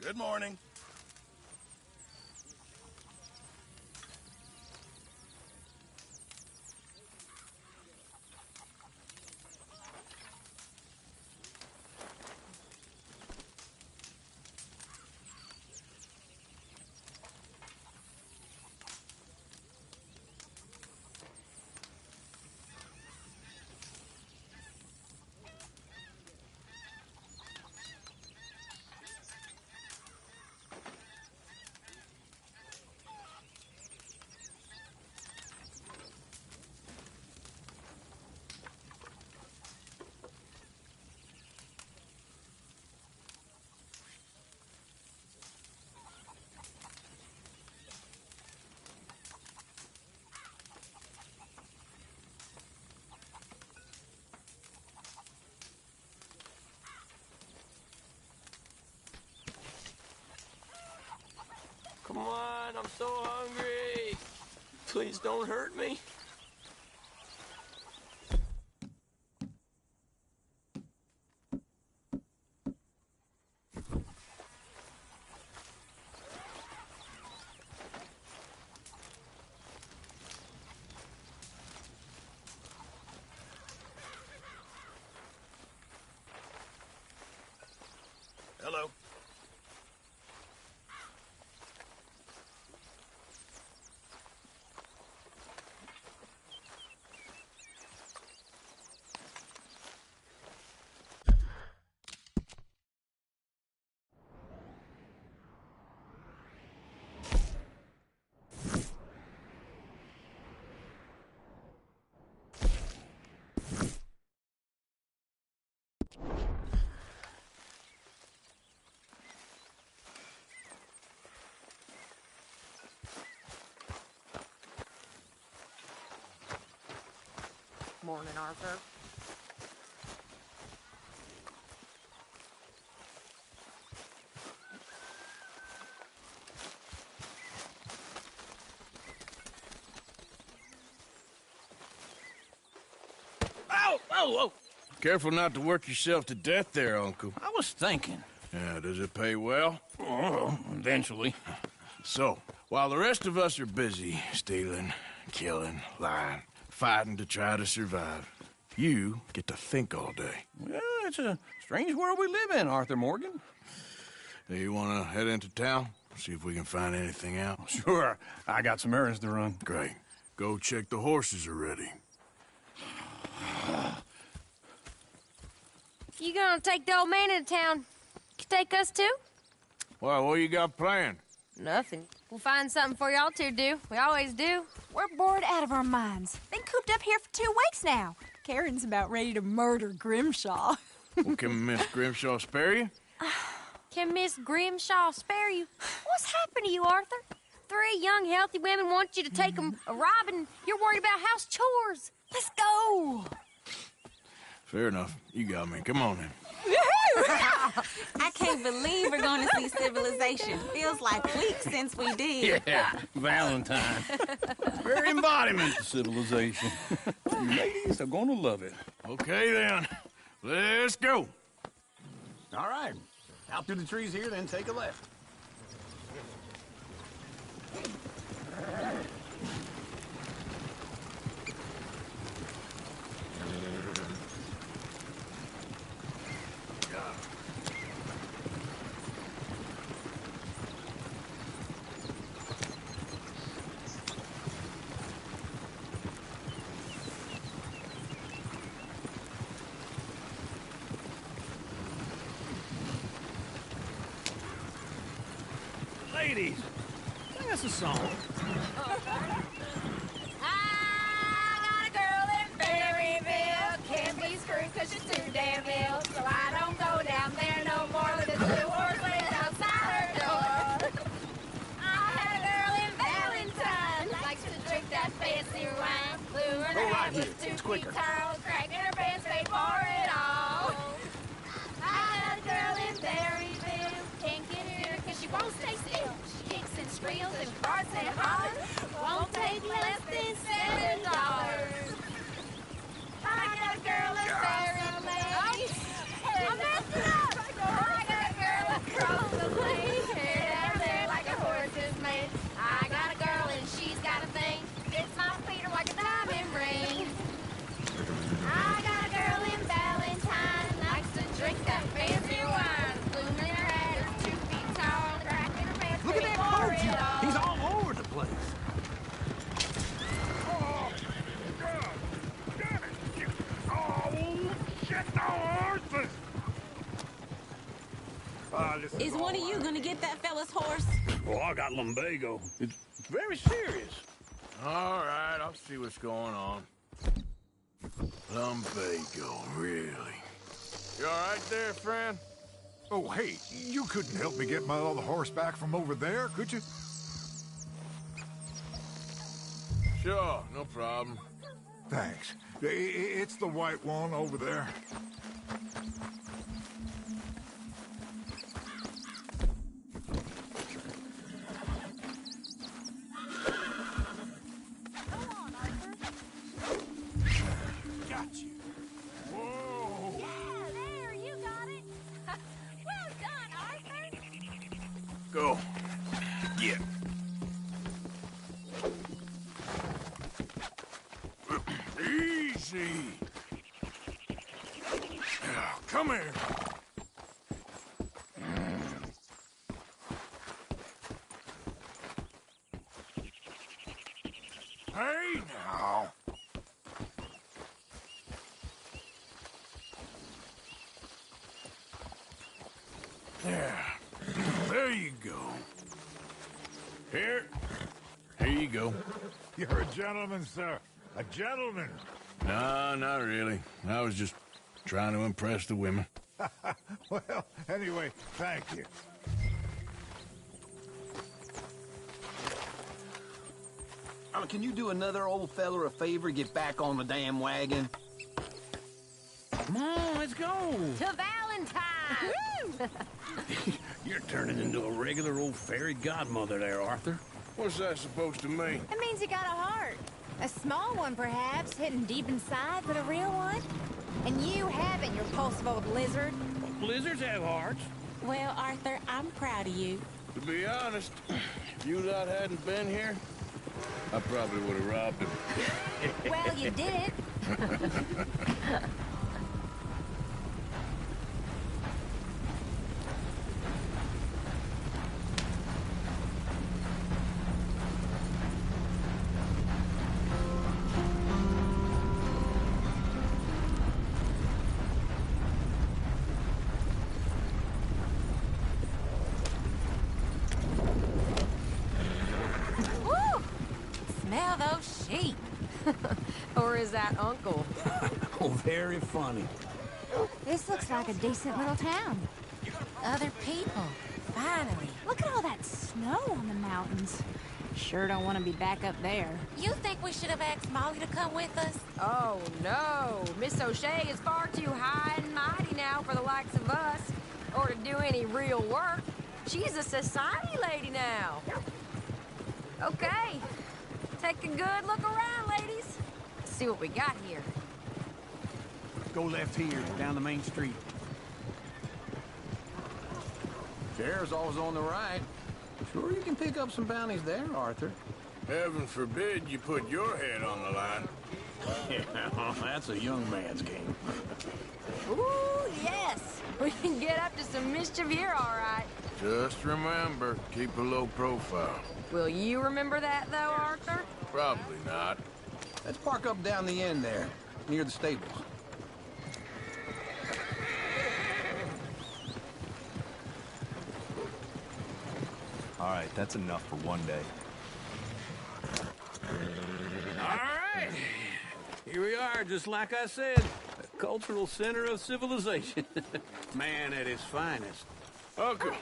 Good morning. Come on, I'm so hungry. Please don't hurt me. Hello. Morning, Arthur. Ow! Oh, oh! Careful not to work yourself to death there, Uncle. I was thinking. Yeah, does it pay well? Oh, eventually. So, while the rest of us are busy stealing, killing, lying, fighting to try to survive, you get to think all day. Well, it's a strange world we live in, Arthur Morgan. Do you want to head into town? See if we can find anything out? Sure, I got some errands to run. Great. Go check the horses are ready. You gonna take the old man into town? You take us too? Well, what you got planned? Nothing. We'll find something for y'all to do. We always do. We're bored out of our minds. Been cooped up here for 2 weeks now. Karen's about ready to murder Grimshaw. Well, can Miss Grimshaw spare you? Can Miss Grimshaw spare you? What's happened to you, Arthur? 3 young, healthy women want you to take them a robbing. You're worried about house chores. Let's go. Fair enough. You got me. Come on then. I can't believe we're going to see civilization. Feels like weeks since we did. Yeah, Valentine. Very embodiment of civilization. You ladies are going to love it. Okay then. Let's go. All right. Out through the trees here, then take a left. Ladies, sing us a song. I got a girl in Berryville. Can't be screwed 'cause she's too damn ill. So I don't go down there no more with the 2 horses outside her door. I had a girl in Valentine. Likes to drink that fancy wine. Blue and Go her right hair here. was 2 It's feet quicker. tall. Cracking her pants paid for it all. I got a girl in Berryville. Can't get her 'cause she won't stay still. She kicks and squeals and farts and hollers. Won't take less than $7. I got a girl in Berryville. I'm messing up. I got a girl across the lane. Hair down there like a horse's mane. I got a girl and she's got a thing. Fits my feet are like a diamond ring. I got a girl in Valentine. Likes to drink that fancy wine. Bloom in her head is 2 feet tall. Cracking her pants Look at that before boat. it all. He's all over the place. Oh, God. Damn it. You... Oh, shit. No, horses. Is one of you going to get that fella's horse? Oh, I got lumbago. It's very serious. All right, I'll see what's going on. Lumbago, really? You all right there, friend? Oh, hey, you couldn't help me get my other horse back from over there, could you? Sure, no problem. Thanks. It's the white one over there. Got you. Whoa. Yeah, there, you got it. Well done, Arthur. Go. Get. Easy. Now, come here. Hey, now. There. There you go. Here. Here you go. You're a gentleman, sir. A gentleman. No, not really. I was just trying to impress the women. Well, anyway, thank you. Can you do another old feller a favor? Get back on the damn wagon. Come on, let's go. To Valentine! You're turning into a regular old fairy godmother there, Arthur. What's that supposed to mean? It means you got a heart. A small one, perhaps, hidden deep inside, but a real one. And you haven't, you repulsive old lizard. Lizards have hearts. Well, Arthur, I'm proud of you. To be honest, if you lot hadn't been here, I probably would have robbed him. Well, you did it. Woo! Smell those sheep. Or is that Uncle? Oh, very funny. This looks like a decent little town. Other people. Finally. Look at all that snow on the mountains. Sure don't want to be back up there. You think we should have asked Molly to come with us? Oh, no. Miss O'Shea is far too high and mighty now for the likes of us, or to do any real work. She's a society lady now. Okay. Take a good look around, ladies. Let's see what we got here. Go left here, down the main street. Chair's always on the right. Sure you can pick up some bounties there, Arthur. Heaven forbid you put your head on the line. Yeah, that's a young man's game. Ooh, yes. We can get up to some mischief here, all right. Just remember, keep a low profile. Will you remember that, though, Arthur? Probably not. Let's park up down the end there, near the stables. All right, that's enough for one day. All right. Here we are, just like I said. A cultural center of civilization. Man at its finest. Uncle,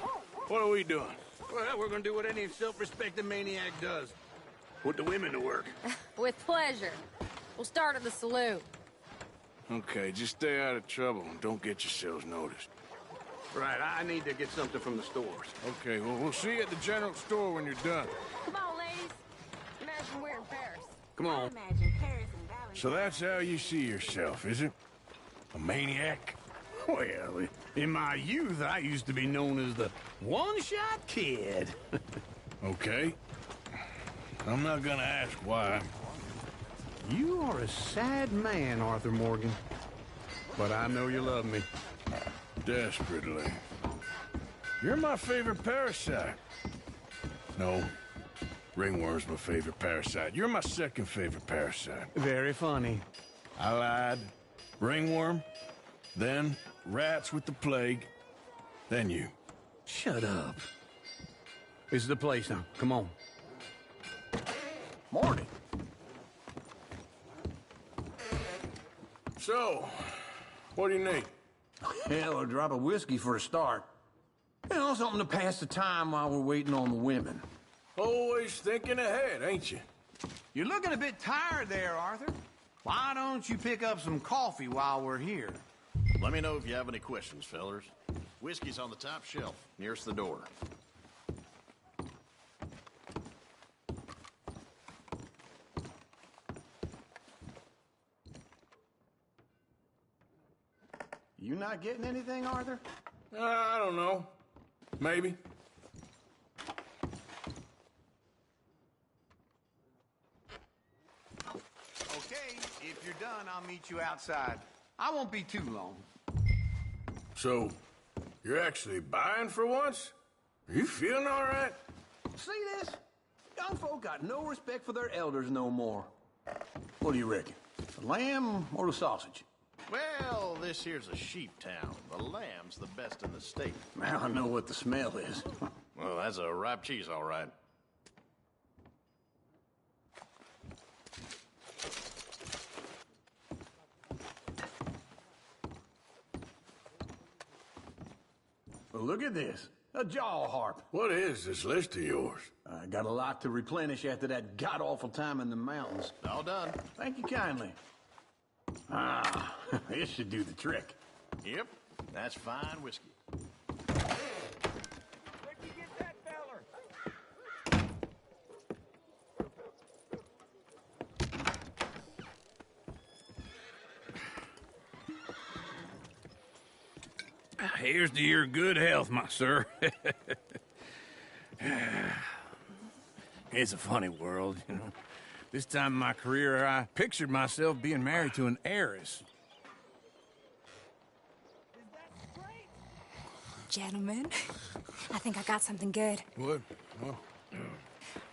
what are we doing? Well, we're gonna do what any self-respecting maniac does. Put the women to work. With pleasure. We'll start at the saloon. Okay, just stay out of trouble and don't get yourselves noticed. Right, I need to get something from the stores. Okay, well, we'll see you at the general store when you're done. Come on, ladies. Imagine we're in Paris. Come on. Imagine Paris and Valentine. So that's how you see yourself, is it? A maniac? Well, in my youth, I used to be known as the one-shot kid. Okay. I'm not gonna ask why. You are a sad man, Arthur Morgan. But I know you love me. Desperately. You're my favorite parasite. No. Ringworm's my favorite parasite. You're my second favorite parasite. Very funny. I lied. Ringworm. Then rats with the plague. Then you. Shut up. This is the place now. Come on. Morning. So, what do you need? Hell, a drop of whiskey for a start. You know, something to pass the time while we're waiting on the women. Always thinking ahead, ain't you? You're looking a bit tired there, Arthur. Why don't you pick up some coffee while we're here? Let me know if you have any questions, fellers. Whiskey's on the top shelf, nearest the door. You not getting anything, Arthur? I don't know. Maybe. Okay, if you're done, I'll meet you outside. I won't be too long. So, you're actually buying for once? Are you feeling all right? See this? Young folk got no respect for their elders no more. What do you reckon? The lamb or the sausage? Well, this here's a sheep town. The lamb's the best in the state. Now I know what the smell is. Well, that's a ripe cheese, all right. Well, look at this. A jaw harp. What is this list of yours? I got a lot to replenish after that god-awful time in the mountains. All done. Thank you kindly. Ah, this should do the trick. Yep, that's fine whiskey. Where'd you get that feller? Here's to your good health, my sir. It's a funny world, you know. This time in my career, I pictured myself being married to an heiress. Gentlemen, I think I got something good. What? Oh.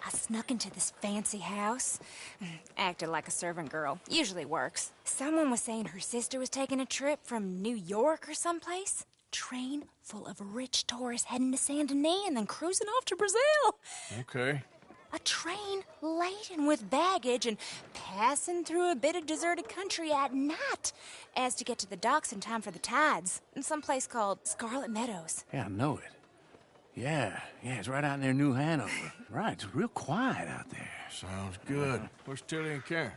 I snuck into this fancy house. Acted like a servant girl. Usually works. Someone was saying her sister was taking a trip from New York or someplace. Train full of rich tourists heading to Saint Denis and then cruising off to Brazil. Okay. A train laden with baggage and passing through a bit of deserted country at night as to get to the docks in time for the tides in some place called Scarlet Meadows. Yeah, I know it. Yeah, it's right out near New Hanover. Right, it's real quiet out there. Sounds good. Where's Tilly and Karen?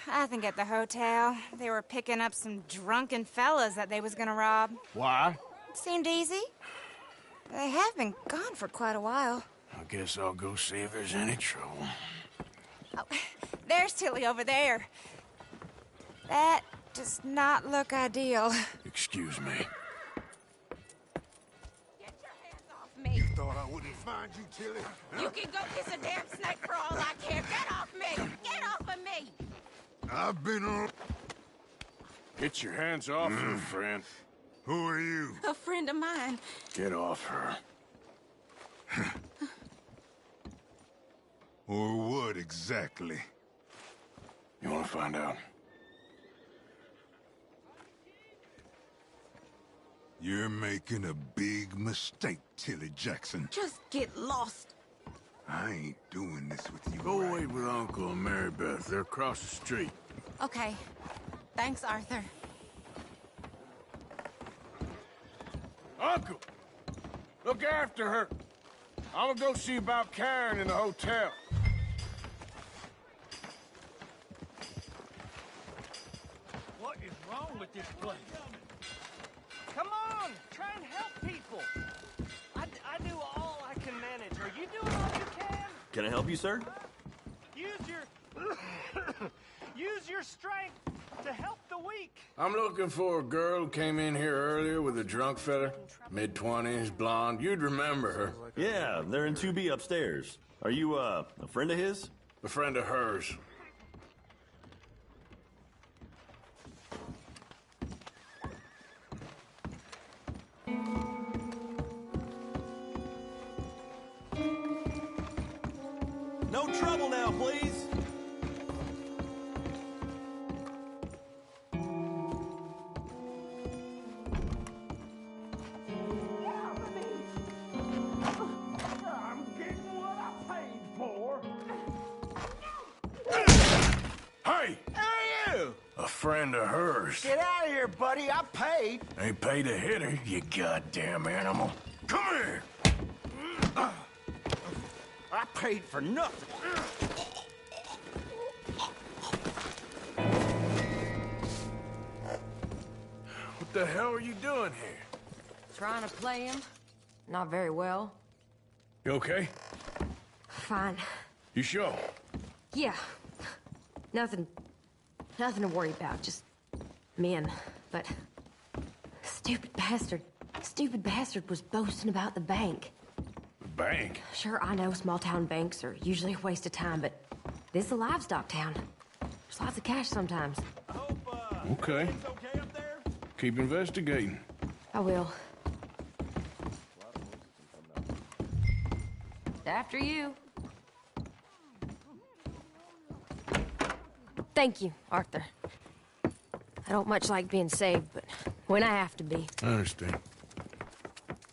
I think at the hotel. They were picking up some drunken fellas that they was gonna rob. Why? Seemed easy. They have been gone for quite a while. I guess I'll go see if there's any trouble. Oh, there's Tilly over there. That does not look ideal. Excuse me. Get your hands off me. Thought I wouldn't find you, Tilly. You can go kiss a damn snake for all I care. Get off me! Get off of me! I've been on... Get your hands off her, friend. Who are you? A friend of mine. Get off her. Or what exactly? You want to find out? You're making a big mistake, Tilly Jackson. Just get lost. I ain't doing this with you. Go right wait with Uncle and Mary Beth. They're across the street. Okay. Thanks, Arthur. Uncle! Look after her. I'm gonna go see about Karen in the hotel. What is wrong with this place? Come on, try and help people. I do all I can manage. Are you doing all you can? Can I help you, sir? Use your use your strength to help the weak. I'm looking for a girl who came in here earlier with a drunk fella. Mid-20s, blonde. You'd remember her. Yeah, they're in 2B upstairs. Are you, a friend of his? A friend of hers. No trouble now, please. I'm getting what I paid for. Hey! Who are you? A friend of hers. Get out of here, buddy. I paid. Ain't paid to hit her, you goddamn animal. Come here! I paid for nothing. What the hell are you doing here? Trying to play him. Not very well. You okay? Fine. You sure? Yeah. Nothing to worry about. Just men. But stupid bastard was boasting about the bank. The bank? Sure, I know small town banks are usually a waste of time, but this is a livestock town. There's lots of cash sometimes. Okay. Okay up there? Keep investigating. I will. After you. Thank you, Arthur. I don't much like being saved, but when I have to be. I understand.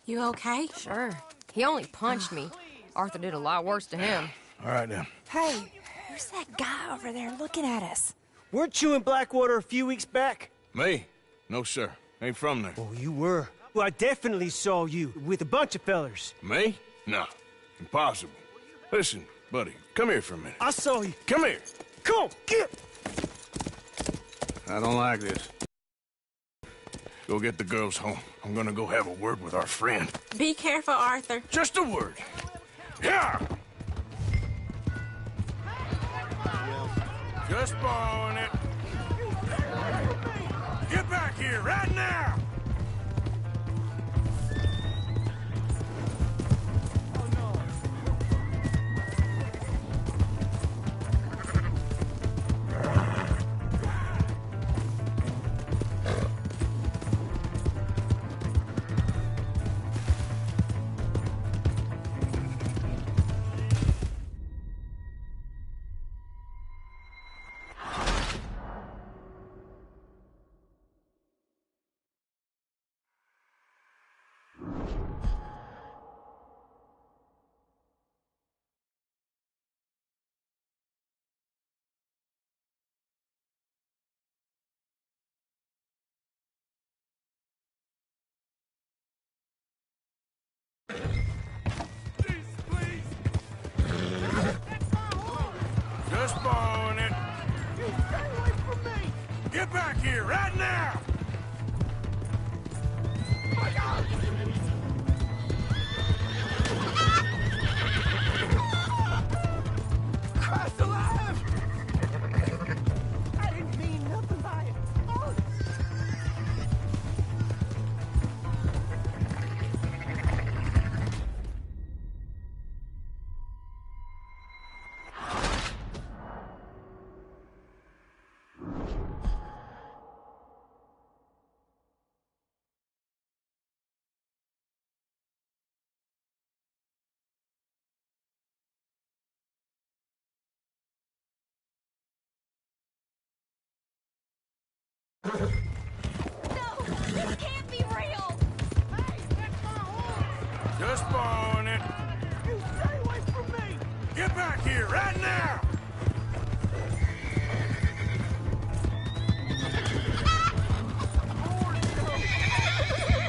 You okay? Sure. He only punched me. Arthur did a lot worse to him. All right, then. Hey, who's that guy over there looking at us? Weren't you in Blackwater a few weeks back? Me? No, sir. Ain't from there. Oh, you were. Well, I definitely saw you with a bunch of fellers. Me? No. Impossible. Listen, buddy, come here for a minute. I saw you. Come here. Come on, get! I don't like this. Go get the girls home. I'm gonna go have a word with our friend. Be careful, Arthur. Just a word. Yeah! Just borrowing it. Get back here right now! Just borrowing it. You stay away from me! Get back here right now! Christ alive! I didn't mean nothing by it. Oh. No, this can't be real. Hey, that's my horse! Just borrowing it. You stay away from me! Get back here right now!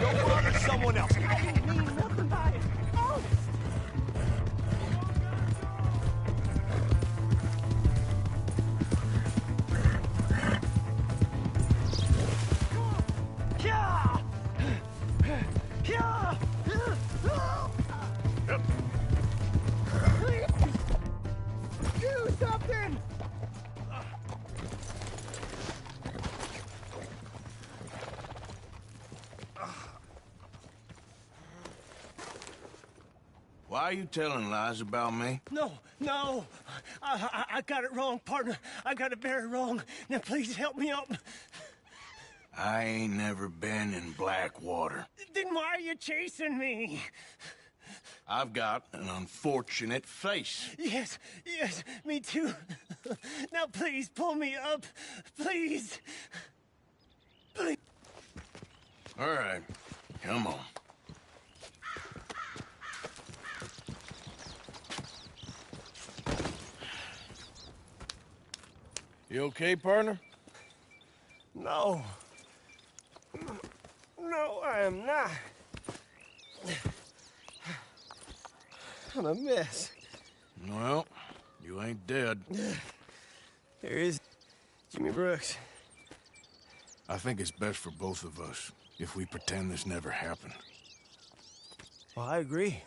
Don't bother someone else. I didn't mean nothing by it. Oh. Yeah! Yeah! Do something! Why are you telling lies about me? No. I got it wrong, partner. I got it very wrong. Now, please help me up. I ain't never been in Blackwater. Then why are you chasing me? I've got an unfortunate face. Yes, me too. Now, please, pull me up. Please. Please. All right, come on. You okay, partner? No. No, I am not. I'm a mess. Well, you ain't dead. There is Jimmy Brooks. I think it's best for both of us if we pretend this never happened. Well, I agree.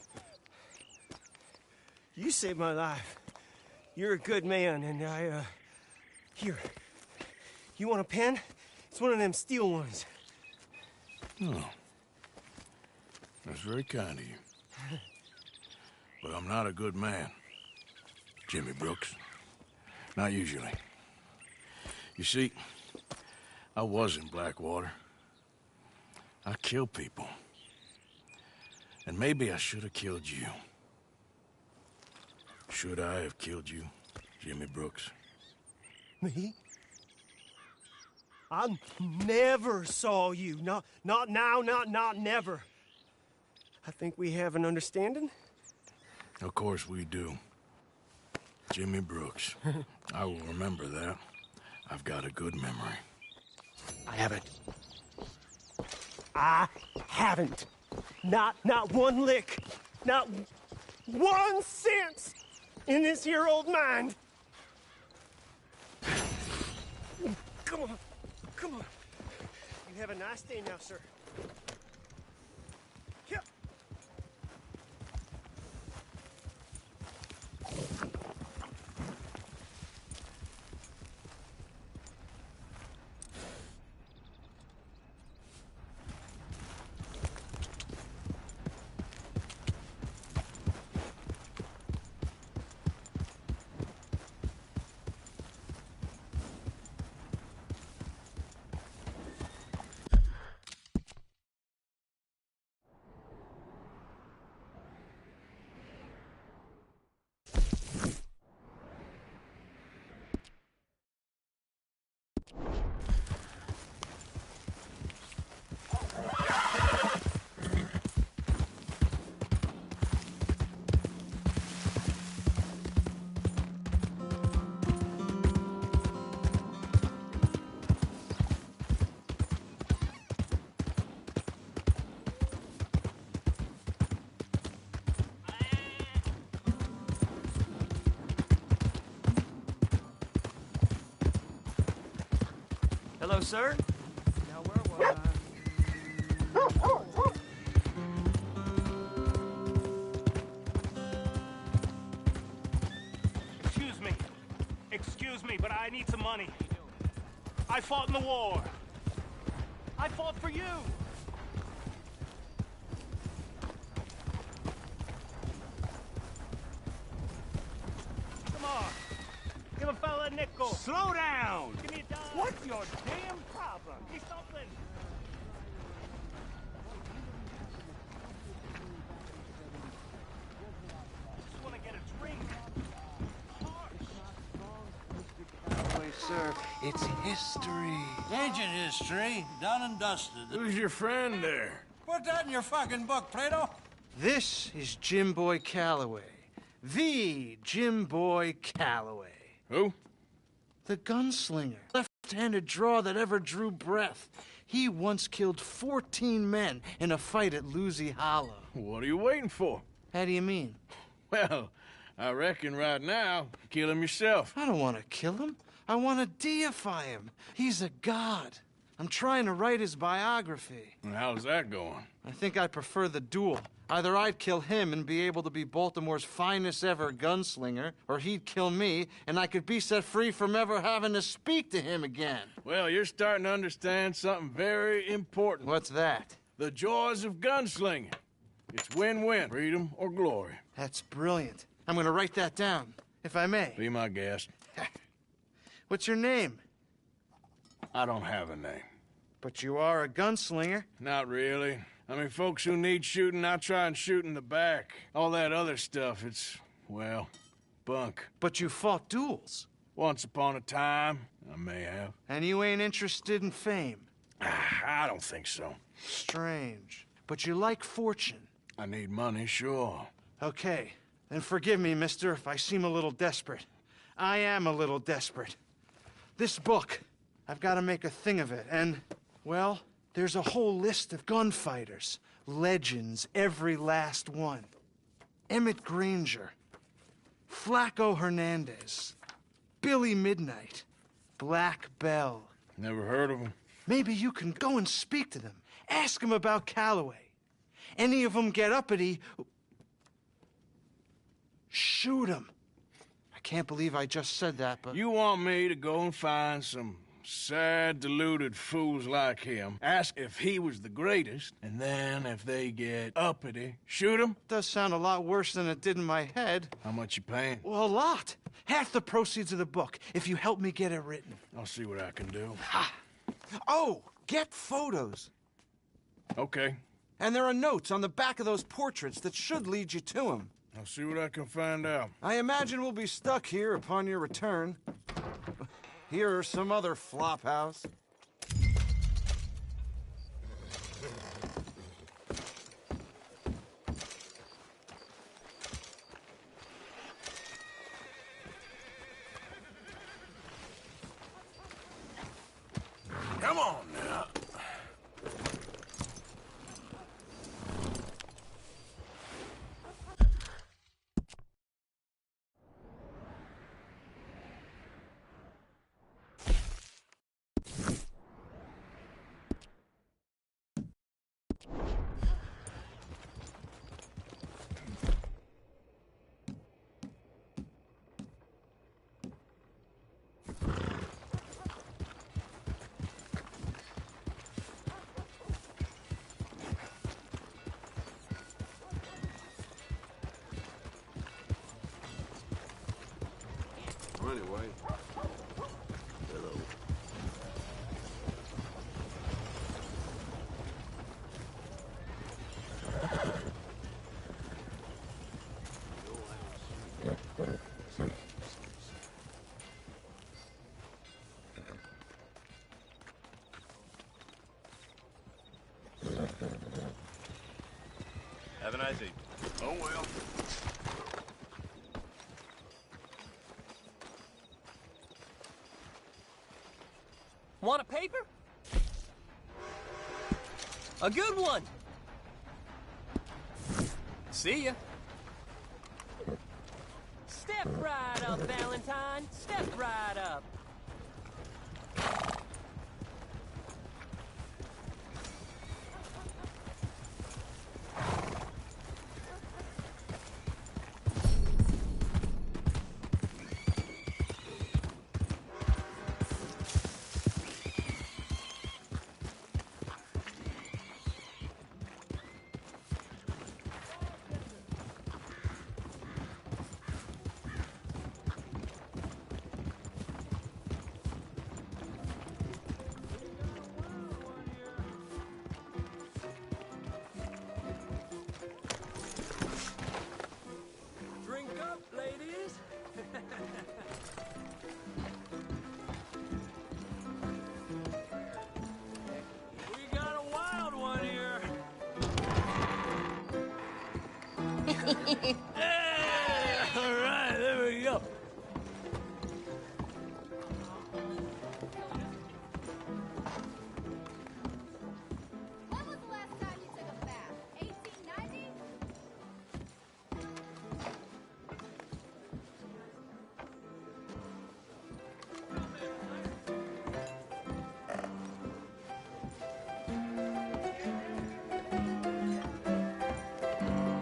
You saved my life. You're a good man, and Here. You want a pen? It's one of them steel ones. Oh. That's very kind of you. But I'm not a good man, Jimmy Brooks. Not usually. You see, I was in Blackwater. I kill people. And maybe I should have killed you. Should I have killed you, Jimmy Brooks? Me? I never saw you. Not now, not never. I think we have an understanding. Of course we do. Jimmy Brooks. I will remember that. I've got a good memory. I have it. I haven't. Not one lick. Not 1 cent in this here old mind. Come on. Come on. You have a nice day now, sir. Yep. Hello, sir. Now, where was I? Excuse me, but I need some money. I fought in the war. I fought for you. Come on. Give a fella a nickel. Slow down! Give me a dime. What's your damn problem? Give me something. Just want to get a drink. Wait, sir, it's history. Ancient history, done and dusted. Who's your friend there? Put that in your fucking book, Plato. This is Jim Boy Calloway. The Jim Boy Calloway. Who? The gunslinger. Left-handed draw that ever drew breath. He once killed 14 men in a fight at Lucy Hollow. What are you waiting for? How do you mean? Well, I reckon right now, kill him yourself. I don't want to kill him. I want to deify him. He's a god. I'm trying to write his biography. And how's that going? I think I prefer the duel. Either I'd kill him and be able to be Baltimore's finest ever gunslinger, or he'd kill me and I could be set free from ever having to speak to him again. Well, you're starting to understand something very important. What's that? The joys of gunslinging. It's win-win, freedom or glory. That's brilliant. I'm gonna write that down, if I may. Be my guest. What's your name? I don't have a name. But you are a gunslinger. Not really. I mean, folks who need shooting, I try and shoot in the back. All that other stuff, it's, well, bunk. But you fought duels. Once upon a time, I may have. And you ain't interested in fame. I don't think so. Strange. But you like fortune. I need money, sure. Okay. Then forgive me, mister, if I seem a little desperate. I am a little desperate. This book, I've got to make a thing of it, and, well, there's a whole list of gunfighters. Legends, every last one. Emmett Granger, Flaco Hernandez, Billy Midnight, Black Bell. Never heard of them. Maybe you can go and speak to them. Ask them about Calloway. Any of them get uppity, shoot them. I can't believe I just said that, but... You want me to go and find some sad, deluded fools like him, ask if he was the greatest, and then if they get uppity, shoot him? Does sound a lot worse than it did in my head. How much you paying? Well, a lot. Half the proceeds of the book, if you help me get it written. I'll see what I can do. Ha! Oh, get photos. Okay. And there are notes on the back of those portraits that should lead you to him. I'll see what I can find out. I imagine we'll be stuck here upon your return. Here or some other flophouse. Come on now. anyway. Hello. Have a nice evening. Oh, well. Want a paper? A good one. See ya. Step right up, Valentine. Step right up. Drink up, ladies. We got a wild one here. Hey, all right, there we go. When was the last time you took a bath? 1890?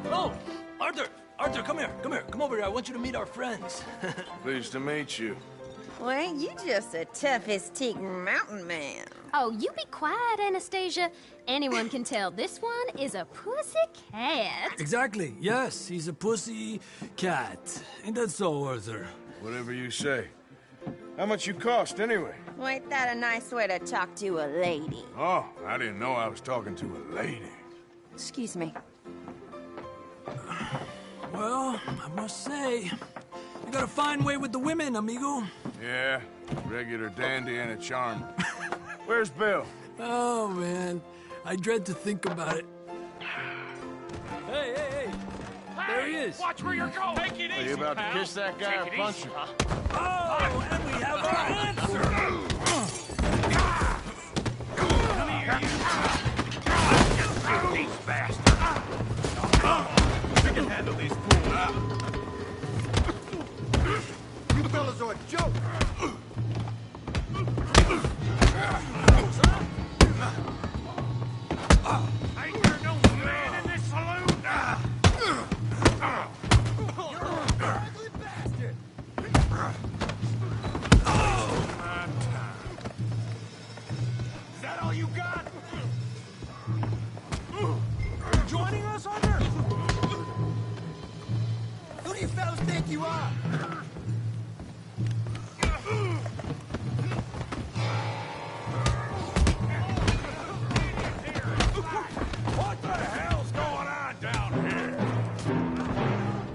Oh, Arthur! Arthur, come here. Come here. Come over here. I want you to meet our friends. Pleased to meet you. Well, ain't you just the toughest teak mountain man? Oh, you be quiet, Anastasia. Anyone can tell this one is a pussy cat. Exactly. Yes, he's a pussy cat. Ain't that so, Arthur? Whatever you say. How much you cost, anyway? Well, ain't that a nice way to talk to a lady? Oh, I didn't know I was talking to a lady. Excuse me. Well, I must say, you got a fine way with the women, amigo. Yeah, regular dandy and a charm. Where's Bill? Oh, man. I dread to think about it. Hey, hey, hey. There he is. Watch where you're going. Take it Are easy, you about pal. to kiss that guy or Take it punch easy, him? huh? Oh, and we have our answer. Come here, you. These bastards. We can handle these fools. You fellas are a joke! Ain't there no man in this saloon? You're an ugly bastard. My time. Is that all you got? Joining us, Arthur? Who do you fellas think you are? What the hell's going on down here?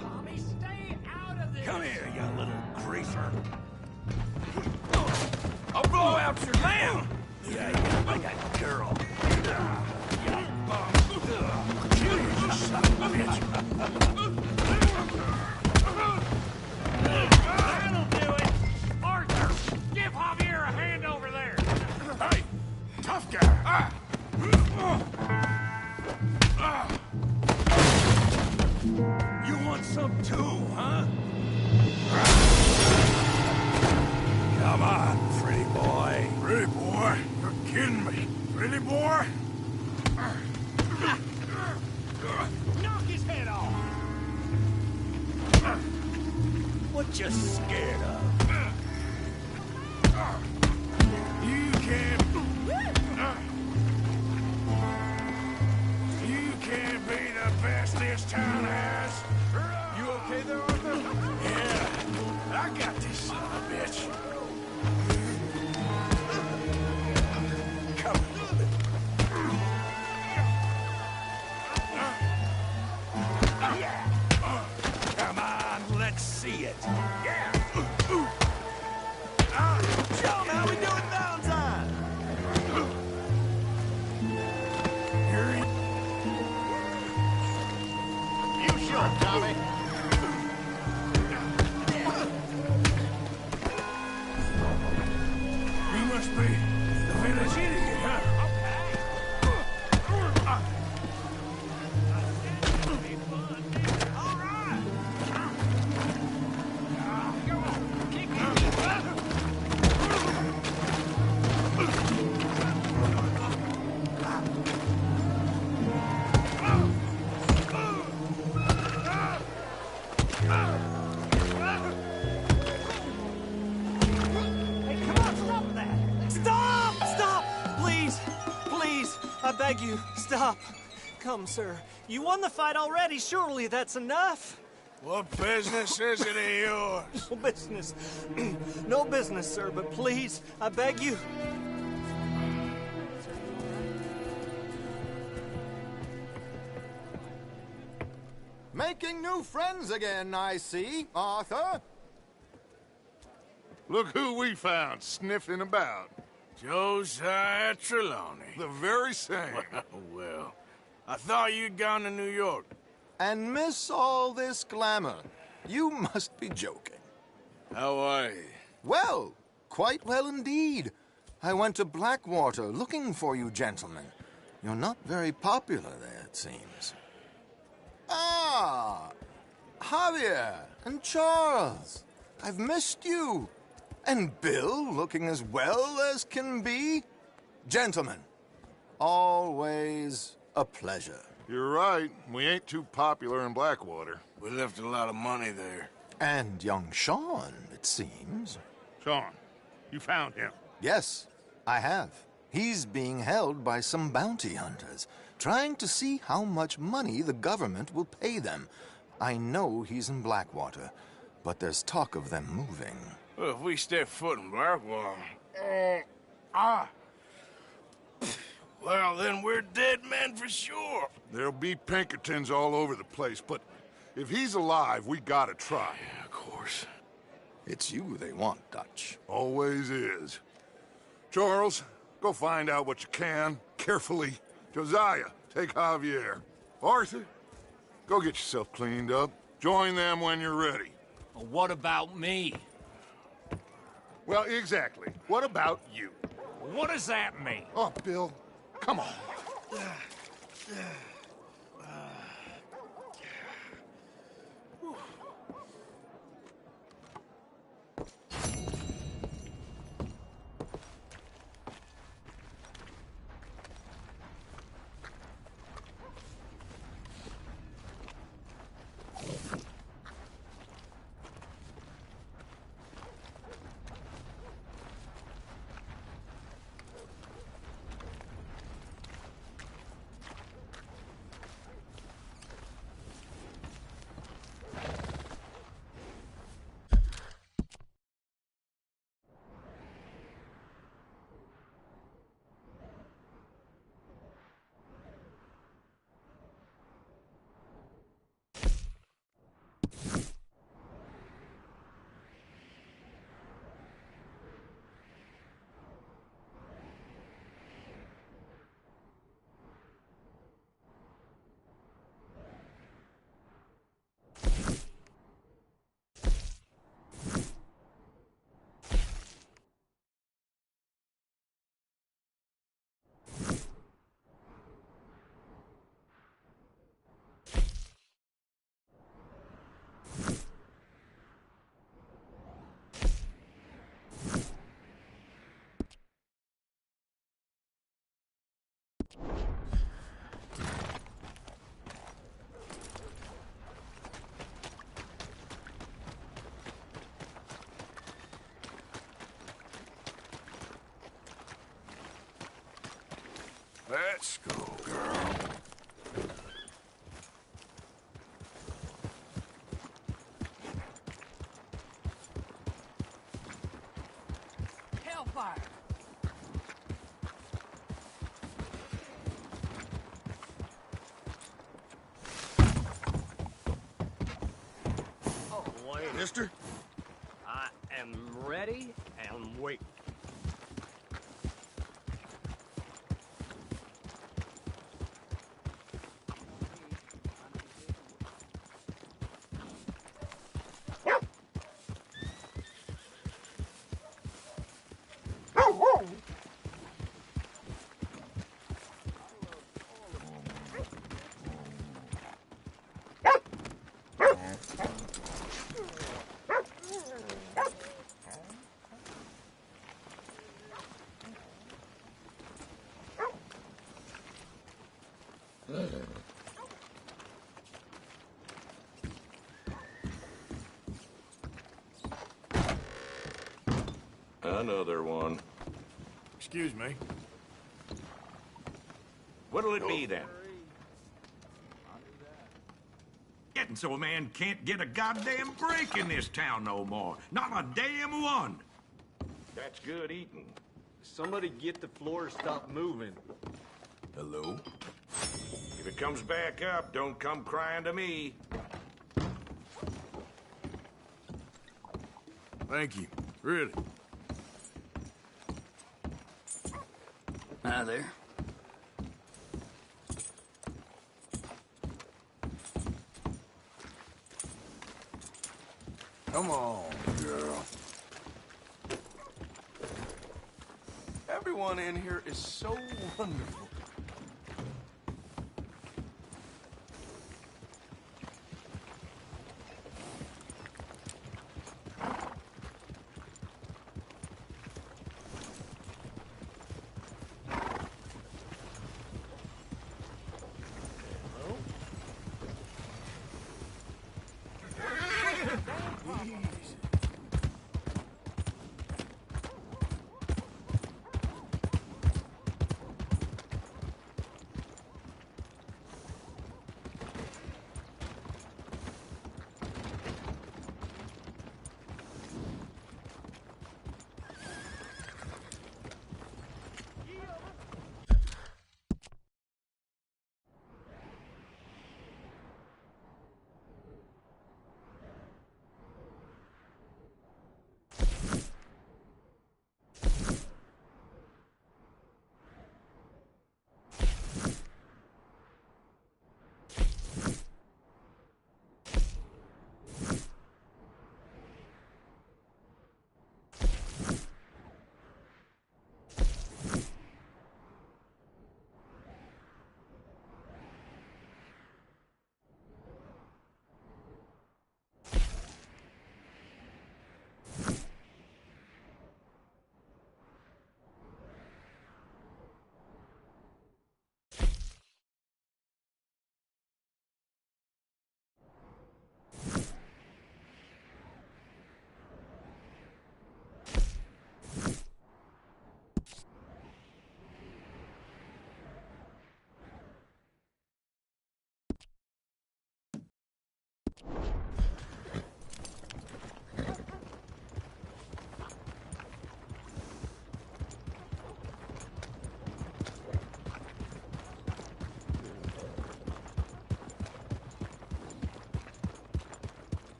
Tommy, stay out of this. Come here, you little greaser. I'll blow out your lamb. Yeah, like a girl. You son of a bitch. That'll do it. Arthur, give Javier a hand over there. Hey, tough guy. You want some too, huh? Come on, pretty boy. Pretty boy? You're kidding me. Pretty boy? Knock his head off. What you scared of? You can't... You can't be the best this town has. You okay there, Arthur? Yeah, I got this son of a see it. Yeah. Show 'em how we do it Valentine. You show 'em, Tommy. You must be the village idiot, huh? Hey, come on, stop that! Stop! Stop! Please! Please! I beg you, stop. Come, sir. You won the fight already. Surely that's enough. What business is it of yours? No business. No business, sir, but please, I beg you. Making new friends again, I see, Arthur. Look who we found sniffing about. Josiah Trelawney. The very same. Well, I thought you'd gone to New York. And miss all this glamour. You must be joking. How are you? Well, quite well indeed. I went to Blackwater looking for you gentlemen. You're not very popular there, it seems. Ah, Javier and Charles. I've missed you. And Bill looking as well as can be. Gentlemen, always a pleasure. You're right. We ain't too popular in Blackwater. We left a lot of money there. And young Sean, it seems. Sean, you found him? Yes, I have. He's being held by some bounty hunters, trying to see how much money the government will pay them. I know he's in Blackwater, but there's talk of them moving. Well, if we step foot in Blackwater... Well, then we're dead men for sure. There'll be Pinkertons all over the place, but if he's alive, we gotta try. Yeah, of course. It's you they want, Dutch. Always is. Charles, go find out what you can, carefully. Josiah, take Javier. Arthur, go get yourself cleaned up. Join them when you're ready. Well, what about me? Well, exactly. What about you? What does that mean? Oh, Bill, come on. Let's go, girl. Hellfire! Oh, ready. Mister? I am ready and wait. Another one. Excuse me. What'll it be then? Getting so a man can't get a goddamn break in this town no more. Not a damn one. That's good eating. Somebody get the floor stop moving. Hello? If it comes back up, don't come crying to me. Thank you. Really. Hi there. Come on, girl. Everyone in here is so wonderful.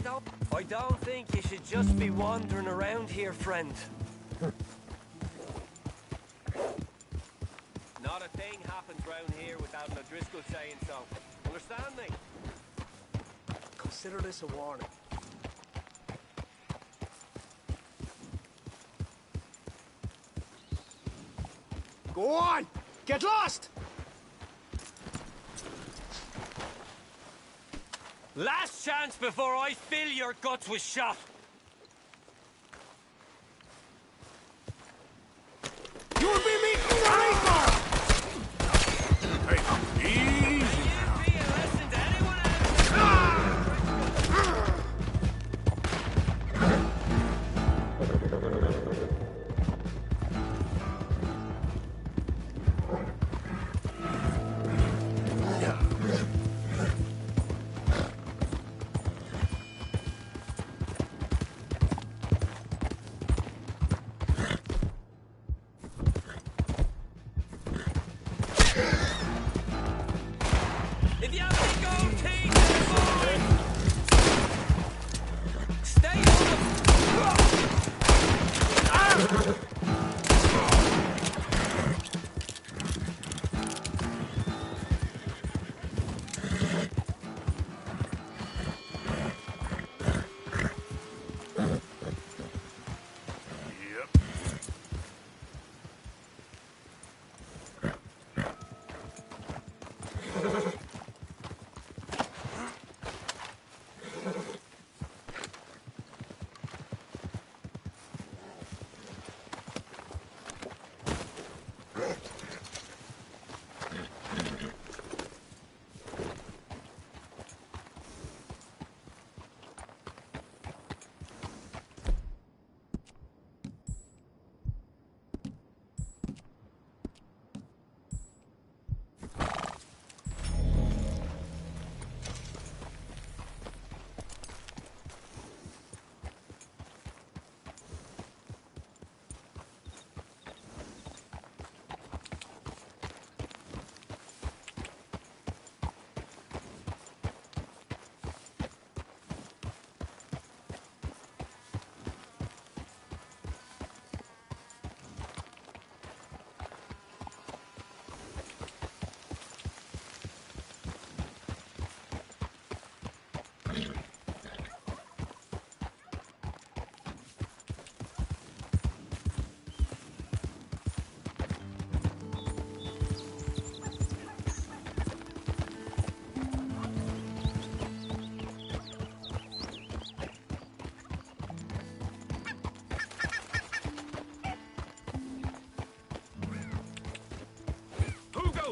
I don't think you should just be wandering around here, friend. Not a thing happens round here without an O'Driscoll saying so. Understand me? Consider this a warning. Go on! Get lost! Last chance before I fill your guts with shot. You will be me! Hey, easy.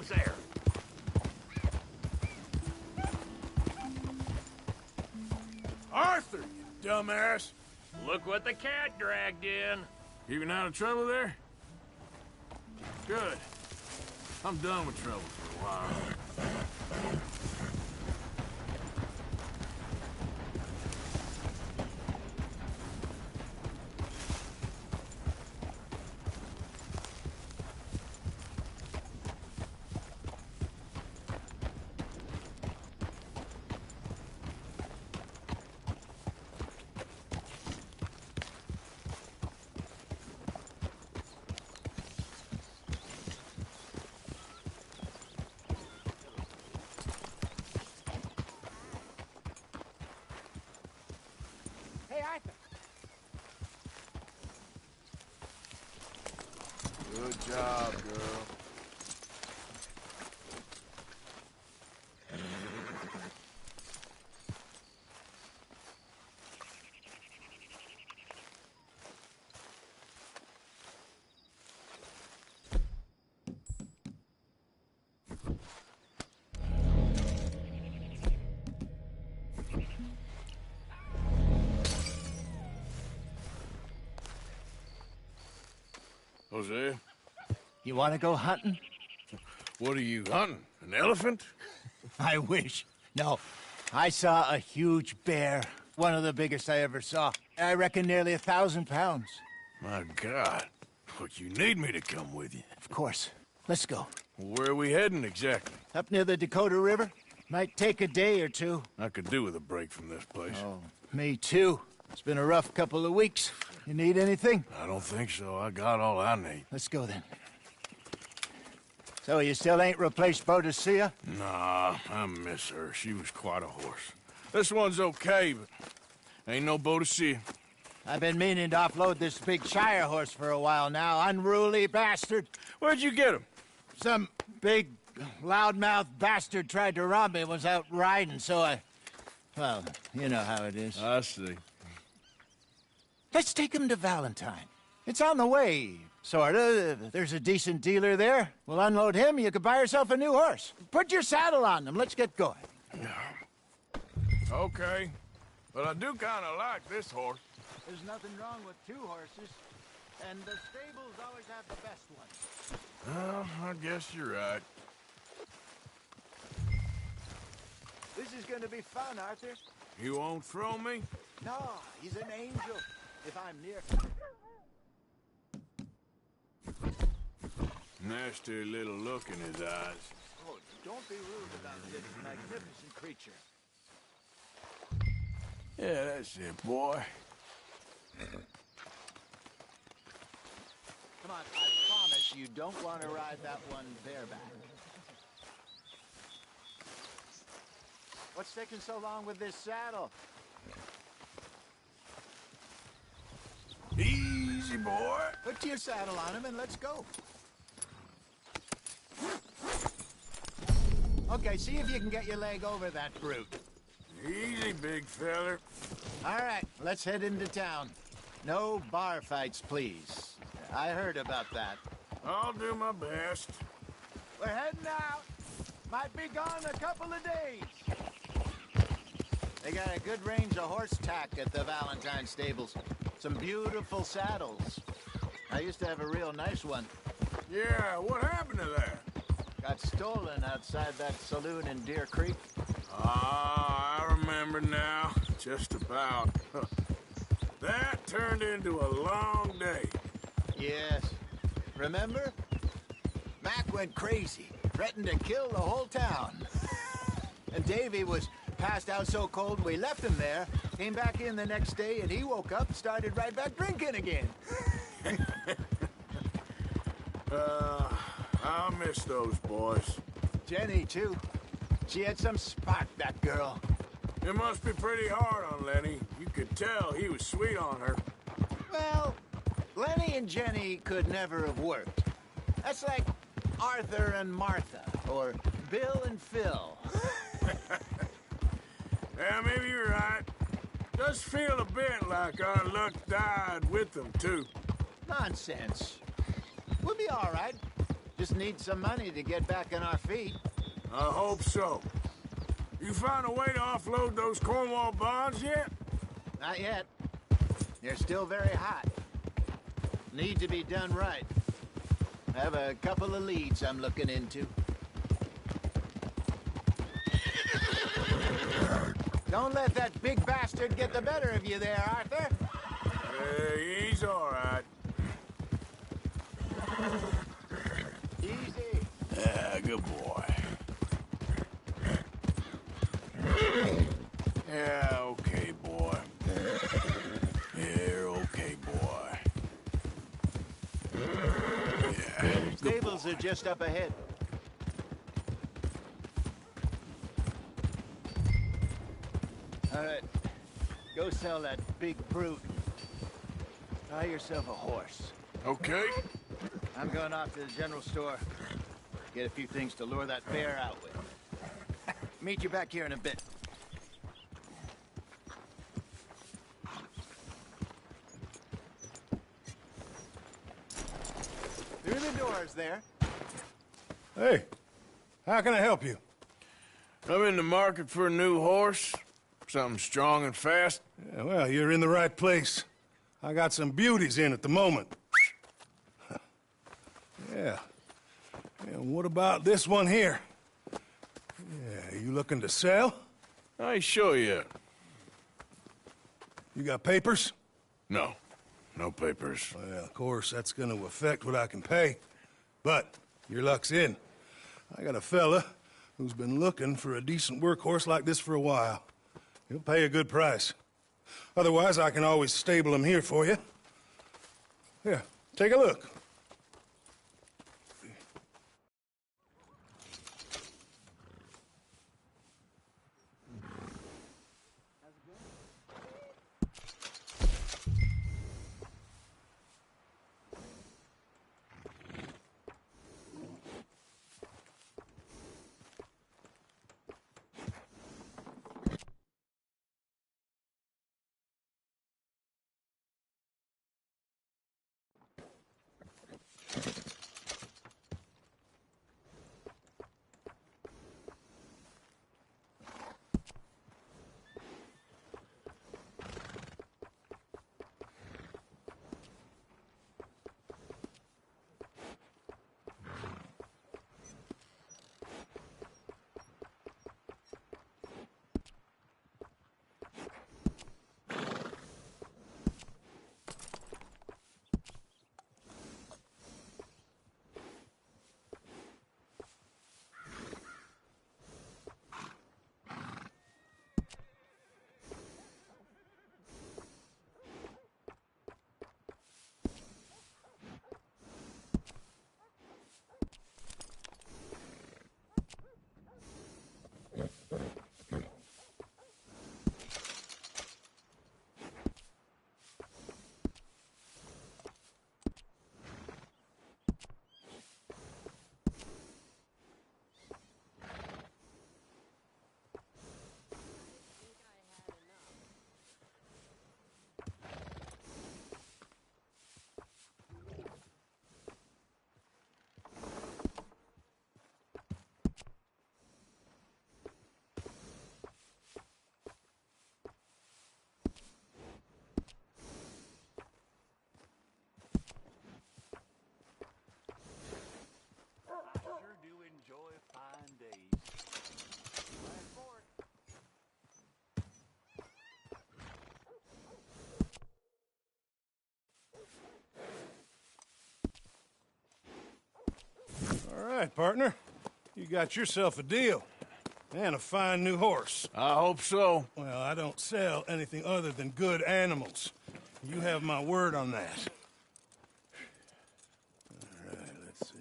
There. Arthur, you dumbass. Look what the cat dragged in. Keeping out of trouble there? Good. I'm done with trouble for a while. Good job, girl. Hosea? You want to go hunting? What are you hunting? An elephant? I wish. No. I saw a huge bear. One of the biggest I ever saw. I reckon nearly 1,000 pounds. My God. Look, you need me to come with you. Of course. Let's go. Where are we heading exactly? Up near the Dakota River. Might take a day or two. I could do with a break from this place. Oh, me too. It's been a rough couple of weeks. You need anything? I don't think so. I got all I need. Let's go then. So you still ain't replaced Boadicea? Nah, I miss her. She was quite a horse. This one's okay, but ain't no Boadicea. I've been meaning to offload this big Shire horse for a while now. Unruly bastard. Where'd you get him? Some big, loudmouth bastard tried to rob me and was out riding, so I... Well, you know how it is. I see. Let's take him to Valentine. It's on the way, sorta. There's a decent dealer there. We'll unload him, you could buy yourself a new horse. Put your saddle on him, let's get going. Okay, but I do kind of like this horse. There's nothing wrong with two horses, and the stables always have the best ones. Well, I guess you're right. This is gonna be fun, Arthur. You won't throw me? No, he's an angel. If I'm near... Nasty little look in his eyes. Oh, don't be rude about this magnificent creature. Yeah, that's it, boy. Come on, I promise you don't want to ride that one bareback. What's taking so long with this saddle? Easy, boy. Put your saddle on him and let's go. Okay, see if you can get your leg over that brute. Easy, big feller. All right, let's head into town. No bar fights, please. I heard about that. I'll do my best. We're heading out. Might be gone a couple of days. They got a good range of horse tack at the Valentine stables. Some beautiful saddles. I used to have a real nice one. Yeah, what happened to that? Got stolen outside that saloon in Deer Creek. Ah, I remember now. Just about. That turned into a long day. Yes. Remember? Mac went crazy, threatened to kill the whole town. And Davy was passed out so cold we left him there, came back in the next day, and he woke up and started right back drinking again. I'll miss those boys. Jenny, too. She had some spark, that girl. It must be pretty hard on Lenny. You could tell he was sweet on her. Well, Lenny and Jenny could never have worked. That's like Arthur and Martha, or Bill and Phil. Yeah, maybe you're right. Does feel a bit like our luck died with them, too. Nonsense. We'll be all right. Just need some money to get back on our feet. I hope so. You found a way to offload those Cornwall bonds yet? Not yet. They're still very hot. Need to be done right. I have a couple of leads I'm looking into. Don't let that big bastard get the better of you there, Arthur. He's all right. Easy. Yeah, good boy. Yeah, okay, boy. Yeah, okay, boy. Yeah, Stables are just up ahead. All right, go sell that big brute. Buy yourself a horse. Okay. I'm going off to the general store. Get a few things to lure that bear out with. Meet you back here in a bit. Through the doors there. Hey, how can I help you? I'm in the market for a new horse. Something strong and fast. Yeah, well, you're in the right place. I got some beauties in at the moment. Yeah. And what about this one here? Yeah, you looking to sell? I ain't sure yet. You got papers? No. No papers. Well, of course, that's gonna affect what I can pay. But your luck's in. I got a fella who's been looking for a decent workhorse like this for a while. He'll pay a good price. Otherwise, I can always stable him here for you. Here, take a look. All right, partner. You got yourself a deal. And a fine new horse. I hope so. Well, I don't sell anything other than good animals. You have my word on that. All right, let's see.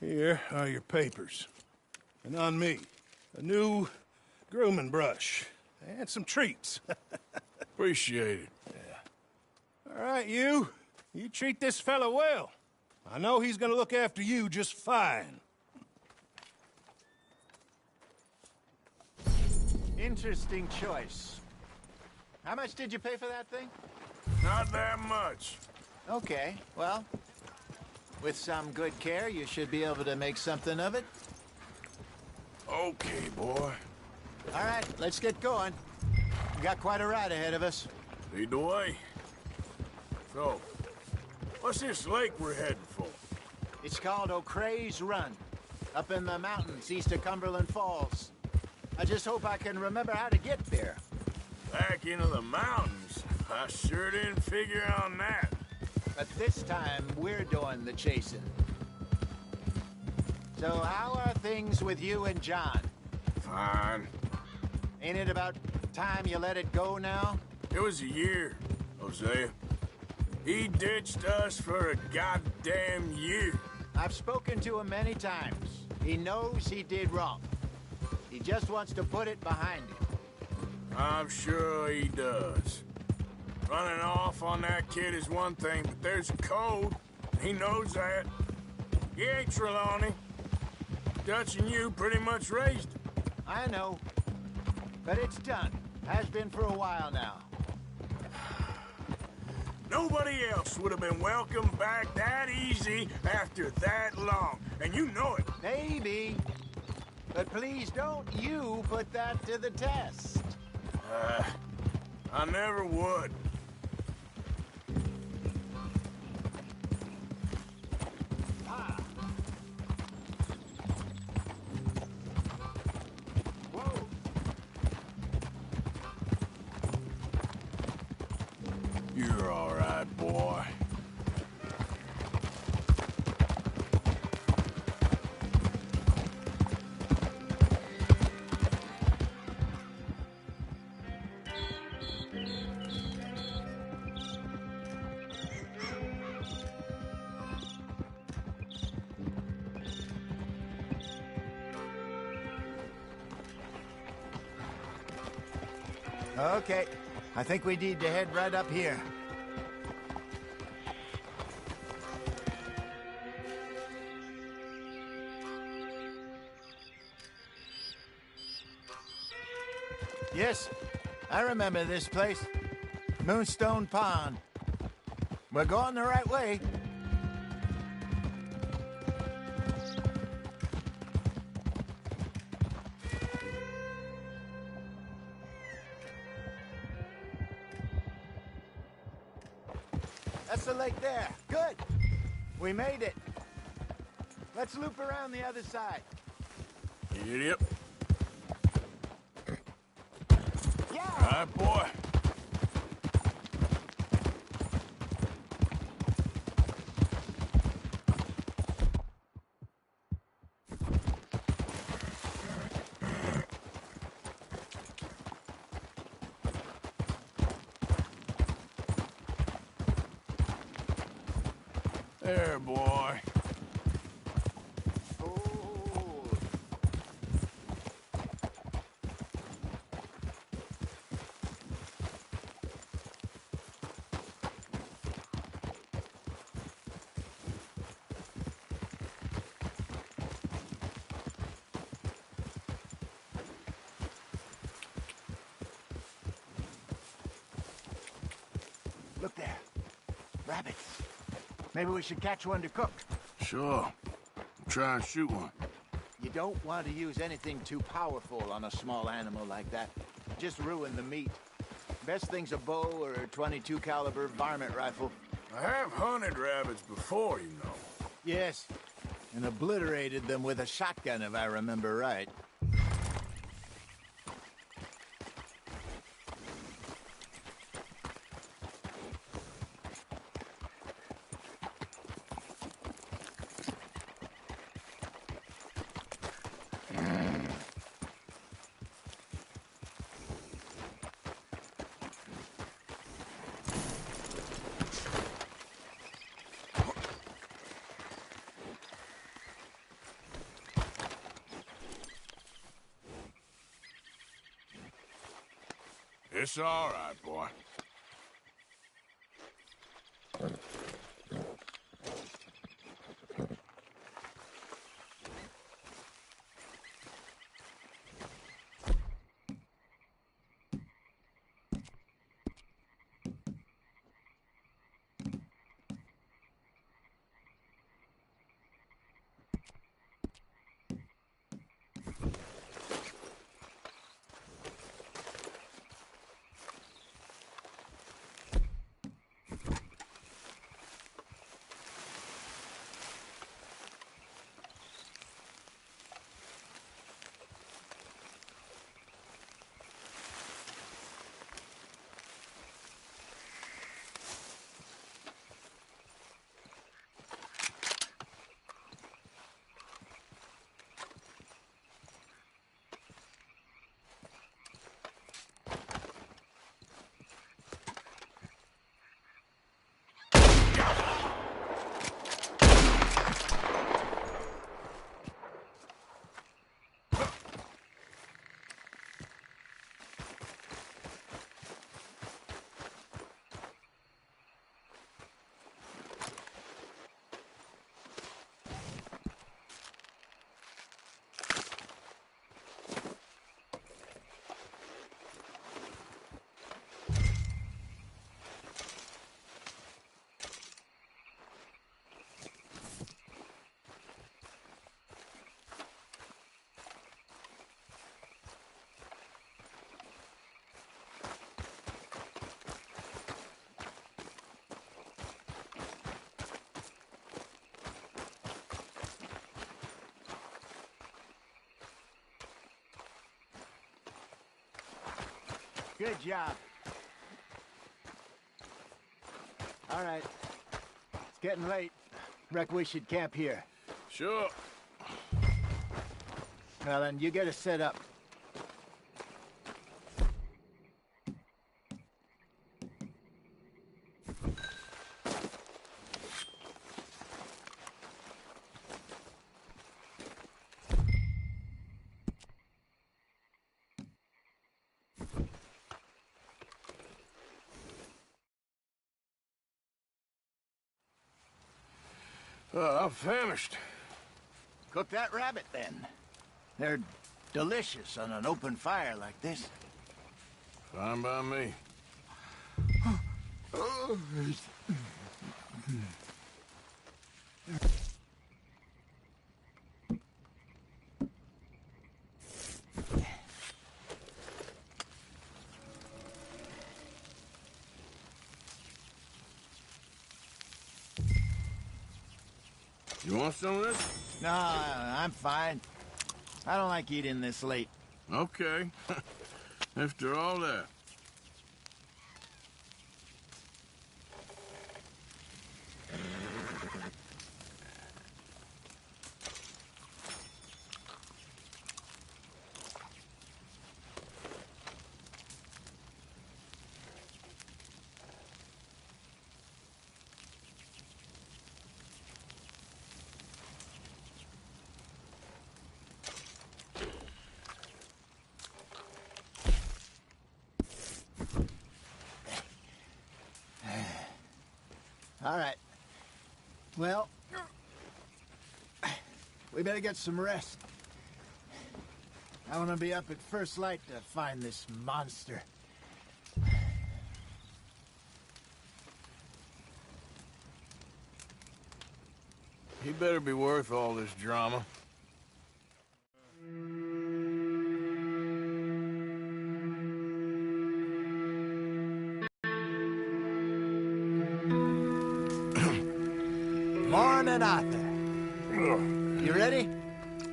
Here are your papers. And on me, a new grooming brush. And some treats. Appreciate it. All right, you. You treat this fella well. I know he's gonna look after you just fine. Interesting choice. How much did you pay for that thing? Not that much. Okay, well, with some good care, you should be able to make something of it. Okay, boy. All right, let's get going. We got quite a ride ahead of us. Lead the way. So, what's this lake we're heading for? It's called O'Creagh's Run, up in the mountains east of Cumberland Falls. I just hope I can remember how to get there. Back into the mountains? I sure didn't figure on that. But this time, we're doing the chasing. So how are things with you and John? Fine. Ain't it about time you let it go now? It was a year, Hosea. He ditched us for a goddamn year. I've spoken to him many times. He knows he did wrong. He just wants to put it behind him. I'm sure he does. Running off on that kid is one thing, but there's a code. He knows that. He ain't Trelawney. Dutch and you pretty much raised him. I know. But it's done. Has been for a while now. Nobody else would have been welcomed back that easy after that long. And you know it. Maybe. But please don't you put that to the test. I never would. You're all right, boy. Okay, I think we need to head right up here. Yes, I remember this place. Moonstone Pond. We're going the right way. That's the lake there. Good. We made it. Let's loop around the other side. Yep. Yeah. All right, boy. There, boy. Look there. Rabbits. Maybe we should catch one to cook. Sure. Try and shoot one. You don't want to use anything too powerful on a small animal like that. Just ruin the meat. Best thing's a bow or a .22 caliber varmint rifle. I have hunted rabbits before, you know. Yes, and obliterated them with a shotgun, if I remember right. It's all right, boy. Good job. All right. It's getting late. Reckon we should camp here. Sure. Well, then, you get us set up. I'm famished. Cook that rabbit, then. They're delicious on an open fire like this. Fine by me. You want some of this? No, I'm fine. I don't like eating this late. Okay. After all that. All right. Well, we better get some rest. I want to be up at first light to find this monster. He better be worth all this drama. Morning, Arthur. You ready?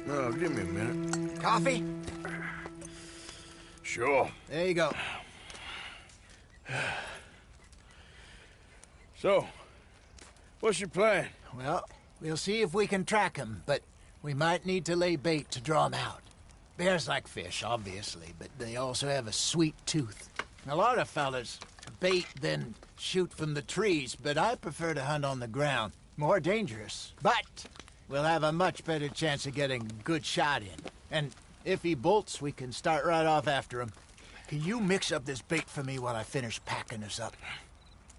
Oh, give me a minute. Coffee? Sure. There you go. So, what's your plan? Well, we'll see if we can track him, but we might need to lay bait to draw him out. Bears like fish, obviously, but they also have a sweet tooth. A lot of fellas bait, then shoot from the trees, but I prefer to hunt on the ground. More dangerous, but we'll have a much better chance of getting a good shot in. And if he bolts, we can start right off after him. Can you mix up this bait for me while I finish packing this up?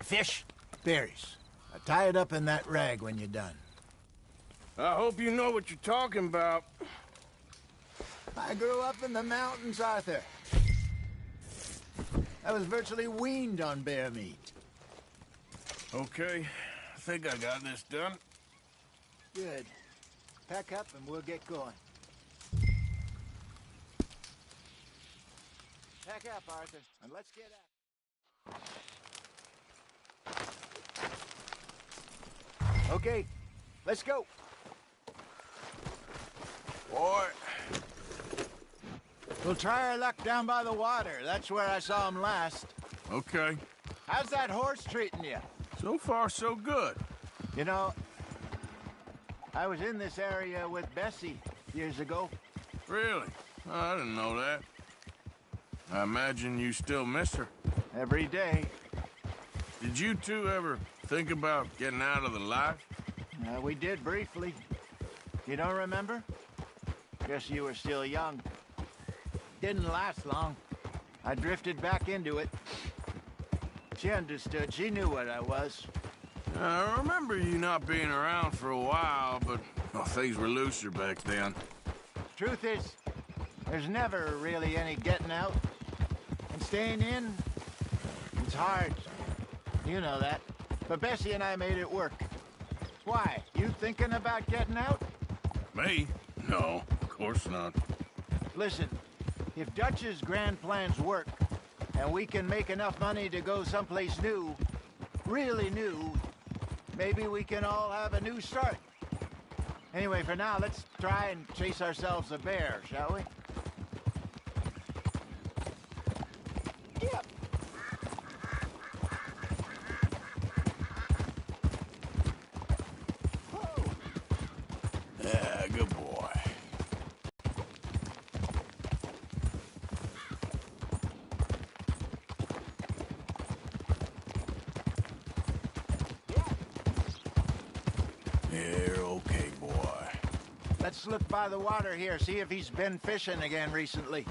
Fish, berries. Tie it up in that rag when you're done. I hope you know what you're talking about. I grew up in the mountains, Arthur. I was virtually weaned on bear meat. Okay, I think I got this done. Good. Pack up and we'll get going. Pack up, Arthur, and let's get out. Okay, let's go. Boy. We'll try our luck down by the water. That's where I saw him last. Okay. How's that horse treating you? So far, so good. You know, I was in this area with Bessie years ago. Really? Oh, I didn't know that. I imagine you still miss her. Every day. Did you two ever think about getting out of the life? We did briefly. You don't remember? Guess you were still young. Didn't last long. I drifted back into it. She understood. She knew what I was. I remember you not being around for a while, but things were looser back then. Truth is, there's never really any getting out. And staying in, it's hard. You know that. But Bessie and I made it work. Why? You thinking about getting out? Me? No, of course not. Listen, if Dutch's grand plans work, and we can make enough money to go someplace new, really new, maybe we can all have a new start. Anyway, for now, let's try and chase ourselves a bear, shall we? Yep. Yeah, good boy. You're okay, boy. Let's look by the water here, see if he's been fishing again recently.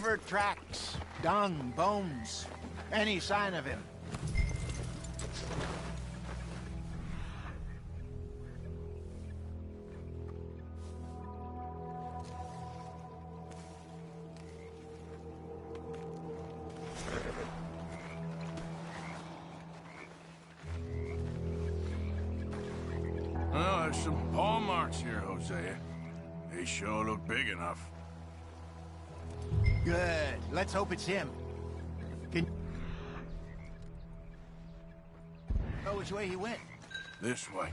for tracks, dung, bones, any sign of him. Well, there's some paw marks here, Hosea. They sure look big enough. Good. Let's hope it's him. Can know which way he went? This way.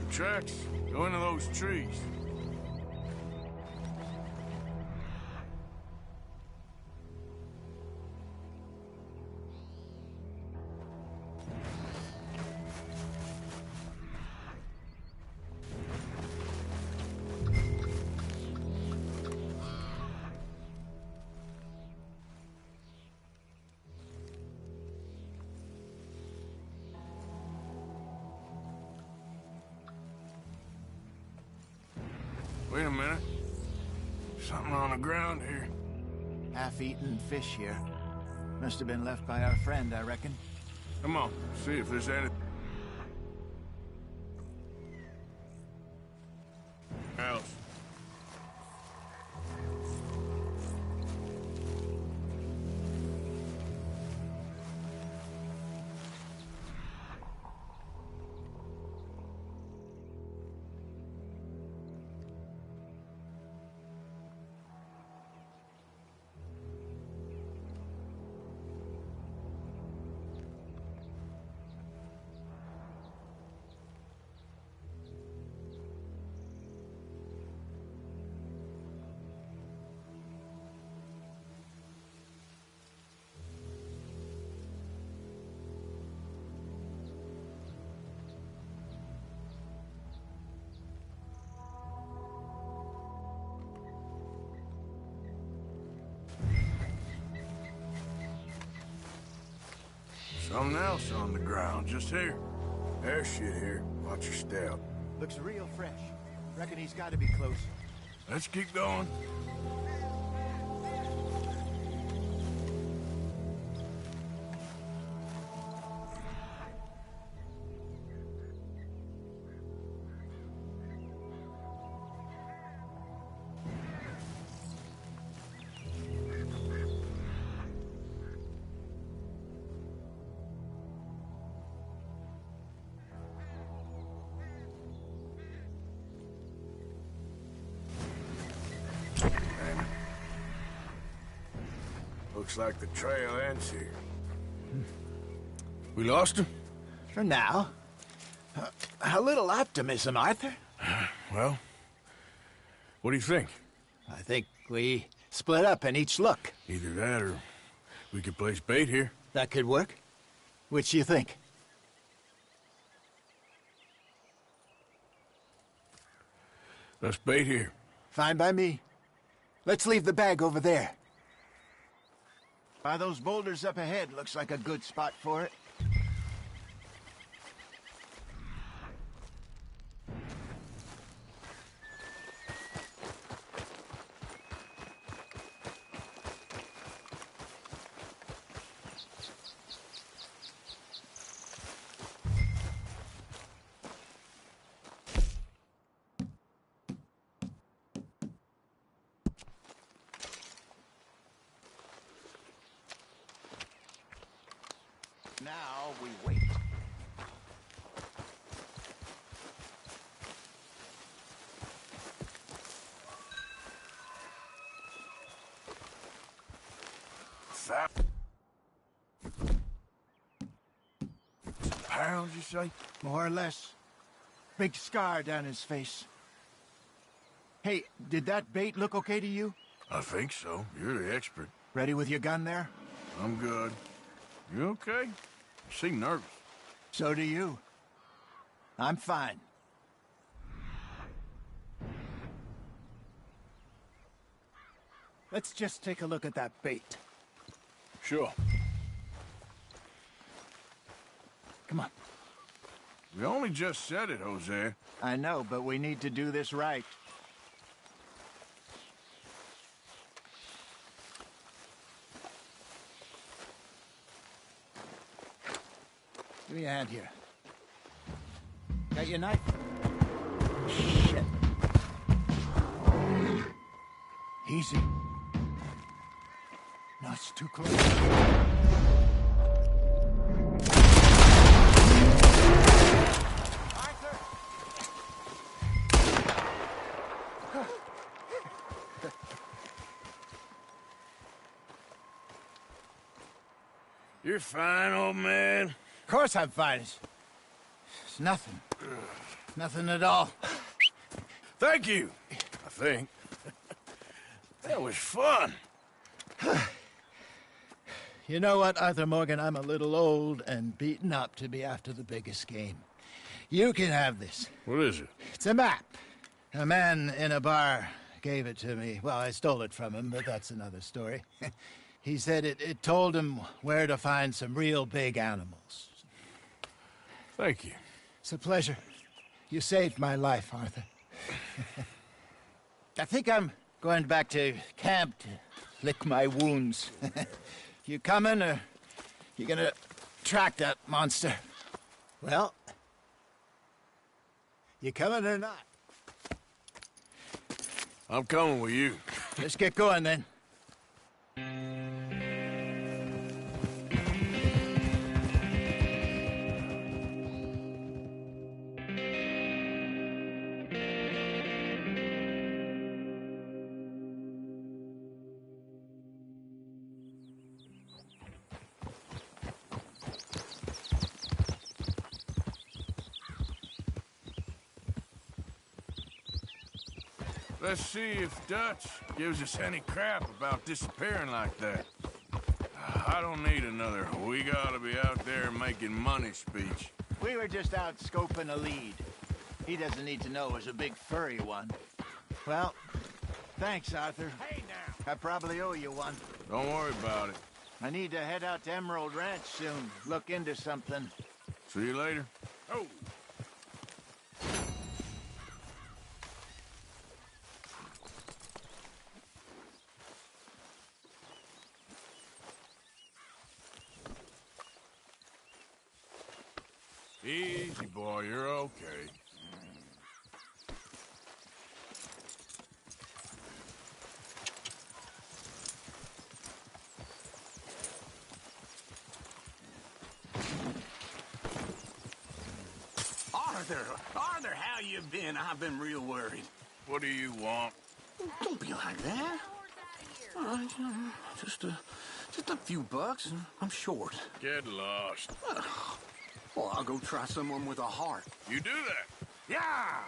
The tracks go into those trees. Wait a minute. Something on the ground here. Half-eaten fish here. Must have been left by our friend, I reckon. Come on, see if there's any else. Something else on the ground, just here. There's shit here. Watch your step. Looks real fresh. Reckon he's got to be close. Let's keep going. Looks like the trail ends here. We lost him? For now. A little optimism, Arthur. Well, what do you think? I think we split up and each look. Either that or we could place bait here. That could work. Which do you think? Let's bait here. Fine by me. Let's leave the bag over there. By those boulders up ahead, looks like a good spot for it. Now we wait. Pounds, you say? More or less. Big scar down his face. Hey, did that bait look okay to you? I think so. You're the expert. Ready with your gun there? I'm good. You okay? You seem nervous. So do you. I'm fine. Let's just take a look at that bait. Sure. Come on. We only just said it, Jose. I know, but we need to do this right. Give me a hand here. Got your knife? Shit. Easy. No, it's too close. Arthur! You're fine, old man. Of course I'm fine. It's nothing. Nothing at all. Thank you, I think. That was fun. You know what, Arthur Morgan? I'm a little old and beaten up to be after the biggest game. You can have this. What is it? It's a map. A man in a bar gave it to me. Well, I stole it from him, but that's another story. He said it told him where to find some real big animals. Thank you. It's a pleasure. You saved my life, Arthur. I think I'm going back to camp to lick my wounds. You coming, or you gonna track that monster? Well, you coming or not? I'm coming with you. Let's get going, then. Let's see if Dutch gives us any crap about disappearing like that. I don't need another "we gotta be out there making money" speech. We were just out scoping a lead. He doesn't need to know it was a big furry one. Well, thanks, Arthur. Hey, now. I probably owe you one. Don't worry about it. I need to head out to Emerald Ranch soon. Look into something. See you later. Oh. Easy, boy. You're okay. Arthur, how you been? I've been real worried. What do you want? Don't be like that. Just a few bucks, and I'm short. Get lost. Well, I'll go try someone with a heart. You do that? Yeah!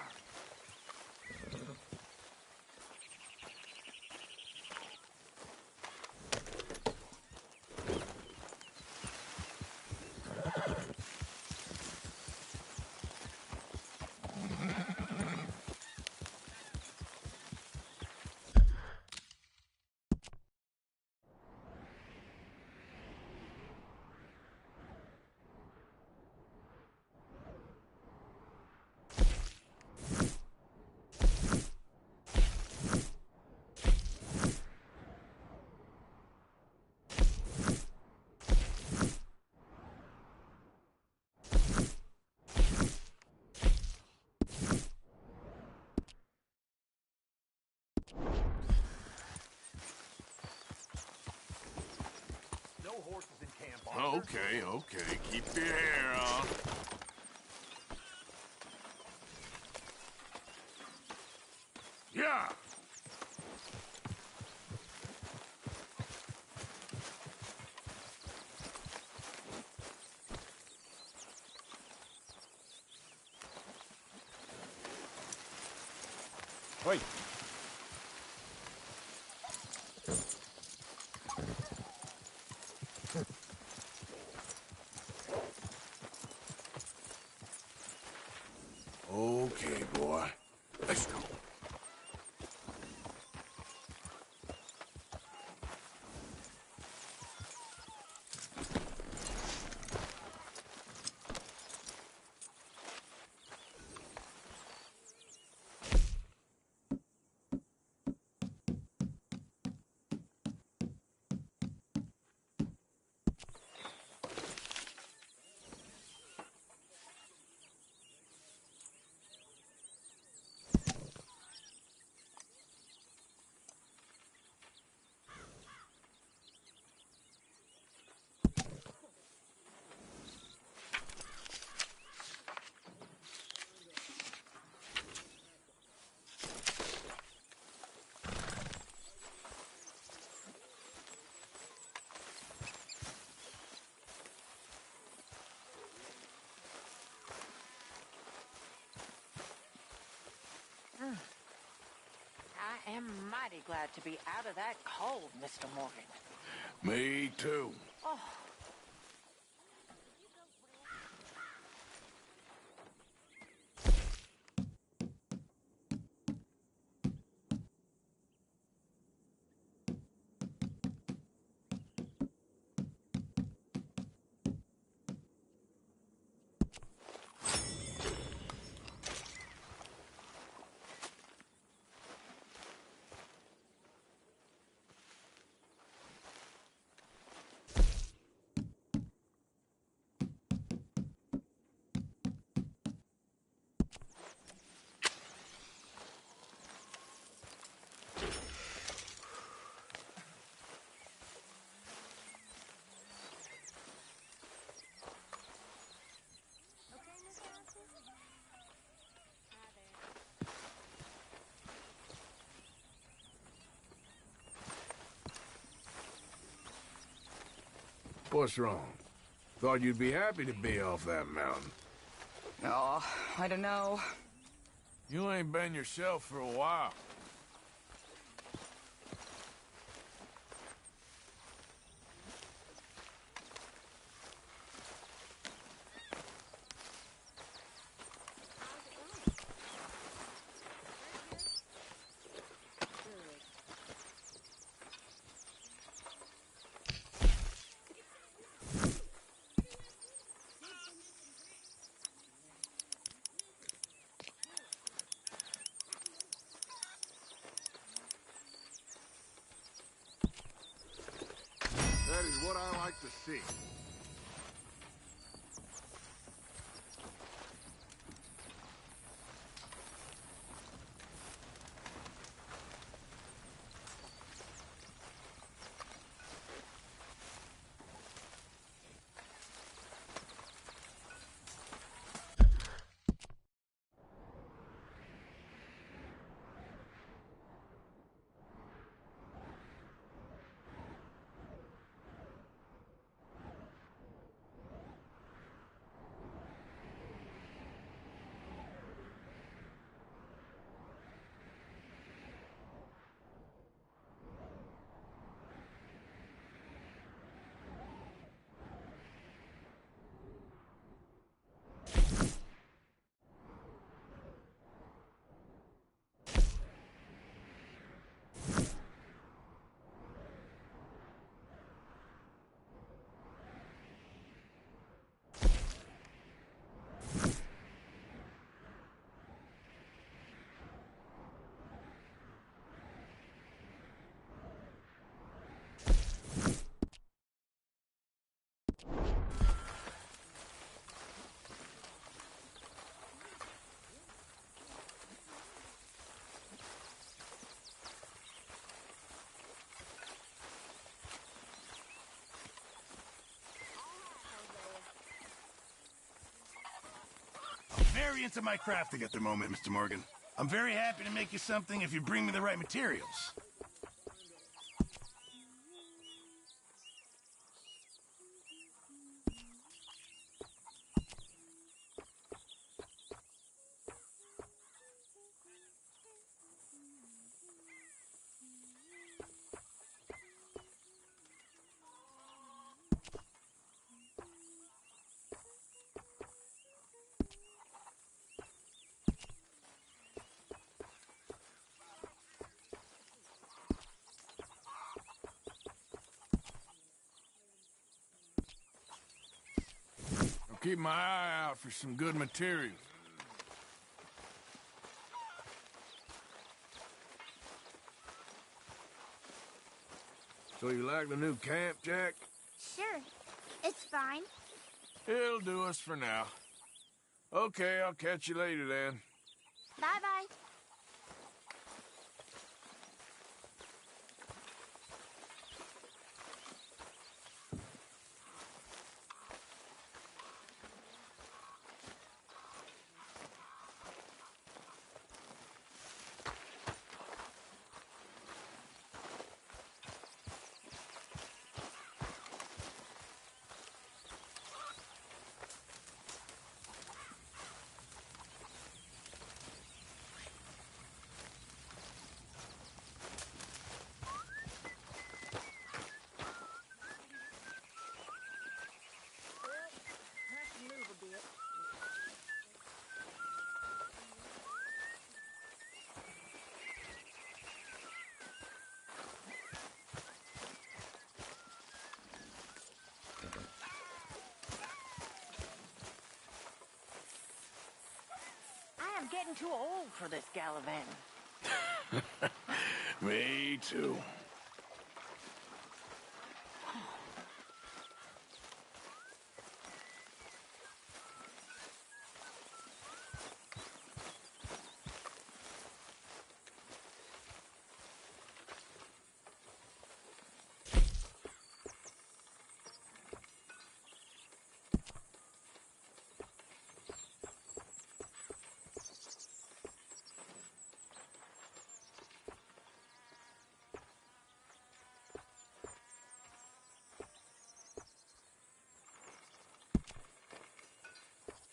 Horses in camp. Okay. Keep your hair on. Yeah! Wait. Okay, boy. Let's go. mighty glad to be out of that cold, Mr. Morgan. Me too. Oh. What's wrong? Thought you'd be happy to be off that mountain. Oh, I don't know. You ain't been yourself for a while. That is what I like to see. Very into my crafting at the moment, Mr. Morgan. I'm very happy to make you something if you bring me the right materials. I'll keep my eye out for some good materials. So you like the new camp, Jack? Sure. It's fine. It'll do us for now. Okay, I'll catch you later then. Bye-bye. getting too old for this gallivanting. Me too.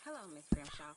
Hello, Miss Grimshaw.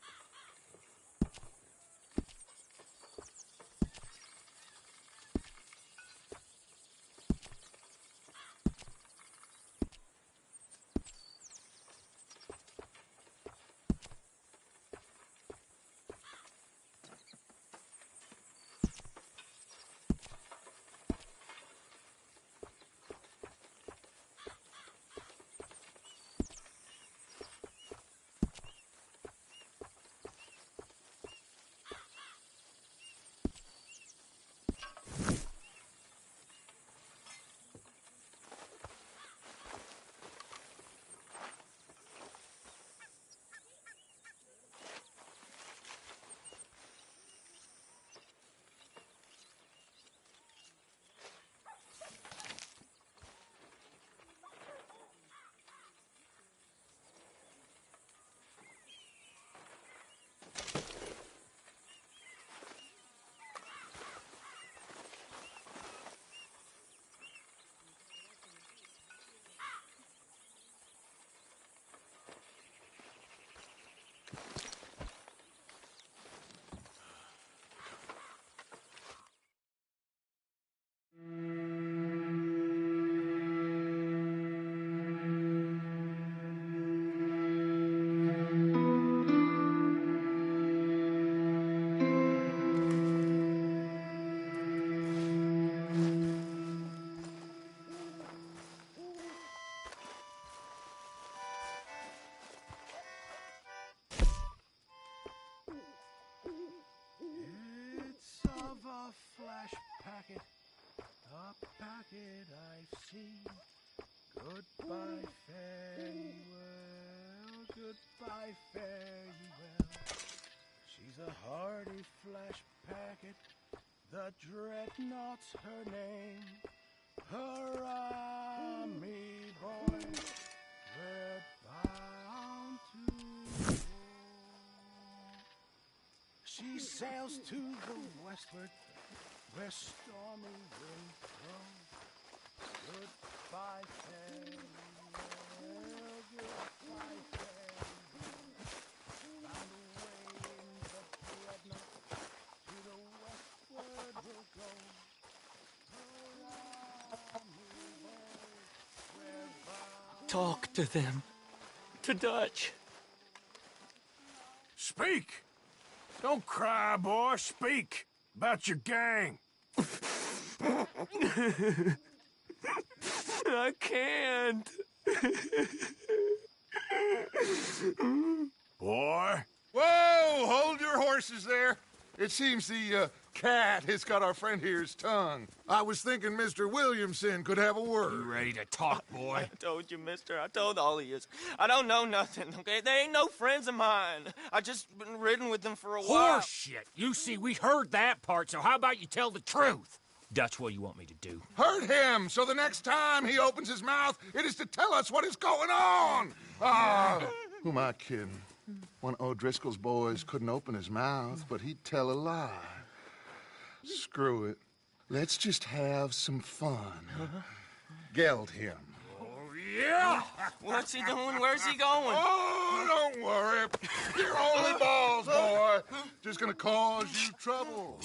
It's of a flash packet, a packet I've seen. Goodbye, fare ye well, goodbye, fare ye well. She's a hardy flash packet, the dreadnought's her name. Hurrah, me boys, we're bound to war. She sails to the westward, where stormy winds blow. Goodbye, fare ye well, goodbye, fare ye well. And away in the dreadnought to the westward we'll go. Hurrah, me boys, we're bound. Talk to them. To Dutch. Speak! Don't cry, boy. Speak about your gang. I can't. Boy. Whoa! Hold your horses there. It seems the cat has got our friend here's tongue. I was thinking Mr. Williamson could have a word. You ready to talk, boy? I told you, mister. I told all of you. I don't know nothing, okay? They ain't no friends of mine. I just been ridden with them for a while. Horse shit. You see, we heard that part, so how about you tell the truth? Dutch, what do you want me to do? Hurt him, so the next time he opens his mouth, it is to tell us what is going on. Ah, who am I kidding? One of O'Driscoll's boys couldn't open his mouth, but he'd tell a lie. Screw it. Let's just have some fun. Geld him. Yeah! What's he doing? Where's he going? Oh, don't worry. You're only balls, boy. Just gonna cause you trouble.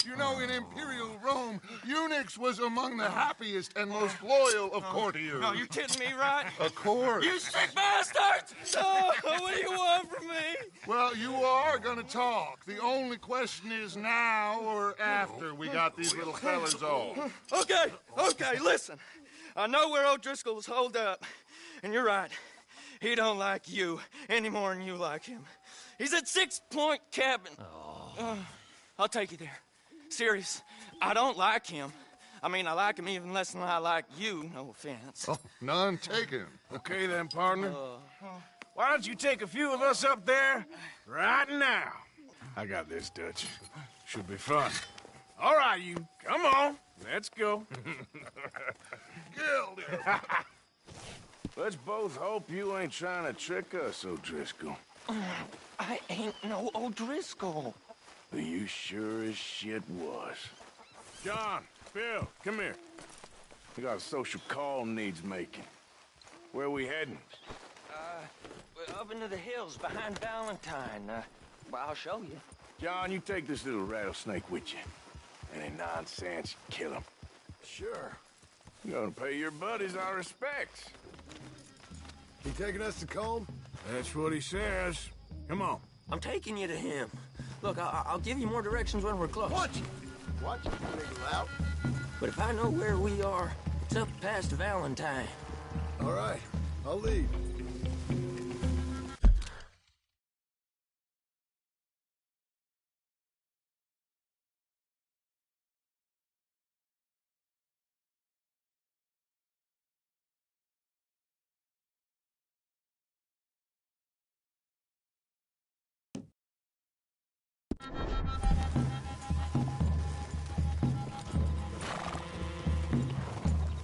You know, in Imperial Rome, eunuchs was among the happiest and most loyal of courtiers. No, you're kidding me, right? Of course. You sick bastards! Oh, what do you want from me? Well, you are gonna talk. The only question is now or after we got these little fellas off. Okay, listen. I know where O'Driscoll's holed up, and you're right. He don't like you any more than you like him. He's at 6 Point Cabin. I'll take you there. Serious. I don't like him. I mean, I like him even less than I like you, no offense. Oh, none taken. Okay then, partner. Why don't you take a few of us up there right now? I got this, Dutch. Should be fun. All right, you. Come on. Let's go. Let's both hope you ain't trying to trick us, O'Driscoll. I ain't no O'Driscoll. You sure as shit was. John, Phil, come here. We got a social call needs making. Where we heading? We're up into the hills behind Valentine. Well, I'll show you. John, you take this little rattlesnake with you. Any nonsense, kill him. Sure. You're gonna pay your buddies our respects. He taking us to Combe? That's what he says. Come on. I'm taking you to him. Look, I'll give you more directions when we're close. Watch it! Watch it, big loud. But if I know where we are, it's up past Valentine. All right, I'll lead.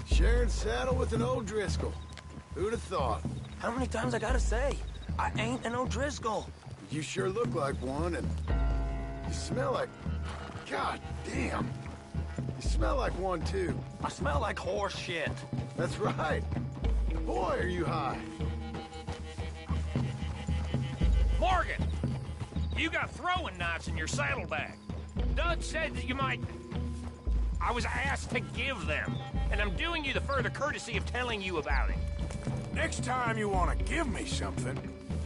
Sharing saddle with an O'Driscoll. Who'd have thought? How many times I gotta say? I ain't an O'Driscoll. You sure look like one, and you smell like... God damn. You smell like one, too. I smell like horse shit. That's right. Boy, are you high. Morgan! You got throwing knives in your saddlebag. Dutch said that you might... I was asked to give them, and I'm doing you the further courtesy of telling you about it. Next time you want to give me something,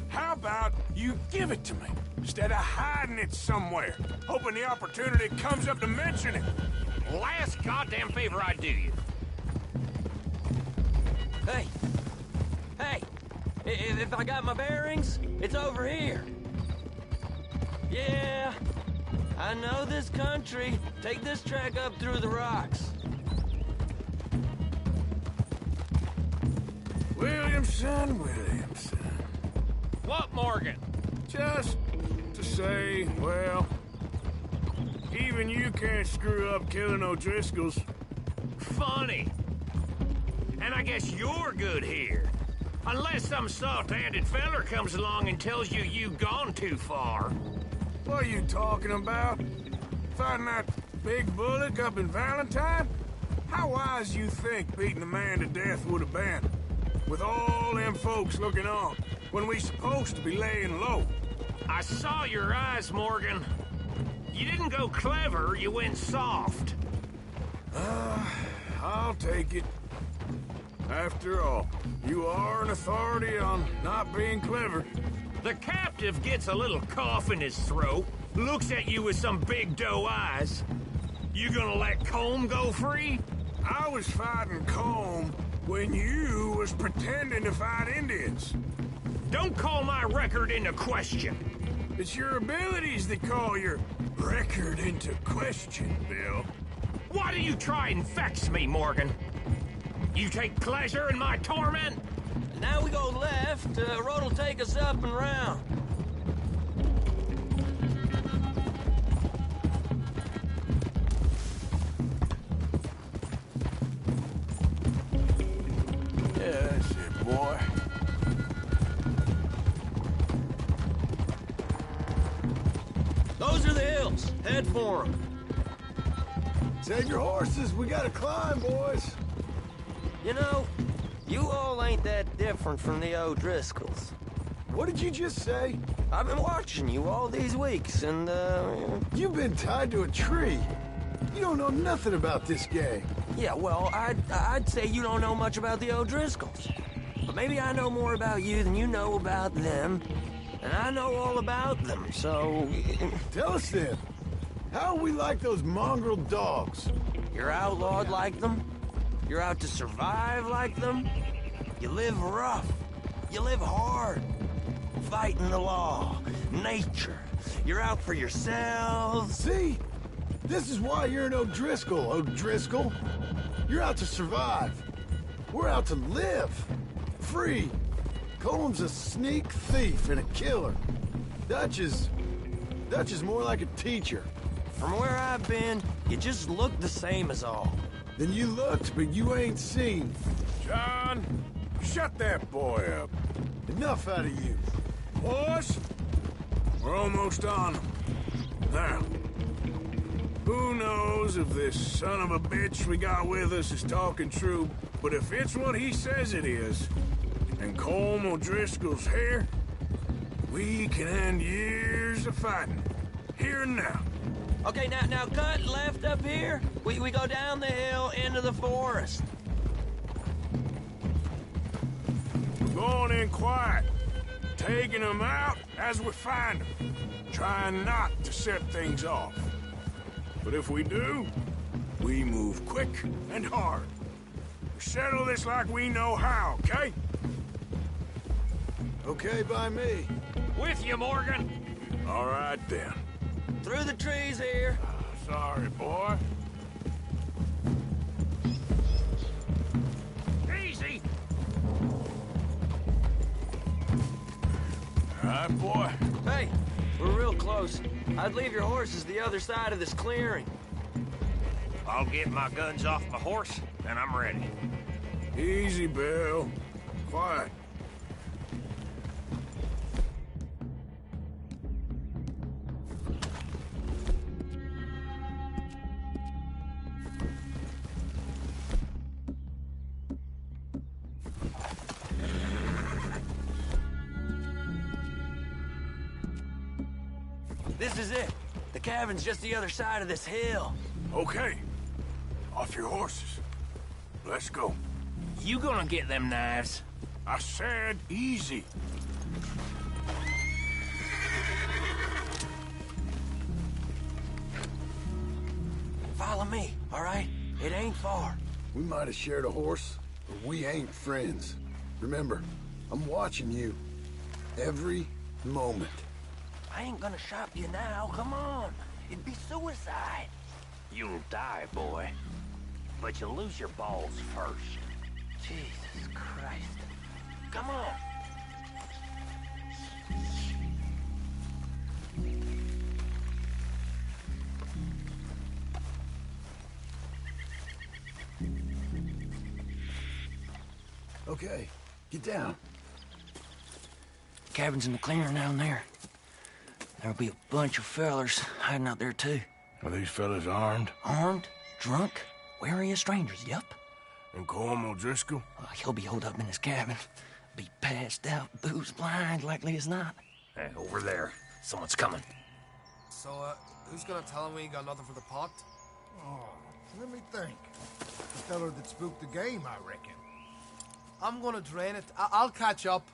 how about you give it to me, instead of hiding it somewhere, hoping the opportunity comes up to mention it? Last goddamn favor I do you. Hey! Hey! If I got my bearings, it's over here. Yeah, I know this country. Take this track up through the rocks. Williamson. What, Morgan? Just to say, well, even you can't screw up killing O'Driscolls. Funny. And I guess you're good here. Unless some soft-handed feller comes along and tells you you've gone too far. What are you talking about? Fighting that big bullock up in Valentine? How wise you think beating a man to death would have been? With all them folks looking on, when we supposed to be laying low. I saw your eyes, Morgan. You didn't go clever, you went soft. I'll take it. After all, you are an authority on not being clever. The captive gets a little cough in his throat, looks at you with some big doe eyes. You gonna let Combe go free? I was fighting Combe when you was pretending to fight Indians. Don't call my record into question. It's your abilities that call your record into question, Bill. Why do you try and vex me, Morgan? You take pleasure in my torment? Now we go left. Road'll take us up and round. Yeah, that's it, boy. Those are the hills. Head for them. Save your horses. We gotta climb, boys. You know, you all ain't that different from the O'Driscolls. What did you just say? I've been watching you all these weeks, and, You've been tied to a tree. You don't know nothing about this gang. Yeah, well, I'd say you don't know much about the O'Driscolls. But maybe I know more about you than you know about them. And I know all about them, so... Tell us then. How are we like those mongrel dogs? You're outlawed like them? You're out to survive like them? You live rough. You live hard. fighting the law, nature. You're out for yourselves. See? This is why you're an O'Driscoll, O'Driscoll. You're out to survive. We're out to live. Free. Colm's a sneak thief and a killer. Dutch is more like a teacher. From where I've been, you just look the same as all. Then you looked, but you ain't seen. John, shut that boy up. Enough out of you. Boys, we're almost on them. Now, who knows if this son of a bitch we got with us is talking true, but if it's what he says it is, and Colm O'Driscoll's here, we can end years of fighting, here and now. Okay, now cut left up here. We go down the hill into the forest. We're going in quiet, taking them out as we find them, trying not to set things off. But if we do, we move quick and hard. We settle this like we know how, okay? Okay by me. With you, Morgan. All right, then. Through the trees here. Sorry, boy. Easy. All right, boy. Hey, we're real close. I'd leave your horses the other side of this clearing. I'll get my guns off my horse, and I'm ready. Easy, Bill. Quiet. This is it. The cabin's just the other side of this hill. Okay. Off your horses. Let's go. You gonna get them knives? I said easy. Follow me, all right? It ain't far. We might have shared a horse, but we ain't friends. Remember, I'm watching you. Every moment. I ain't gonna shop you now, come on. It'd be suicide. You'll die, boy. But you'll lose your balls first. Jesus Christ. Come on. Okay, get down. Cabin's in the clearing down there. There'll be a bunch of fellers hiding out there, too. Are these fellas armed? Armed? Drunk? Wary of strangers, yup. And Colm O'Driscoll? He'll be holed up in his cabin. Be passed out, booze blind, likely as not. Hey, over there. Someone's coming. So, who's gonna tell him we ain't got nothing for the pot? Oh, let me think. The fella that spooked the game, I reckon. I'm gonna drain it. I'll catch up.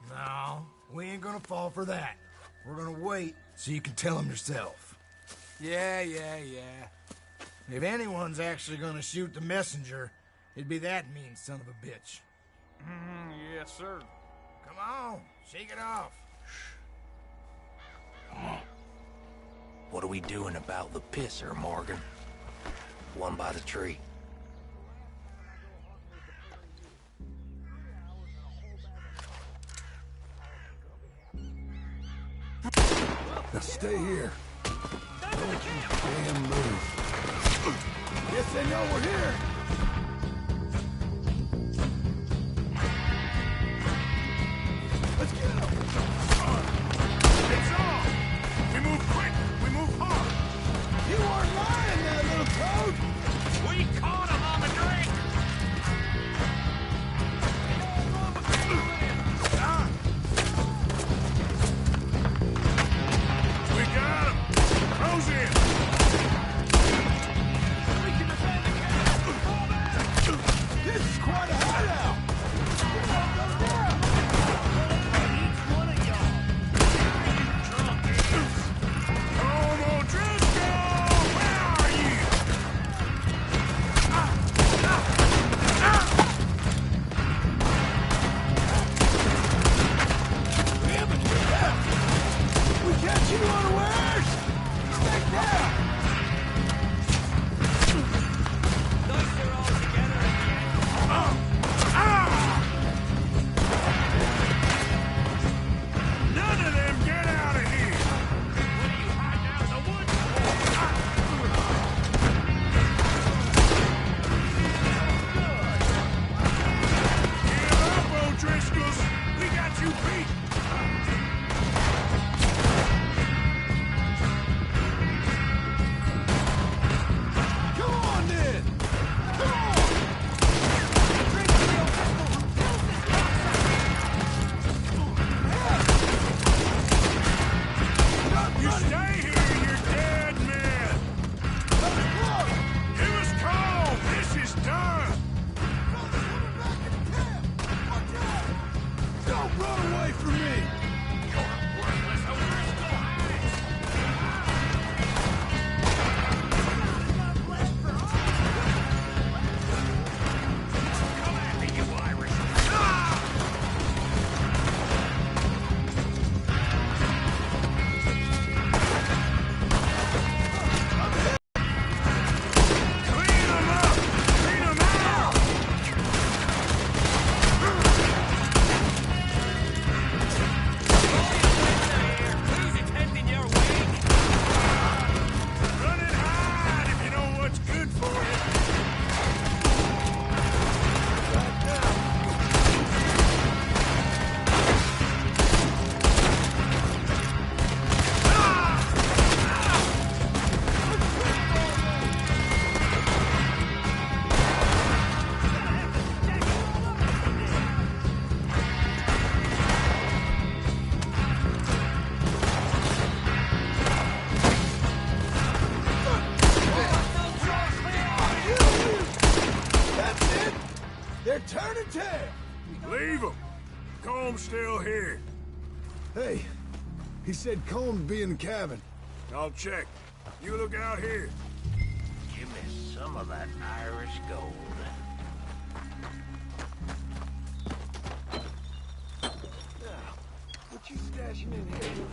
No, we ain't gonna fall for that. We're gonna wait so you can tell him yourself. Yeah. If anyone's actually gonna shoot the messenger, it'd be that mean son of a bitch. Yes, sir. Come on, shake it off. Come on. What are we doing about the pisser, Morgan? One by the tree. Now stay here. Don't you damn move. Yes, they know we're here. Let's get out. It's on! We move quick! We move hard! You weren't lying there, little toad! We caught him on the drink! We got him! Close in! We can defend the cabin! They're turning tail! Leave them. Comb's still here. Hey, he said Colm be in the cabin. I'll check. You look out here. Give me some of that Irish gold. What you stashing in here?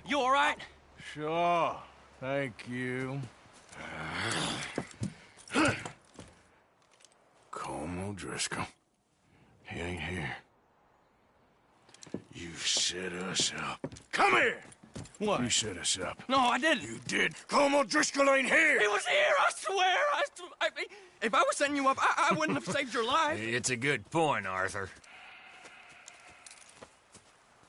You all right? Sure. Thank you. Colm O'Driscoll. He ain't here. You set us up. Come here! What? You set us up. No, I didn't. You did. Colm O'Driscoll ain't here! He was here, I swear! If I was setting you up, I wouldn't have saved your life. It's a good point, Arthur.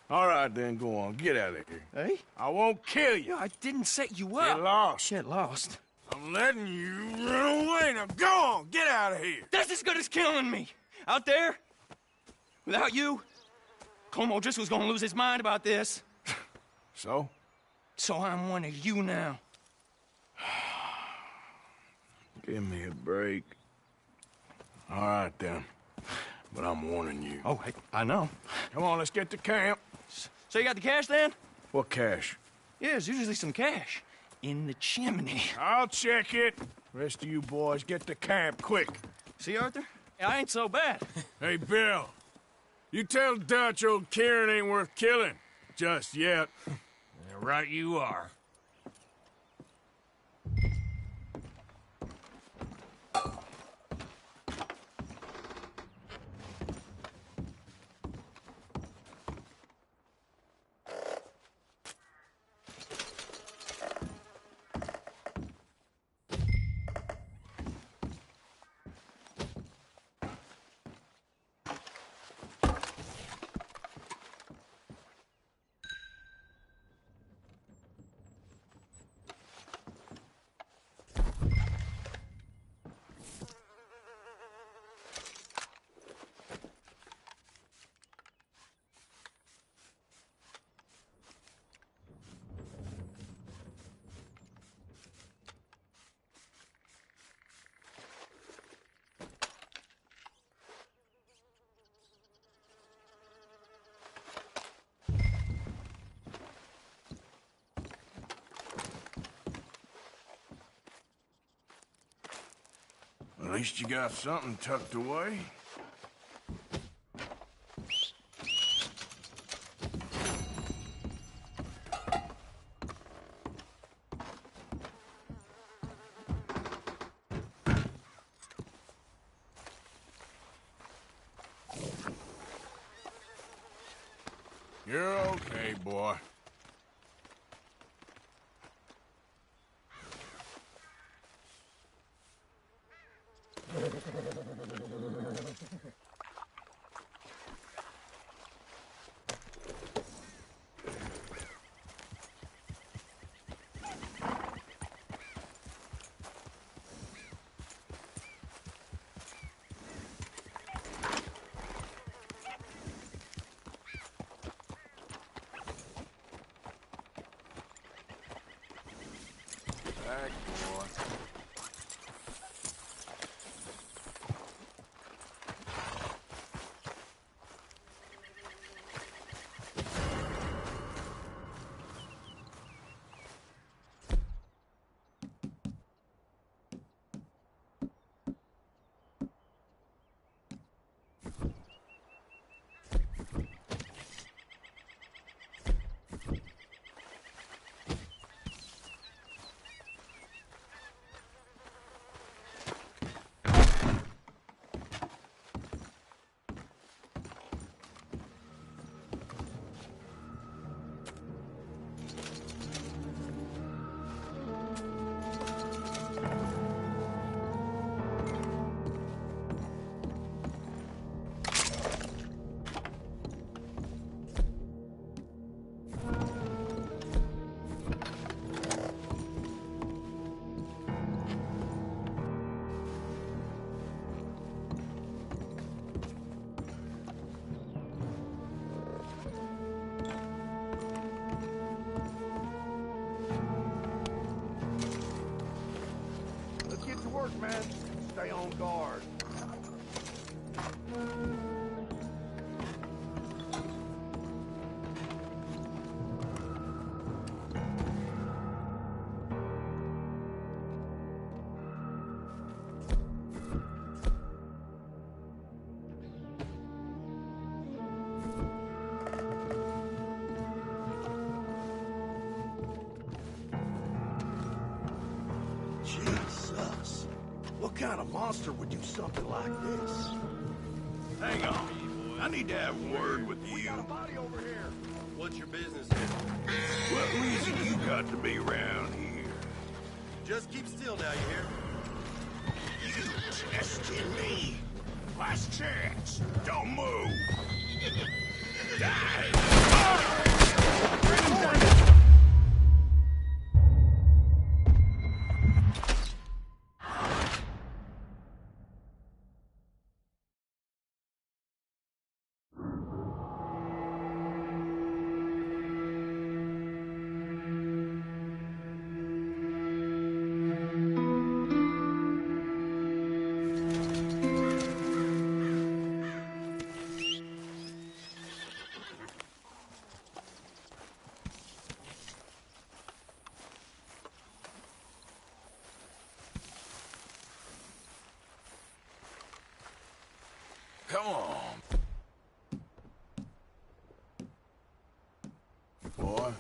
All right, then, go on. Get out of here. Hey? I won't kill you. I didn't set you up. Get lost. Get lost. I'm letting you run away. Now go on. Get out of here. That's as good as killing me. Out there, without you, Colm O'Driscoll's gonna lose his mind about this. So? So I'm one of you now. Give me a break. All right, then. But I'm warning you. Oh, hey, I know. Come on, let's get to camp. So you got the cash, then? What cash? Yeah, there's usually some cash. In the chimney. I'll check it. Rest of you boys, get to camp, quick. See, Arthur? I ain't so bad. Hey, Bill. You tell Dutch old Kieran ain't worth killing. Just yet. Right you are. At least you got something tucked away. You're okay, boy. Back, boy. man. Stay on guard. Jesus. What kind of monster would do something like this? Hang on. I need to have a word with you. We got a body over here. What's your business here? What reason you got to be around here? Just keep still now, you hear? You testing me? Last chance. Don't move. Die. Come on. Boy.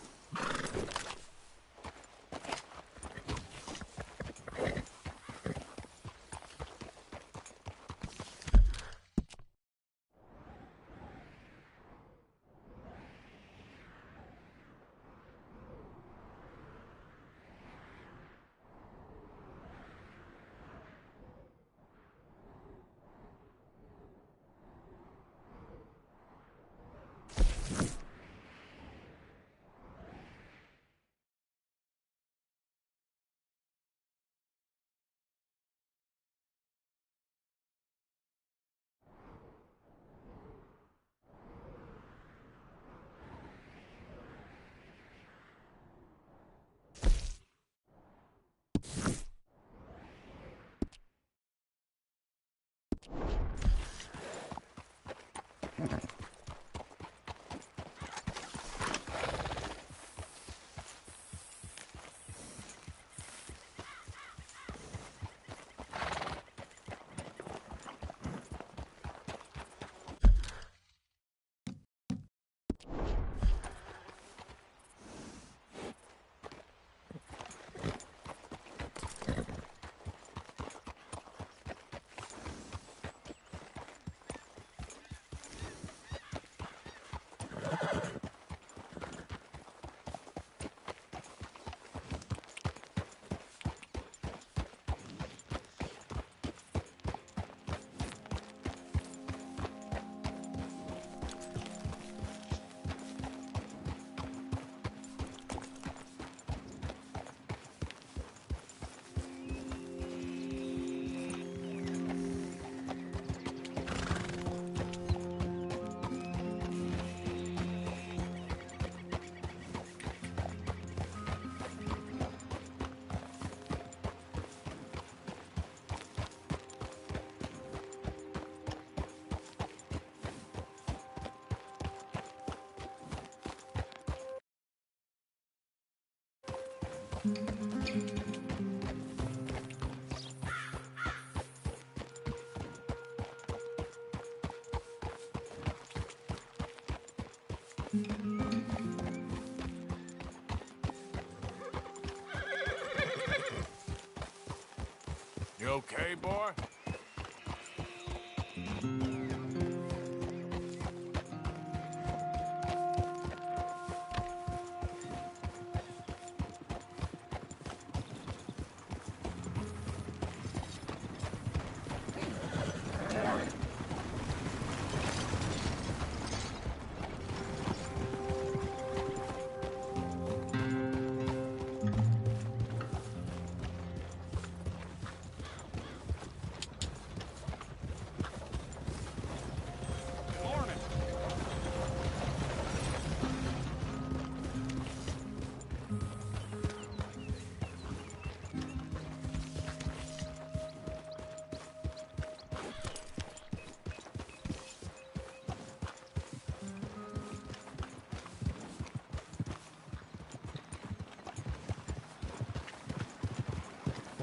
You okay, boy?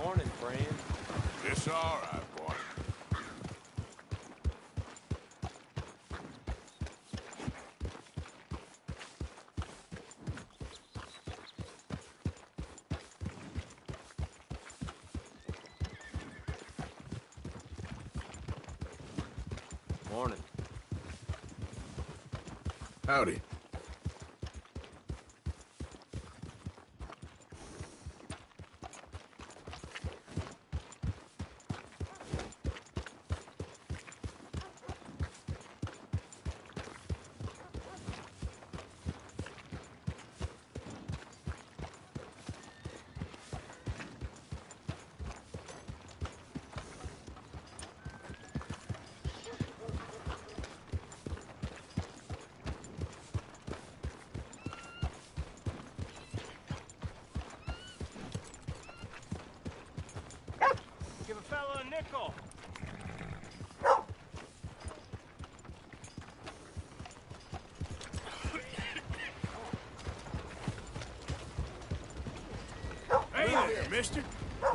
Morning, friend. It's all right, boy. Morning. Howdy. Give a fellow a nickel. Hey there, mister.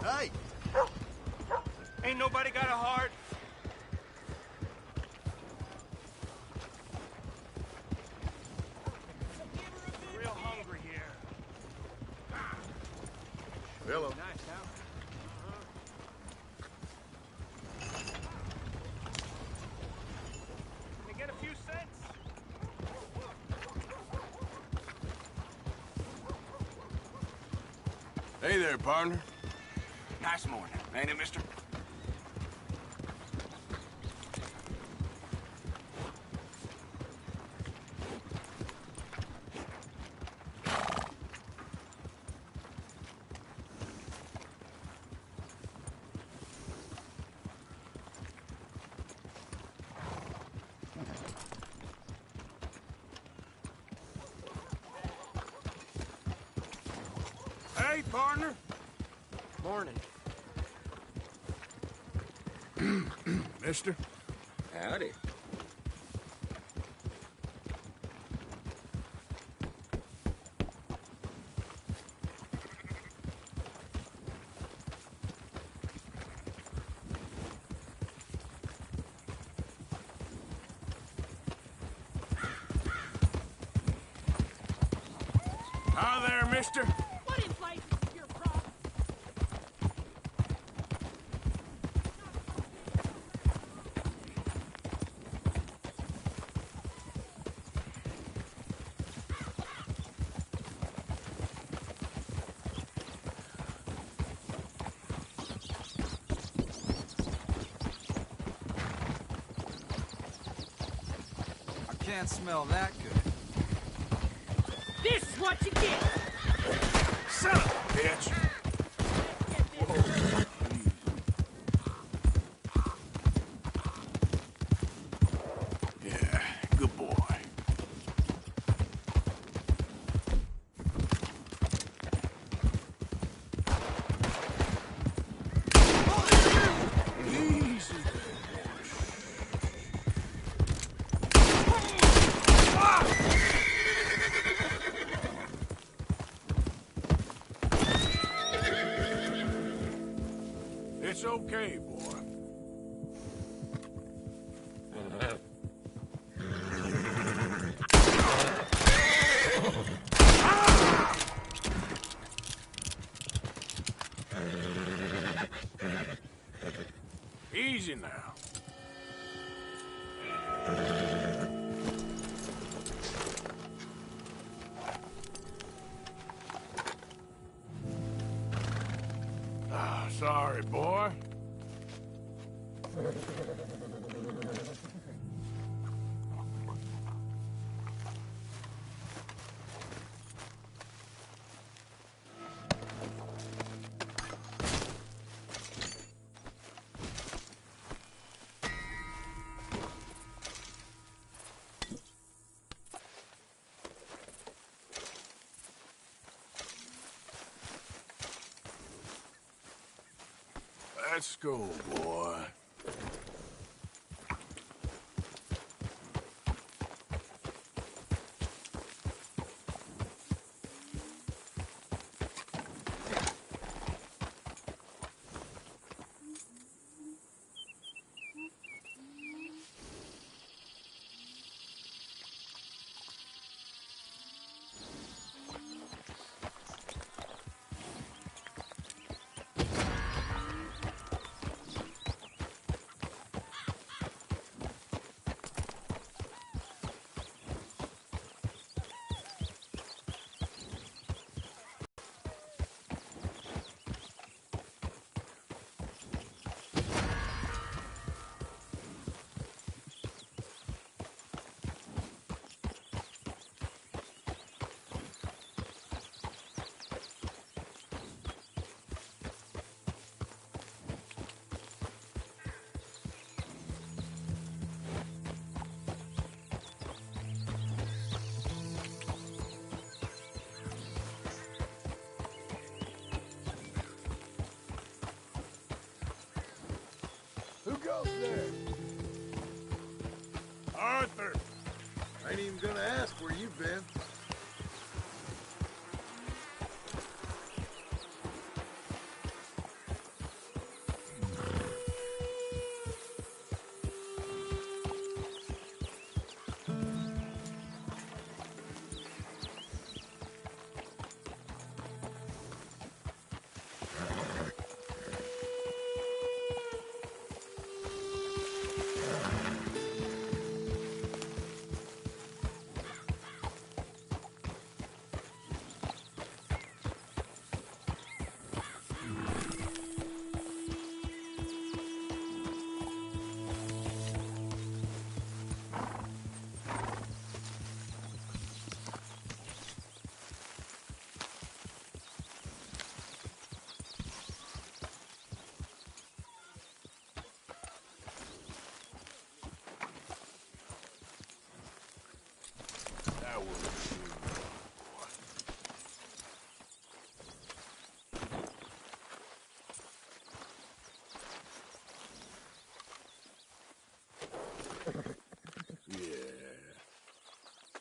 Hey! Ain't nobody got a heart? Real hungry here. Hello. Nice house. Can I get a few cents? Hey there, partner. Nice morning, ain't it, mister? Hey, partner. Morning. Mister. Howdy. Hi there, mister. What in place is your problem? I can't smell that good. This is what you get! Son of a bitch. Yeah, good boy. Easy. It's okay, boy. Easy now. Sorry, boy. Let's go, boy. Charles there? Arthur! I ain't even gonna ask where you've been.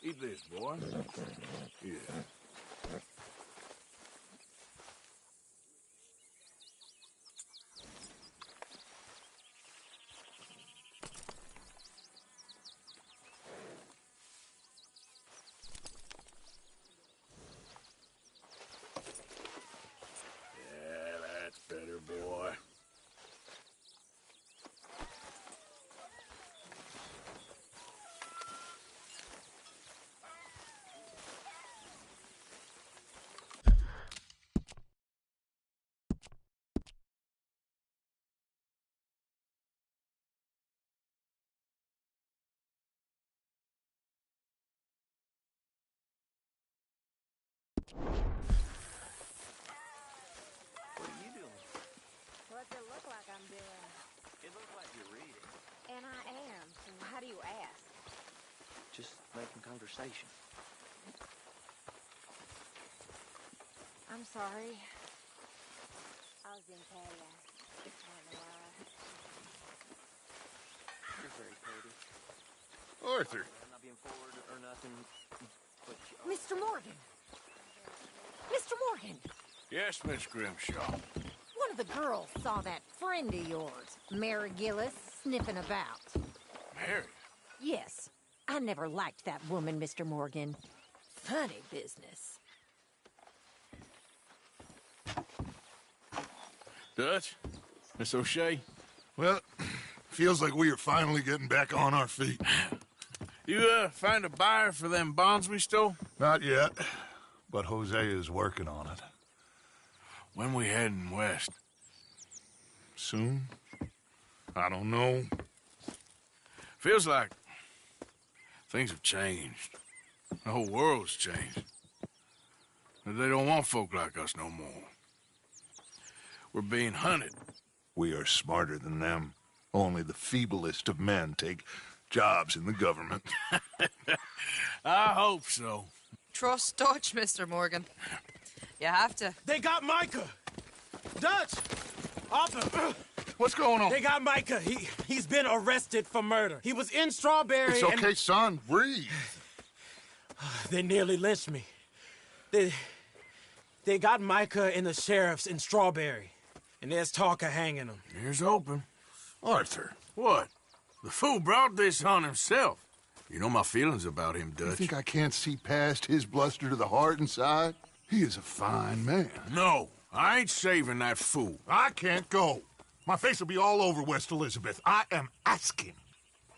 Eat this, boy. Yeah. Yeah, that's better, boy. What are you doing? What's it look like I'm doing? It looks like you're reading. And I am. So why do you ask? Just making conversation. I'm sorry. I was in Patty. I don't know why. You're very pretty. Arthur. I'm not being forward or nothing, but Mr. Morgan! Mr. Morgan! Yes, Miss Grimshaw. One of the girls saw that friend of yours, Mary Gillis, sniffing about. Mary? Yes. I never liked that woman, Mr. Morgan. Funny business. Dutch? Miss O'Shea? Well, feels like we are finally getting back on our feet. You, find a buyer for them bonds we stole? Not yet, but Jose is working on it. When we heading west? Soon? I don't know. Feels like things have changed. The whole world's changed. They don't want folk like us no more. We're being hunted. We are smarter than them. Only the feeblest of men take jobs in the government. I hope so. Trust Dutch, Mr. Morgan. You have to. They got Micah! Dutch! Arthur! What's going on? They got Micah. He's been arrested for murder. He was in Strawberry. It's okay, son. Breathe. They nearly lynched me. They got Micah and the sheriffs in Strawberry. And there's talk of hanging him. Here's hoping. Arthur. What? The fool brought this on himself. You know my feelings about him, Dutch. You think I can't see past his bluster to the heart inside? He is a fine man. No, I ain't saving that fool. I can't go. My face will be all over West Elizabeth. I am asking.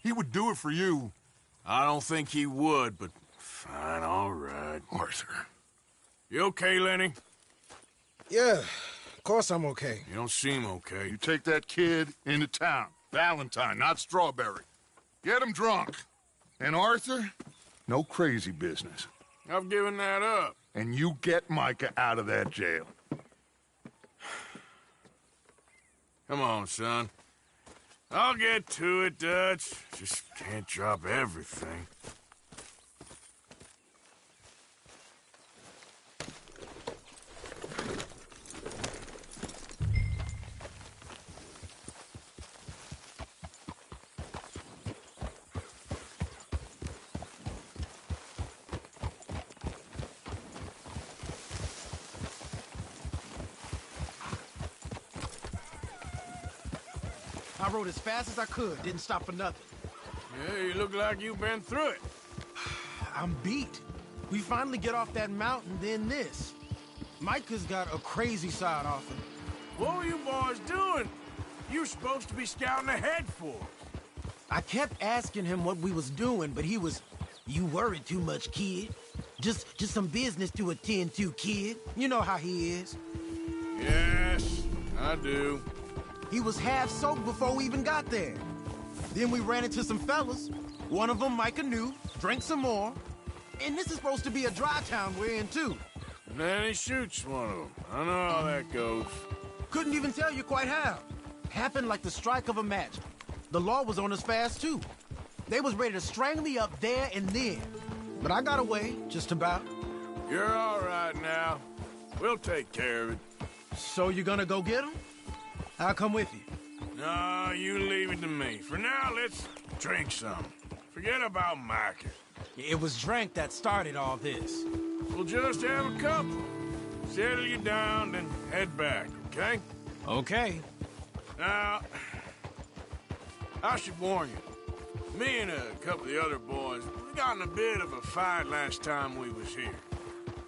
He would do it for you. I don't think he would, but fine, all right. Arthur. You okay, Lenny? Yeah, of course I'm okay. You don't seem okay. You take that kid into town. Valentine, not Strawberry. Get him drunk. And Arthur, no crazy business. I've given that up. And you get Micah out of that jail. Come on, son. I'll get to it, Dutch. Just can't drop everything. I rode as fast as I could, didn't stop for nothing. Yeah, you look like you've been through it. I'm beat. We finally get off that mountain, then this. Micah's got a crazy side off him. What were you boys doing? You were supposed to be scouting ahead for us. I kept asking him what we was doing, but he was, "You worry too much, kid. Just some business to attend to, kid." You know how he is. Yes, I do. He was half soaked before we even got there. Then we ran into some fellas. One of them Micah knew, drank some more. And this is supposed to be a dry town we're in, too. And then he shoots one of them. I know how that goes. Couldn't even tell you quite how. Happened like the strike of a match. The law was on us fast, too. They was ready to strangle me up there and then. But I got away, just about. You're all right now. We'll take care of it. So you gonna go get him? I'll come with you. No, you leave it to me. For now, let's drink some. Forget about Micah. It was drink that started all this. We'll just have a couple. Settle you down, then head back, okay? Okay. Now, I should warn you. Me and a couple of the other boys, we got in a bit of a fight last time we was here.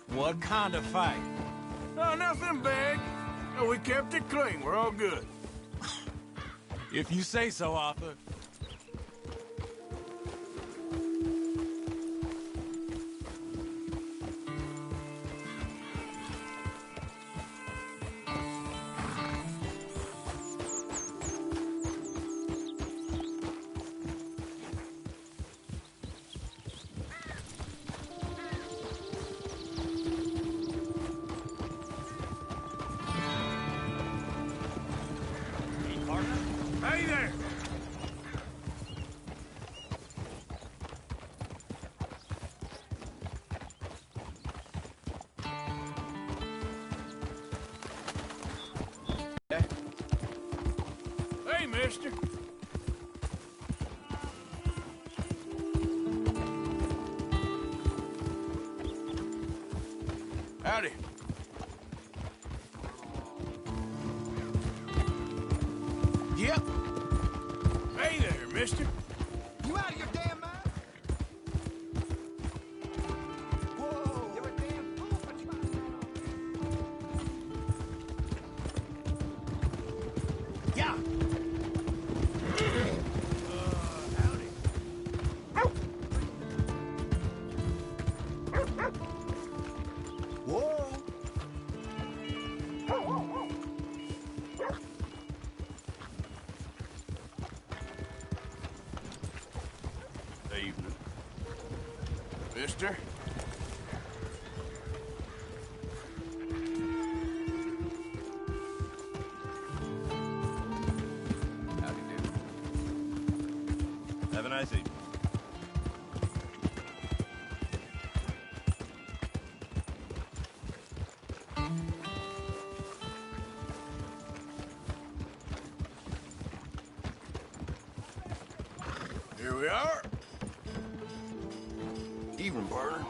What kind of fight? No, nothing big. No, we kept it clean. We're all good. If you say so, Arthur. Hey there! Hey, mister. Howdy. Yep. Hey there, mister. You out of your damn mind? Whoa! You're a damn fool for trying. Yeah. Howdy. Whoa! Evening. Mister? Howdy do. Have a nice evening. Here we are. Evening, partner.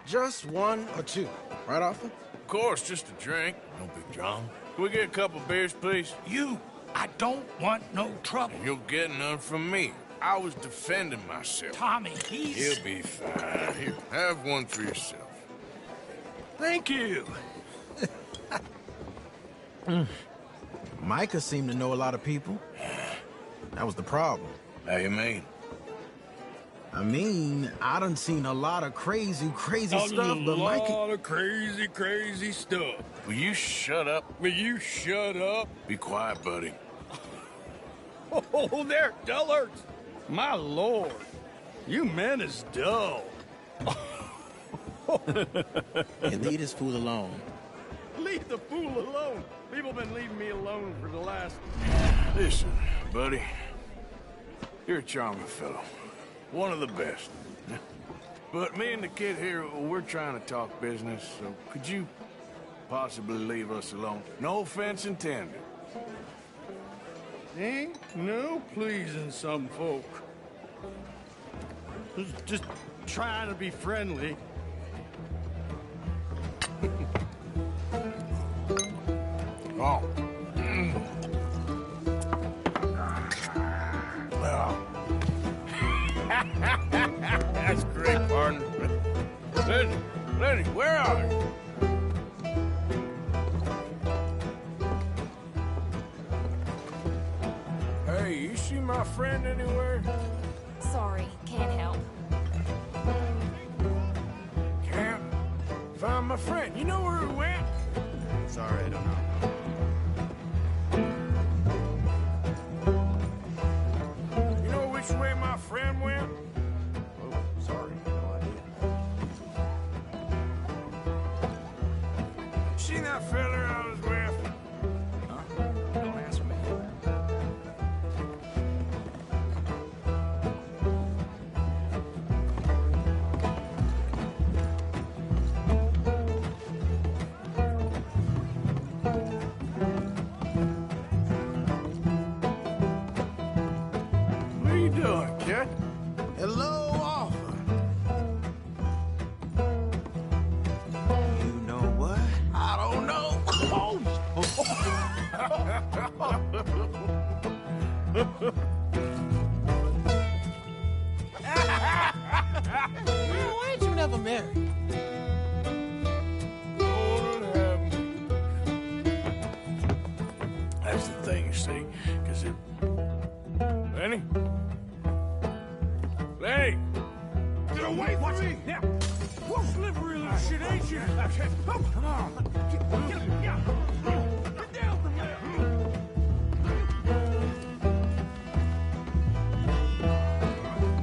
Just one or two, right, Arthur? Of course, just a drink. No big drama. Can we get a couple beers, please? I don't want no trouble. And you'll get none from me. I was defending myself. Tommy, he's... He'll be fine. Here, have one for yourself. Thank you. Micah seemed to know a lot of people. That was the problem. How you mean? I mean, I done seen a lot of crazy stuff, but Micah... A lot of crazy stuff. Will you shut up? Will you shut up? Be quiet, buddy. Oh, there, dullards! My lord. You men is dull. Hey, leave this fool alone. Leave the fool alone. People been leaving me alone for the last... Listen, buddy. You're a charming fellow. One of the best. But me and the kid here, we're trying to talk business, so could you possibly leave us alone? No offense intended. Ain't no pleasing some folk. Just trying to be friendly. Oh. Well. That's great, partner. Lenny, where are you? Hey, you see my friend anywhere? Sorry, can't help. Can't find my friend. You know where he went? Sorry, I don't know. You know which way my friend went? Oh, sorry, no idea. Seen that fella I was with? Huh? Don't ask me. What are you doing, kid? Hello, Arthur. You know what? I don't know. Man, why ain't you never married? That's the thing, you see, because it... Lenny? Lenny! Get away from me! Now! Whoa, slippery little shit, ain't you? Oh, come on! Get down from there!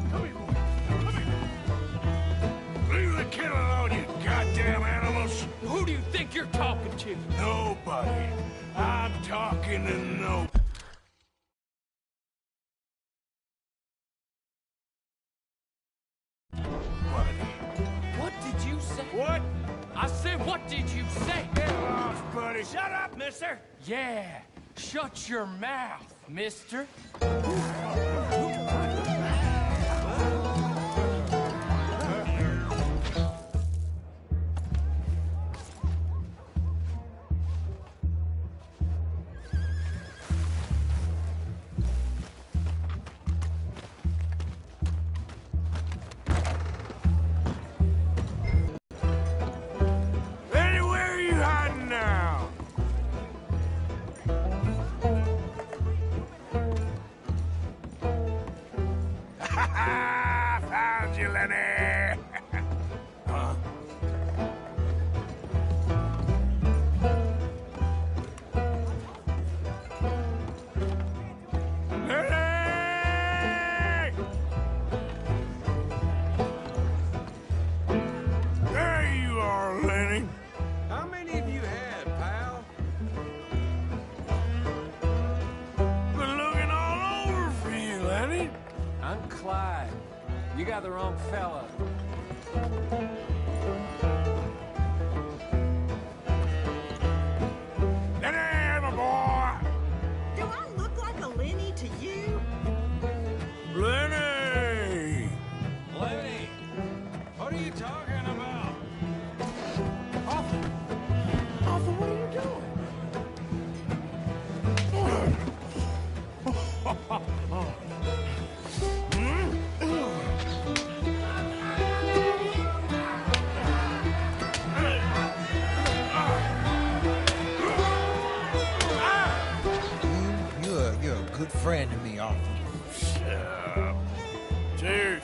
Come here, boy. Come here. Leave the kid alone, you goddamn animals! Who do you think you're talking to? Nobody. I'm talking to no... What did you say? What? I said, what did you say? Get lost, buddy. Shut up, mister. Yeah, shut your mouth, mister. Lenny, where are you hiding now? Found you, Lenny. Huh? Lenny! There you are, Lenny. How many of you had, pal? Been looking all over for you, Lenny. I'm Clyde. You got the wrong fella. Lenny, my boy. Do I look like a Lenny to you? Lenny. Lenny, what are you talking about? Arthur, what are you doing? You're a good friend to me, Arthur. Shut up. Cheers.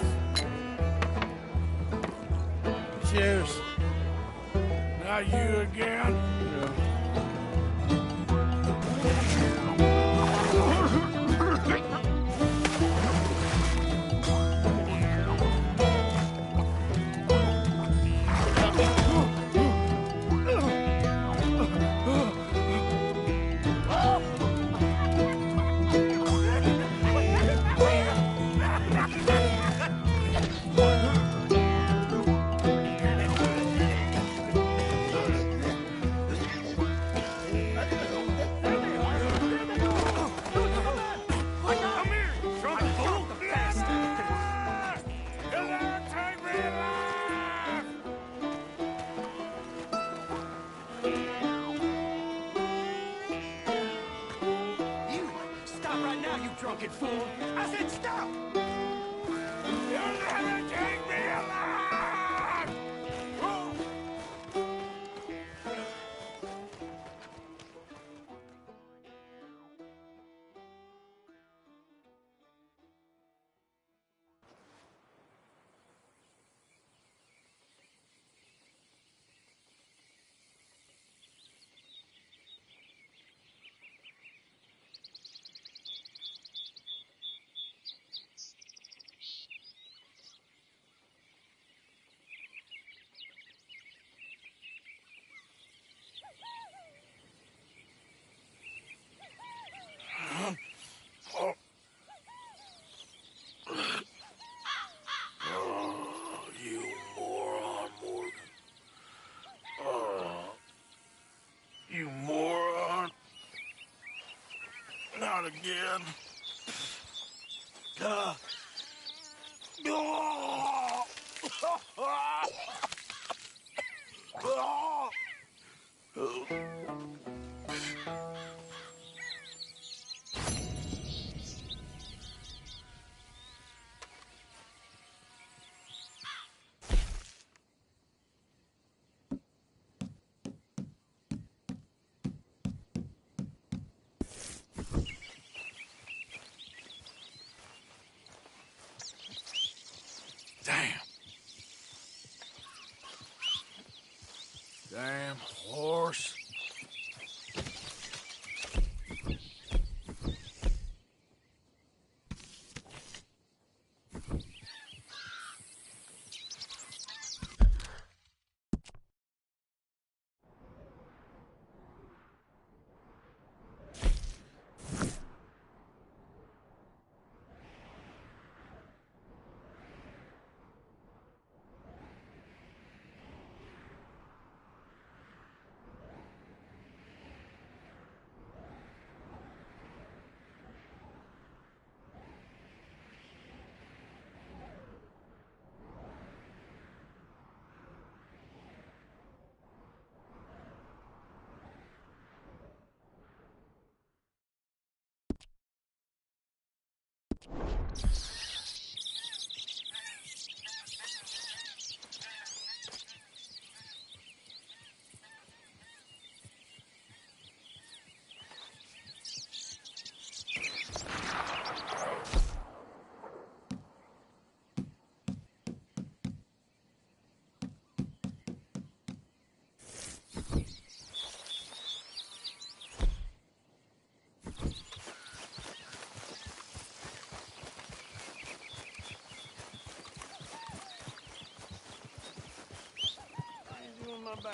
Cheers. Not you again? fool! I said stop! You'll never take me alive! You moron, Morgan. You moron. Not again. Damn. Damn horse.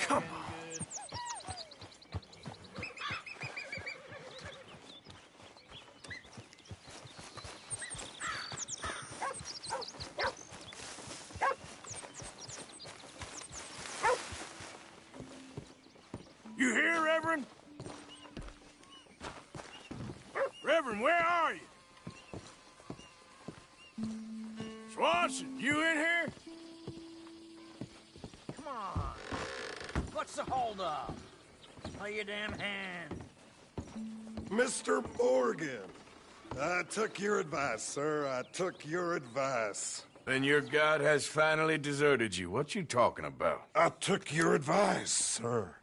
Come on. You here, Reverend? Reverend, where are you? Swanson, you in here? Come on. What's the holdup? Play your damn hand. Mr. Morgan, I took your advice, sir. I took your advice. Then your god has finally deserted you. What you talking about? I took your advice, sir.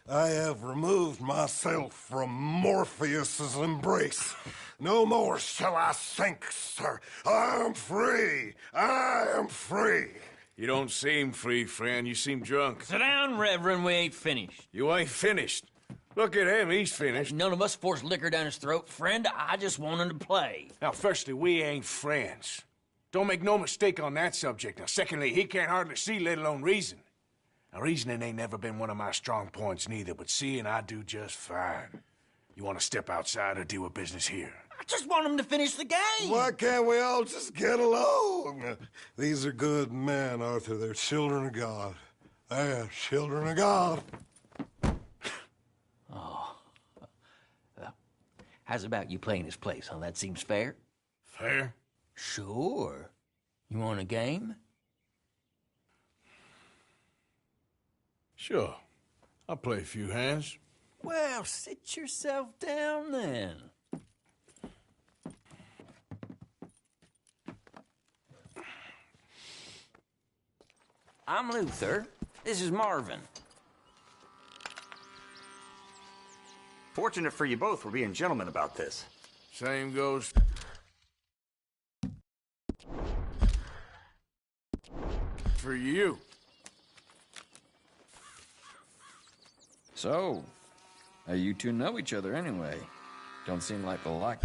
I have removed myself from Morpheus's embrace. No more shall I sink, sir. I am free. I am free. You don't seem free, friend. You seem drunk. Sit down, Reverend. We ain't finished. You ain't finished. Look at him. He's finished. None of us forced liquor down his throat. Friend, I just wanted to play. Now, firstly, we ain't friends. Don't make no mistake on that subject. Now, secondly, he can't hardly see, let alone reason. Now, reasoning ain't never been one of my strong points neither, but seeing I do just fine. You want to step outside or deal with business here? I just want him to finish the game. Why can't we all just get along? These are good men, Arthur. They're children of God. They're children of God. Oh. How's about you playing his place, huh? That seems fair? Fair? Sure. You want a game? Sure. I'll play a few hands. Well, sit yourself down then. I'm Luther. This is Marvin. Fortunate for you both for being gentlemen about this. Same goes for you. So, how you two know each other anyway? Don't seem like the like.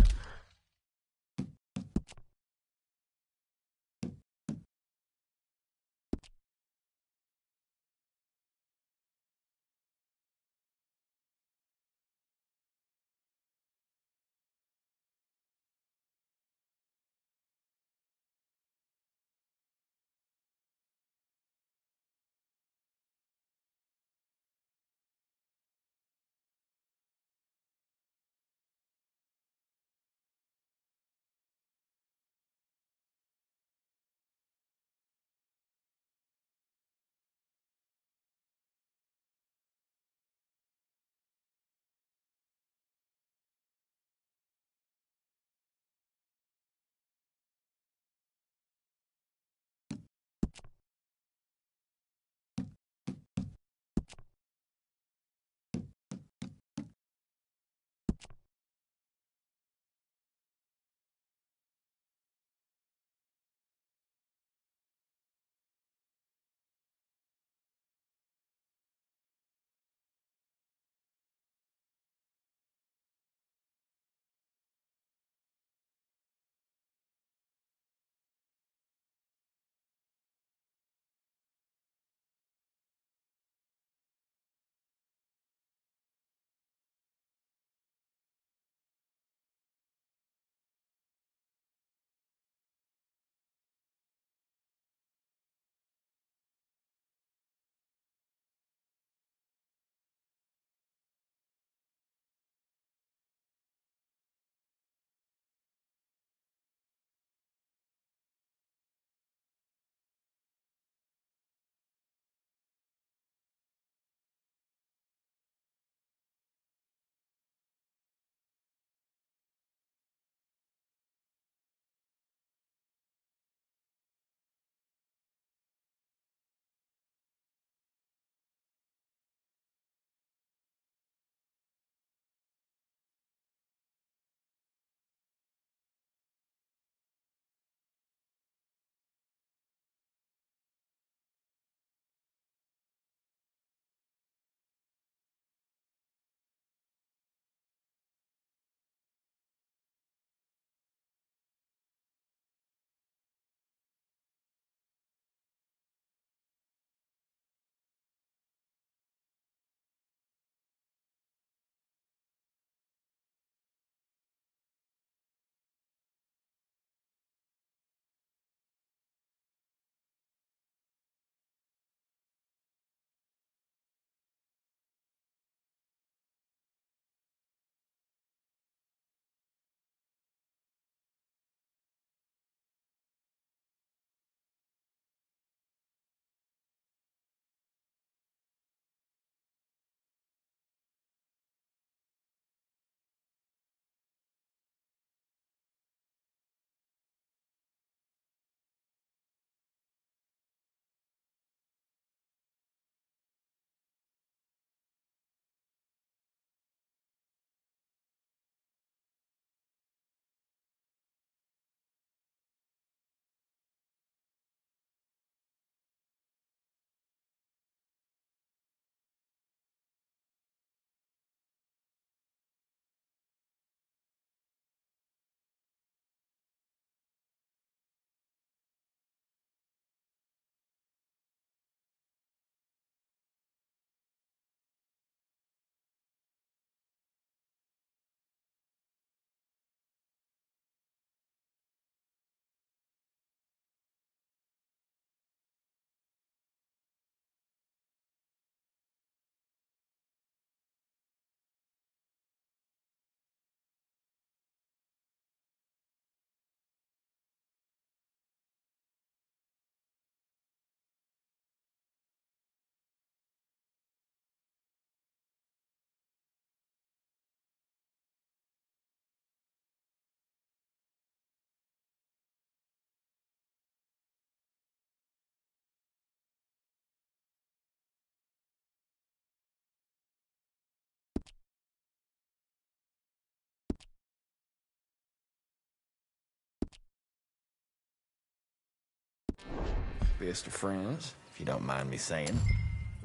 Best of friends, if you don't mind me saying.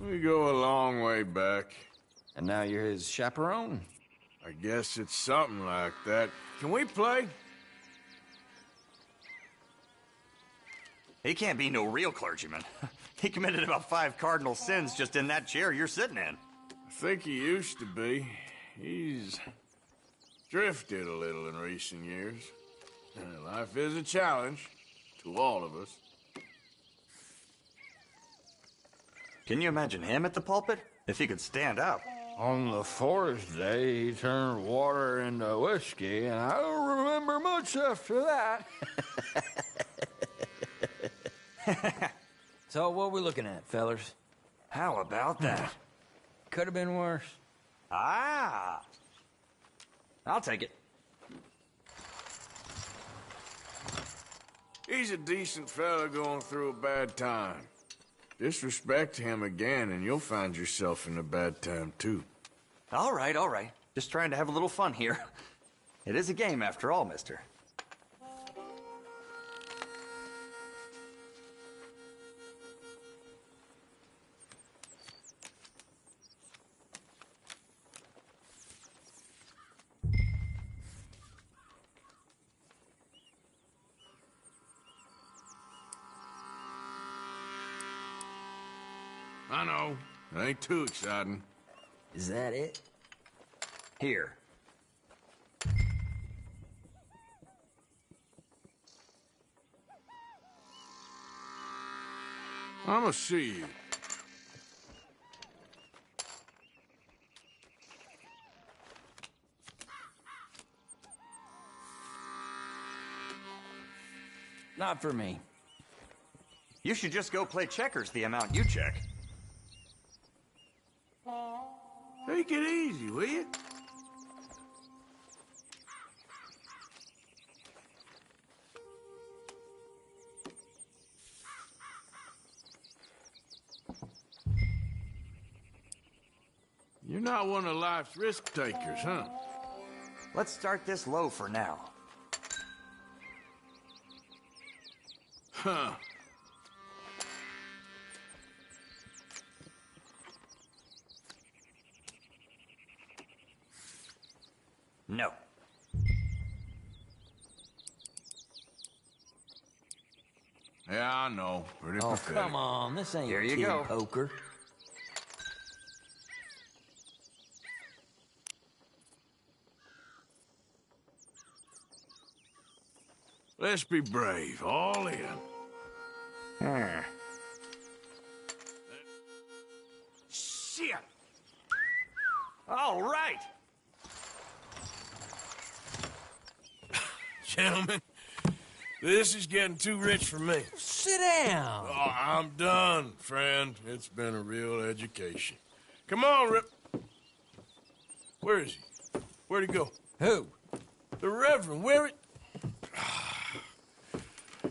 We go a long way back. And now you're his chaperone? I guess it's something like that. Can we play? He can't be no real clergyman. He committed about 5 cardinal sins just in that chair you're sitting in. I think he used to be. He's drifted a little in recent years. Life is a challenge to all of us. Can you imagine him at the pulpit? If he could stand up. On the 4th day, he turned water into whiskey, and I don't remember much after that. So what we looking at, fellers? How about that? Could have been worse. Ah! I'll take it. He's a decent fella going through a bad time. Disrespect him again, and you'll find yourself in a bad time, too. All right, all right. Just trying to have a little fun here. It is a game, after all, mister. I know. It ain't too exciting. Is that it? Here. I'ma see you. Not for me. You should just go play checkers the amount you check. Take it easy, will you? You're not one of life's risk takers, huh? Let's start this low for now. Huh. No. Yeah, I know. Pretty Oh, pathetic. come on. This ain't Here you kid go. poker. Let's be brave. All in. Shit! All right! Gentlemen, this is getting too rich for me. Sit down. Oh, I'm done, friend. It's been a real education. Come on, Rip. Where is he? Where'd he go? Who? The Reverend. Where it?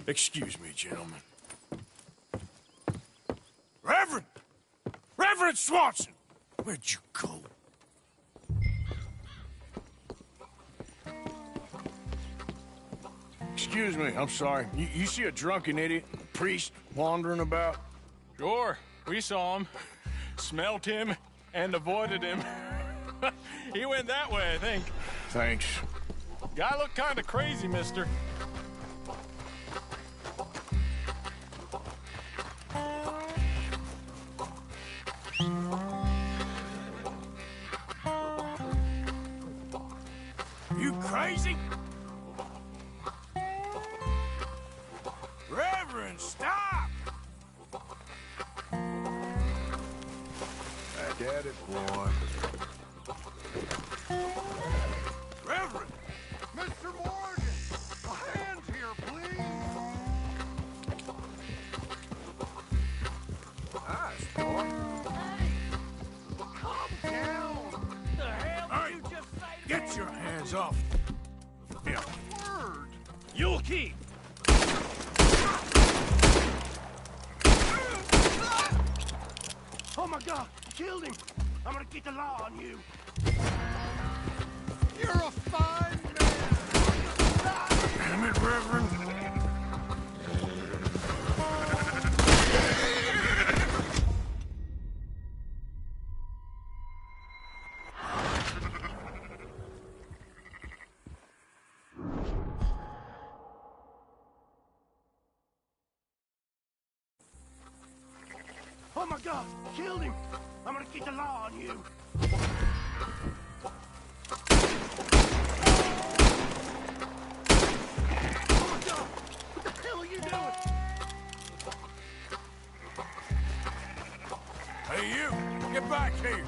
Excuse me, gentlemen. Reverend! Reverend Swanson! Where'd you go? Excuse me, I'm sorry. You see a drunken idiot, priest, wandering about? Sure, we saw him, smelt him, and avoided him. He went that way, I think. Thanks. Guy looked kind of crazy, mister. You crazy? Reverend, stop! Back at it, boy. Reverend! Mr. Morgan! A hand here, please! Nice, boy. Calm down! The hell did you just say to Get me? your hands off. Yeah. Word! You'll keep. Oh my God! Killed him! I'm gonna get the law on you. You're a fine man! Damn it, Reverend. God! Killed him! I'm gonna keep the law on you! Oh my God! What the hell are you doing? Hey, you! Get back here!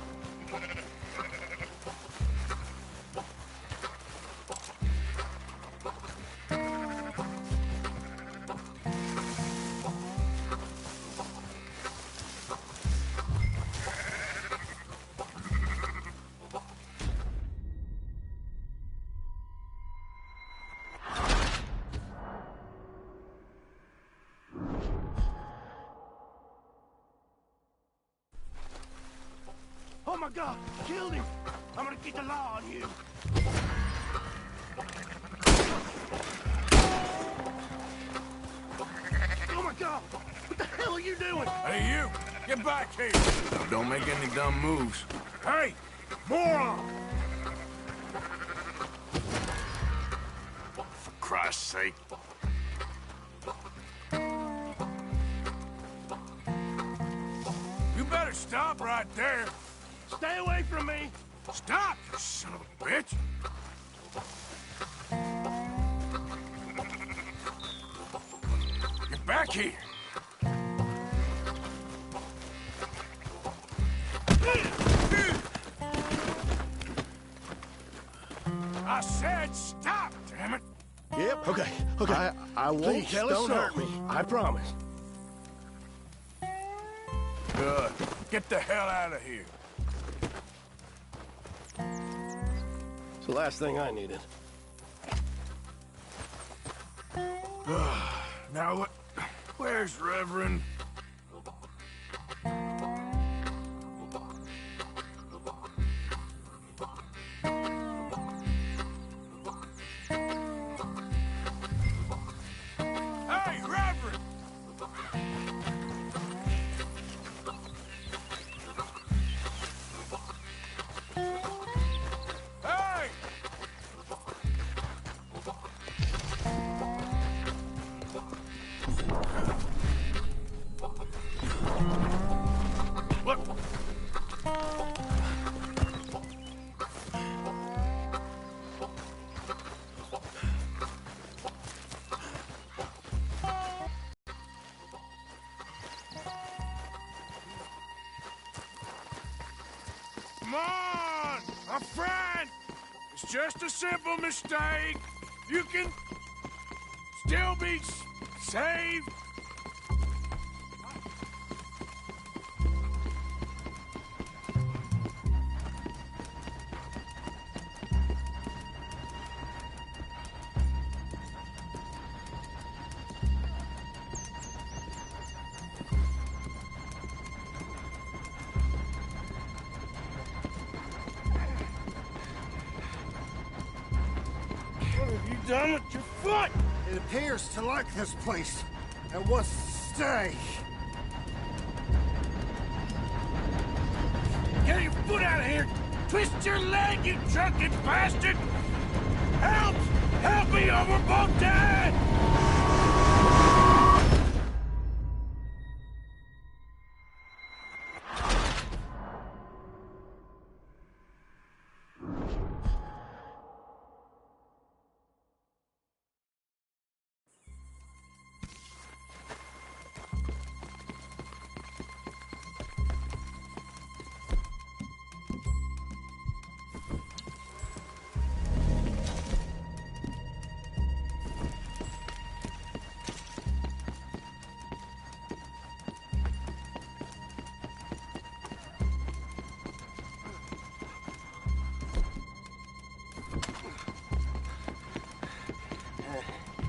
Oh my God! Killed him! I'm gonna keep the law on you! Oh my God! What the hell are you doing? Hey, you! Get back here! Don't make any dumb moves. Hey! Moron! For Christ's sake. You better stop right there. Stay away from me! Stop, you son of a bitch! Get back here! I said stop, damn it! Yep. Okay. Okay. I won't Please, tell don't hurt me. I promise. Good. Get the hell out of here. It's the last thing I needed. Now what? Where's Reverend? Hey, Reverend! Hey! Look! Come on! A friend! It's just a simple mistake. You can still be saved. What have you done with your foot? It appears to like this place and wants to stay. Get your foot out of here! Twist your leg, you drunken bastard! Help! Help me, or we're both dead!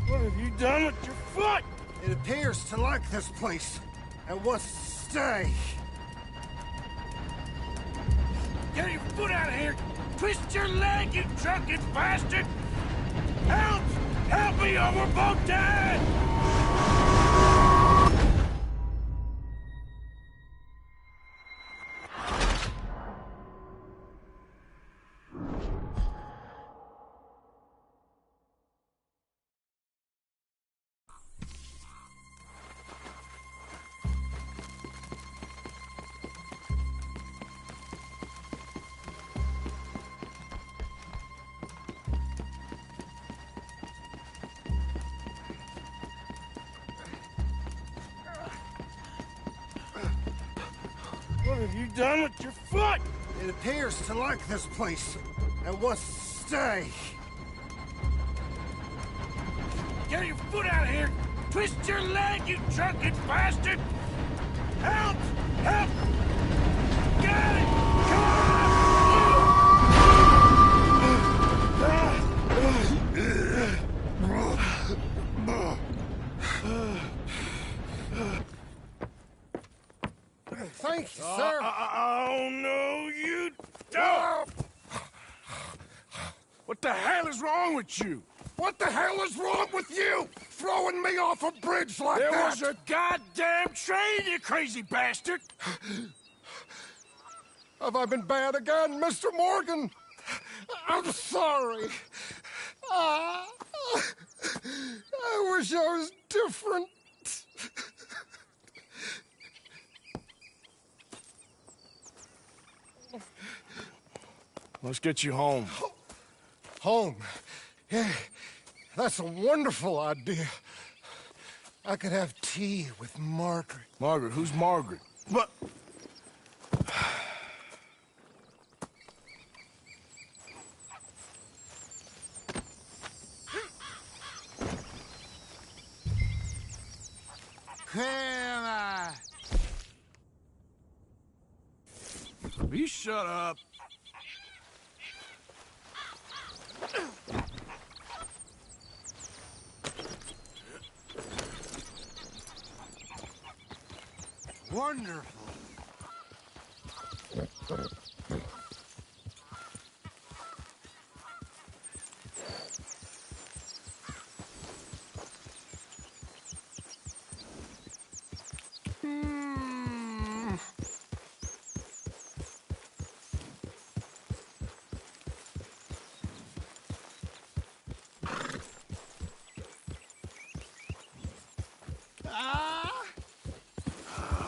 What have you done with your foot? It appears to like this place and wants to stay. Get your foot out of here! Twist your leg, you drunken bastard! Help! Help me, or we're both dead! What have you done with your foot? It appears to like this place and wants to stay. Get your foot out of here! Twist your leg, you drunken bastard! Help! Help! Got it! Thank you, sir. Oh, no, you don't! What the hell is wrong with you? What the hell is wrong with you? Throwing me off a bridge like that? There was a goddamn train, you crazy bastard! Have I been bad again, Mr. Morgan? I'm sorry. I wish I was different. Let's get you home. Home? Yeah, that's a wonderful idea. I could have tea with Margaret. Margaret? Who's Margaret? What? Will you shut up? Wonderful.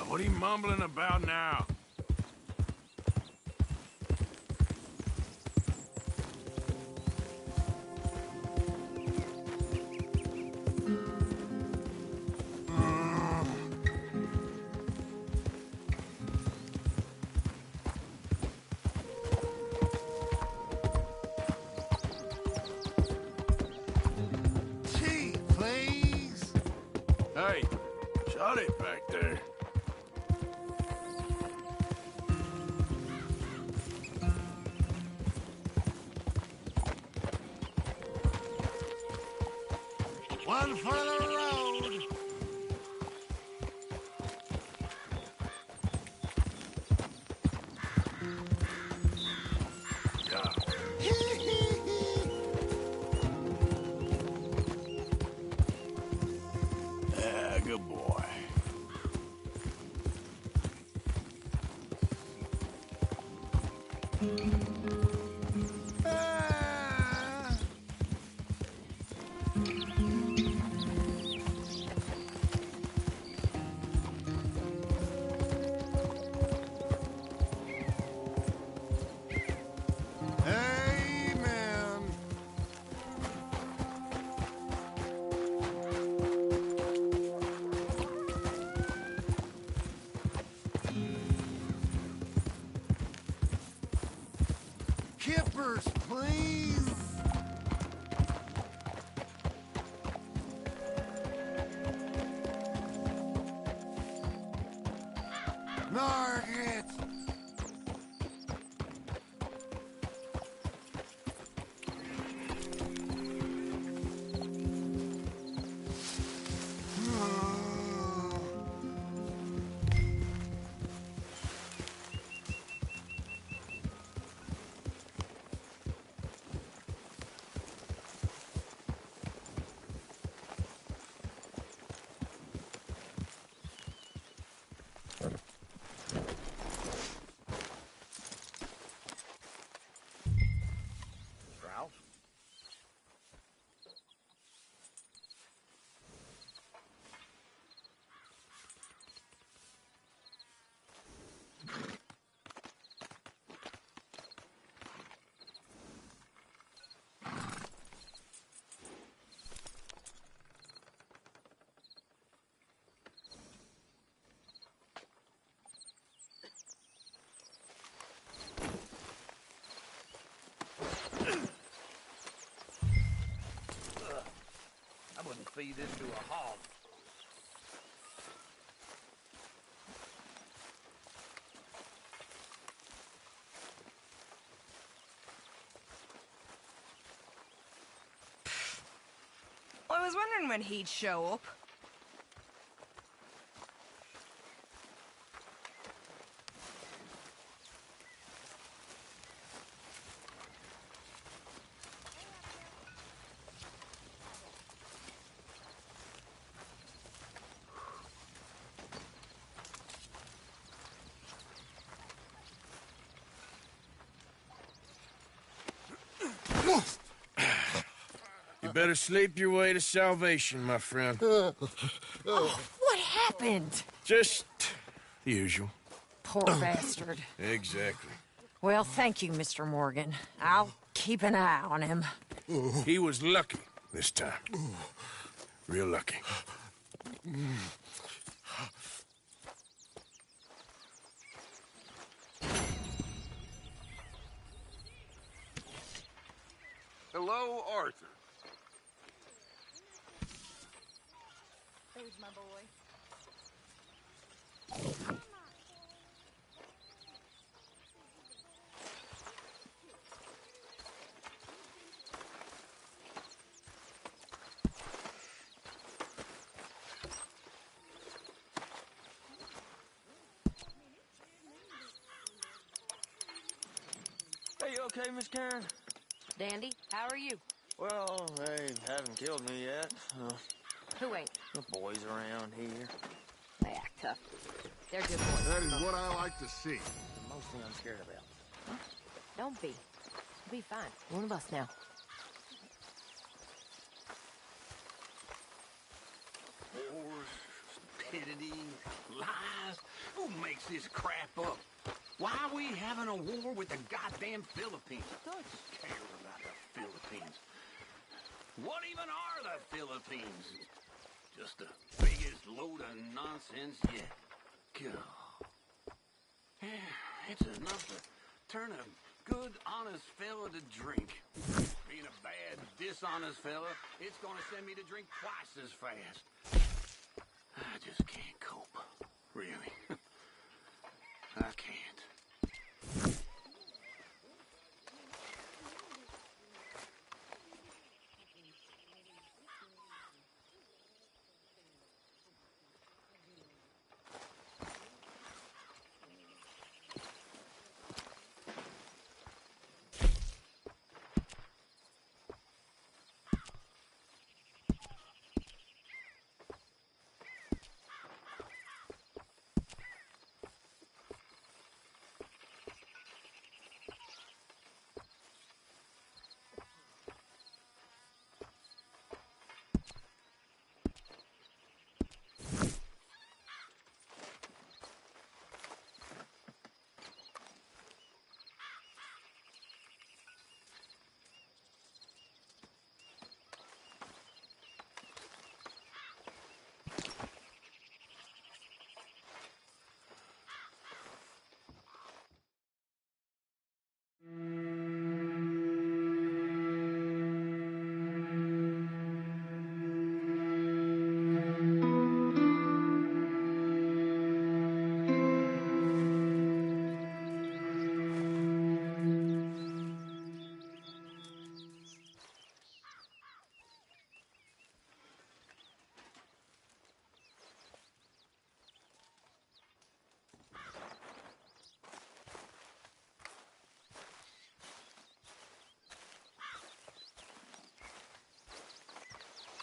What are you mumbling about now? Tea, please. Hey, shut it back there. One for the road. Yeah, good boy. Amen. Kippers, please. Margaret. feed this to a hog. I was wondering when he'd show up. You better sleep your way to salvation, my friend. Oh, what happened? Just the usual. Poor bastard. Exactly. Well, thank you, Mr. Morgan. I'll keep an eye on him. He was lucky this time. Real lucky. Hello, Arthur. There's my boy. Hey, you okay, Miss Karen? Dandy, how are you? Well, they haven't killed me yet. Who ain't? The boys around here. They act tough. They're good boys. That is what I like to see. The most thing I'm scared about. Don't be. You'll be fine. One of us now. Wars, stupidity, lies. Who makes this crap up? Why are we having a war with the goddamn Philippines? Who cares about the Philippines? What even are the Philippines? Just the biggest load of nonsense yet. God. Yeah, it's enough to turn a good, honest fella to drink. Being a bad, dishonest fella, it's gonna send me to drink twice as fast. I just can't cope. Really. I can't.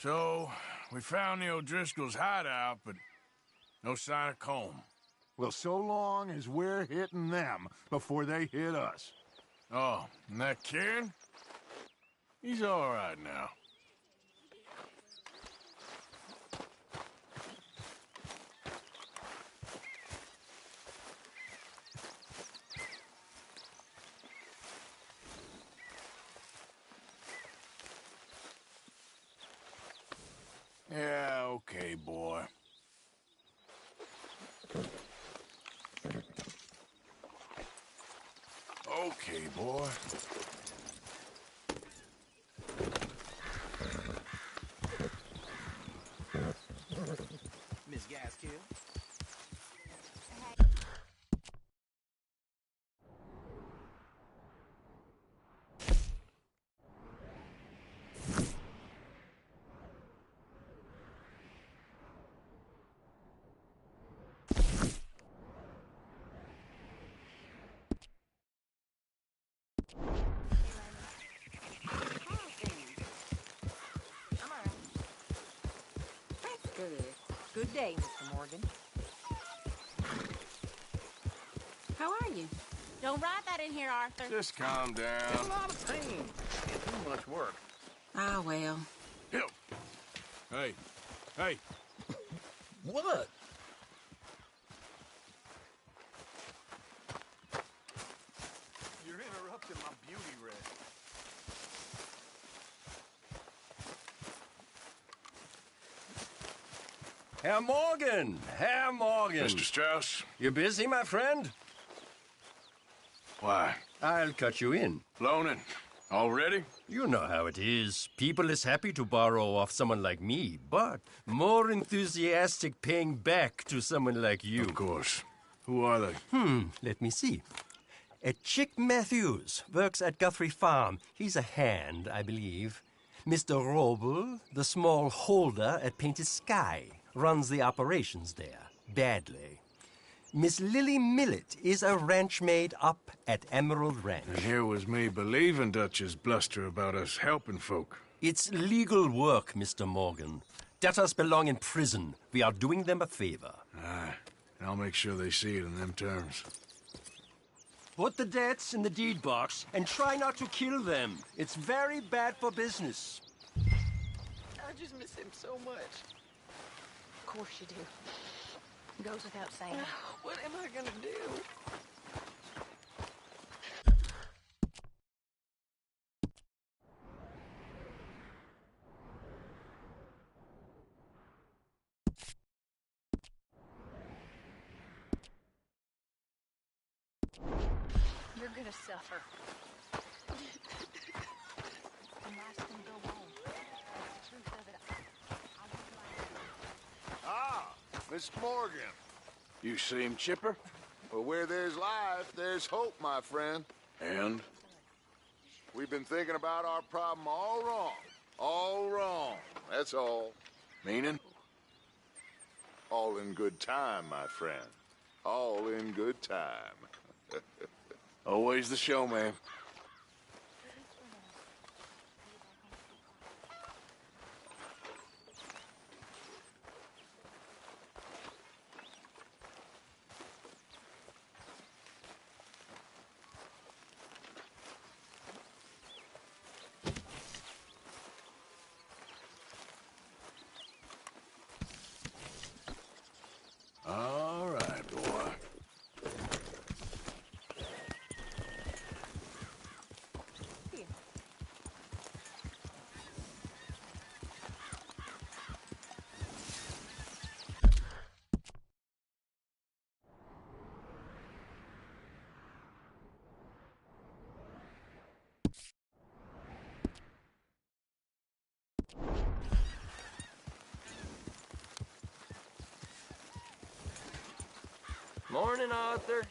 So, we found the O'Driscoll's hideout, but no sign of Colm. Well, so long as we're hitting them before they hit us. Oh, and that Kieran? He's all right now. Yeah, okay, boy. Okay, boy. Good day, Mr. Morgan. How are you? Don't write that in here, Arthur. Just calm down. It's a lot of pain. Can't do much work. Ah, well. Help. Hey. Hey. What? You're interrupting my beauty rest. Herr Morgan! Herr Morgan! Mr. Strauss? You busy, my friend? Why? I'll cut you in. Loaning. Already? You know how it is. People is happy to borrow off someone like me, but more enthusiastic paying back to someone like you. Of course. Who are they? Let me see. Chick Matthews works at Guthrie Farm. He's a hand, I believe. Mr. Roble, the small holder at Painted Sky, runs the operations there, badly. Miss Lily Millet is a ranch maid up at Emerald Ranch. And here was me believing Dutch's bluster about us helping folk. It's legal work, Mr. Morgan. Debtors belong in prison. We are doing them a favor. Aye, and I'll make sure they see it in them terms. Put the debts in the deed box and try not to kill them. It's very bad for business. I just miss him so much. Of course you do. Goes without saying. What am I gonna do? You're gonna suffer. And life's gonna go on. That's the truth of it. I won't lie. Ah, Mr. Morgan. You seem chipper? Well, where there's life, there's hope, my friend. And? We've been thinking about our problem all wrong. All wrong. That's all. Meaning? All in good time, my friend. All in good time. Always the showman. All right, boy. Morning, Arthur.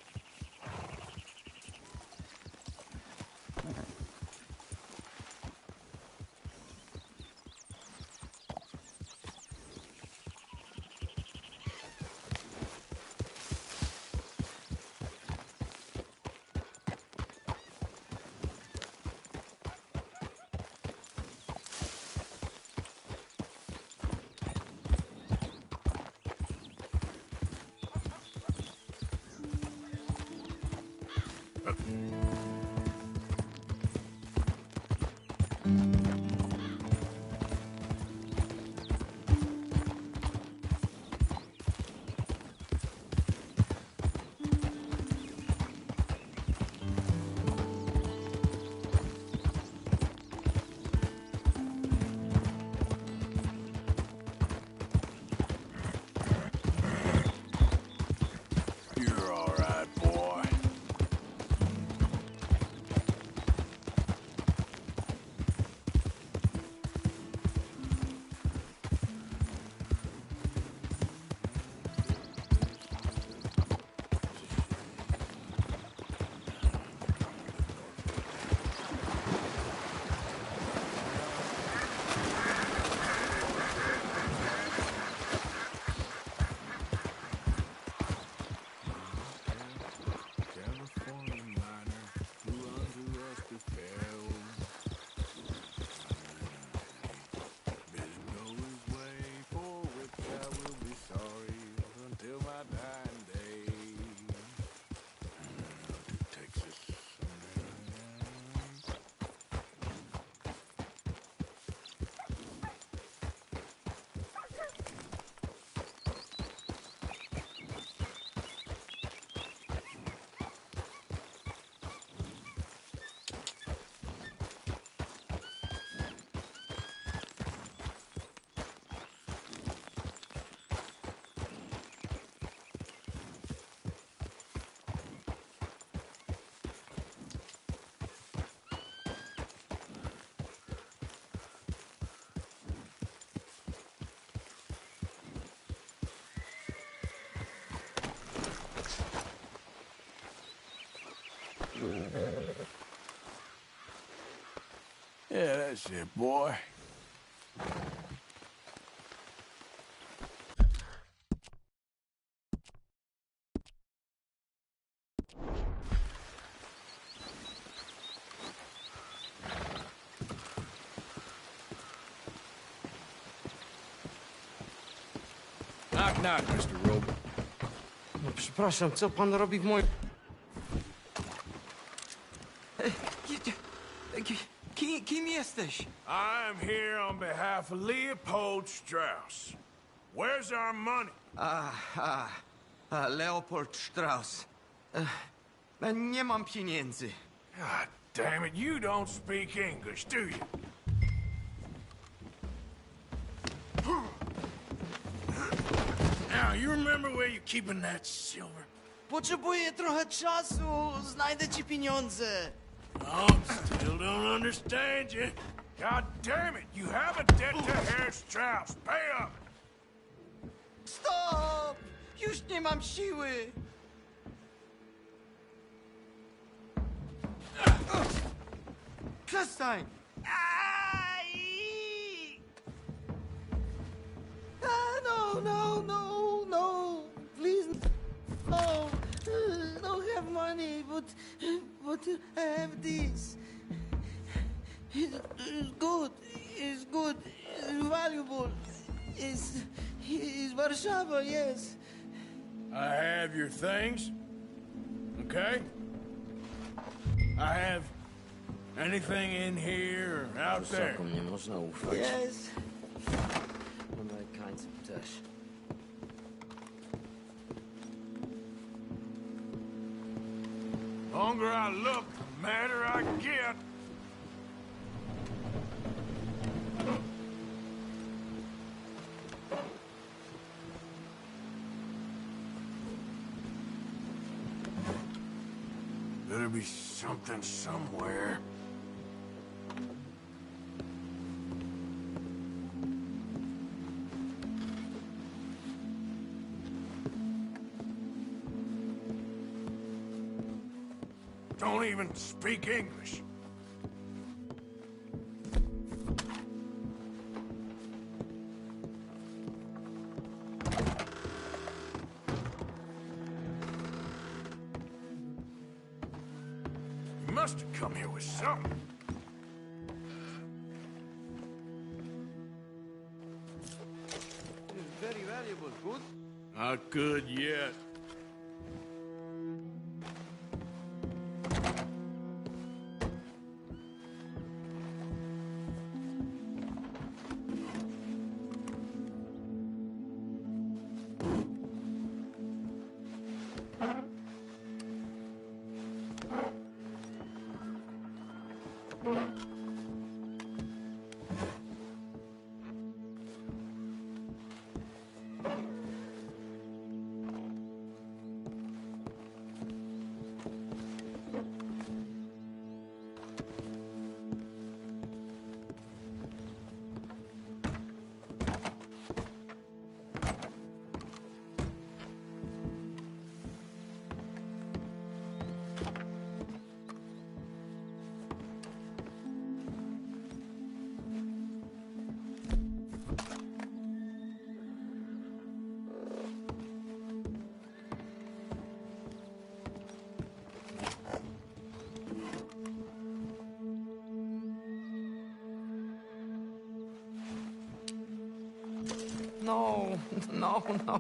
Yeah, that's it, boy. Knock, knock, Mr. Roby. No, przepraszam, co pan robi w moim... Kim jesteś? I'm here on behalf of Leopold Strauss. Where's our money? Leopold Strauss. Nie mam pieniędzy. God damn it, you don't speak English, do you? Now, you remember where you're keeping that silver? Potrzebuję trochę czasu. Znajdę ci pieniądze. Still don't understand you. God damn it, you have a debt to Herr Strauss. Pay up! Stop! Już nie mam siły. Przestań! No, please, no. Don't have money, but I have this. It's good, it's valuable. It's Warszawa, yes. I have your things, okay? I have anything in here or out there. Sokom nie można ufać. Yes. Amerykańcom też. Longer I look, the madder I get. Better be something somewhere. Don't even speak English. You must have come here with something. It's very valuable. Good? Not good yet.